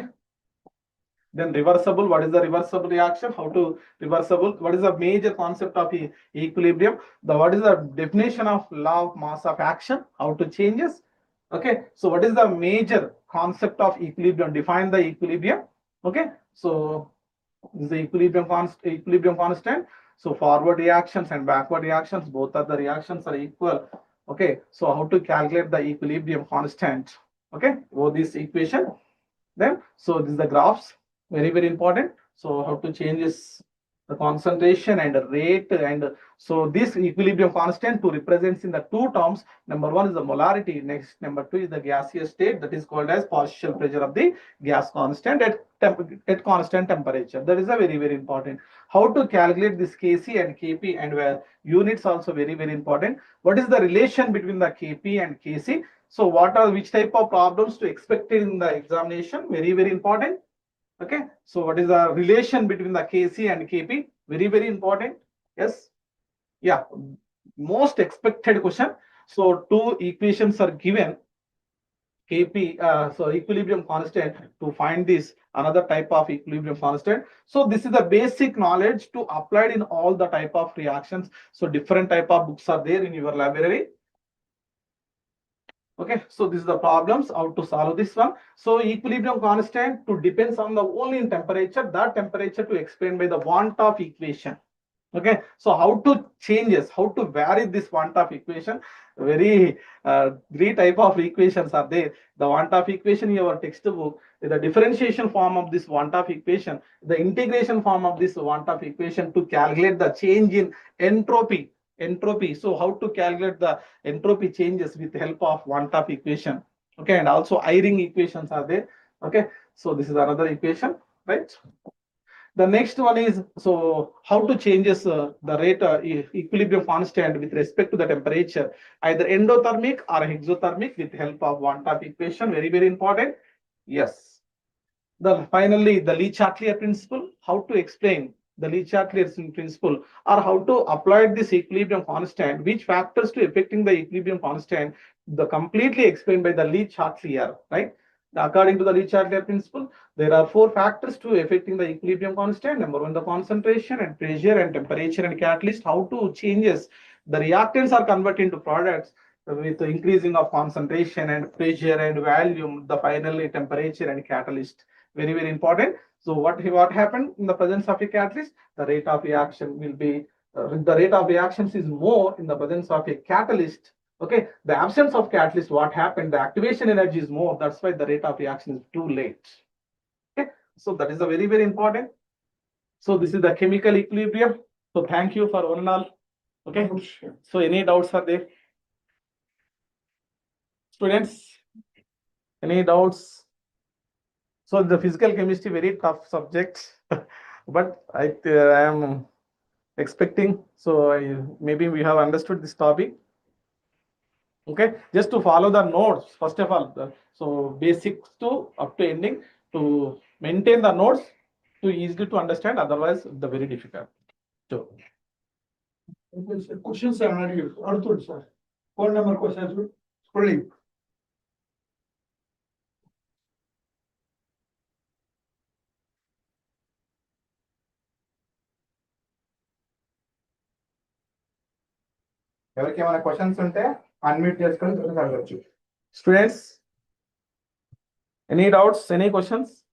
Then reversible. What is the reversible reaction? How to reversible? What is the major concept of equilibrium? What is the definition of law of mass of action? How to changes? Okay. So what is the major concept of equilibrium? Define the equilibrium. Okay. So is the equilibrium constant. So forward reactions and backward reactions, both of the reactions are equal. Okay, so how to calculate the equilibrium constant? Okay, for this equation. Then so this is the graphs, very important. So how to change this the concentration and the rate, and so this equilibrium constant to represents in the two terms. Number one is the molarity. Next, number two is the gaseous state, that is called as partial pressure of the gas constant at constant temperature. That is a very important. How to calculate this Kc and Kp, and where units also very important. What is the relation between the Kp and Kc? So which type of problems to expect in the examination? Very important. Okay, so what is the relation between the Kc and Kp? Very important. Yes, yeah. most expected question. So two equations are given. Kp, so equilibrium constant, to find this another type of equilibrium constant. So this is the basic knowledge to applied in all the type of reactions. So different type of books are there in your library. Okay, so this is the problems, how to solve this one. So equilibrium constant to depends on the only in temperature, that temperature to explain by the want of equation. Okay, so how to changes, how to vary this want of equation? Very three type of equations are there. The want of equation in your textbook, the differentiation form of this want of equation, the integration form of this want of equation to calculate the change in entropy. So how to calculate the entropy changes with the help of want of equation. Okay, and also I-ring equations are there. Okay, so this is another equation, right? The next one is, so how to changes the rate equilibrium constant with respect to the temperature, either endothermic or exothermic with help of want of equation. Very, very important. Yes. Finally, the Chatelier principle, how to explain the Chatelier principle, or how to apply this equilibrium constant, which factors to affecting the equilibrium constant, the completely explained by the Chatelier, right? According to the Chatelier principle, there are four factors to affecting the equilibrium constant. Number one, the concentration and pressure and temperature and catalyst. How to changes the reactants are converted into products with the increasing of concentration and pressure and volume, the finally temperature and catalyst. Very, very important. So what happened in the presence of a catalyst? The rate of reaction will be, the rate of reactions is more in the presence of a catalyst. Okay, the absence of catalyst, what happened? The activation energy is more. That's why the rate of reaction is too late. Okay, so that is a very, very important. So this is the chemical equilibrium. So thank you for one and all. Okay, so any doubts are there? Students, any doubts? So the physical chemistry, very tough subject, but I am expecting. So maybe we have understood this topic. Okay, just to follow the notes first of all. So basics to up to ending, to maintain the notes to easily to understand. Otherwise, the very difficult. So questions are not here. Arthur, sir. Phone number questions. Scrolling. ఎవరికి ఏమైనా questions ఉంటే unmute చేసుకొని అడగచ్చు. students, any doubts, any questions?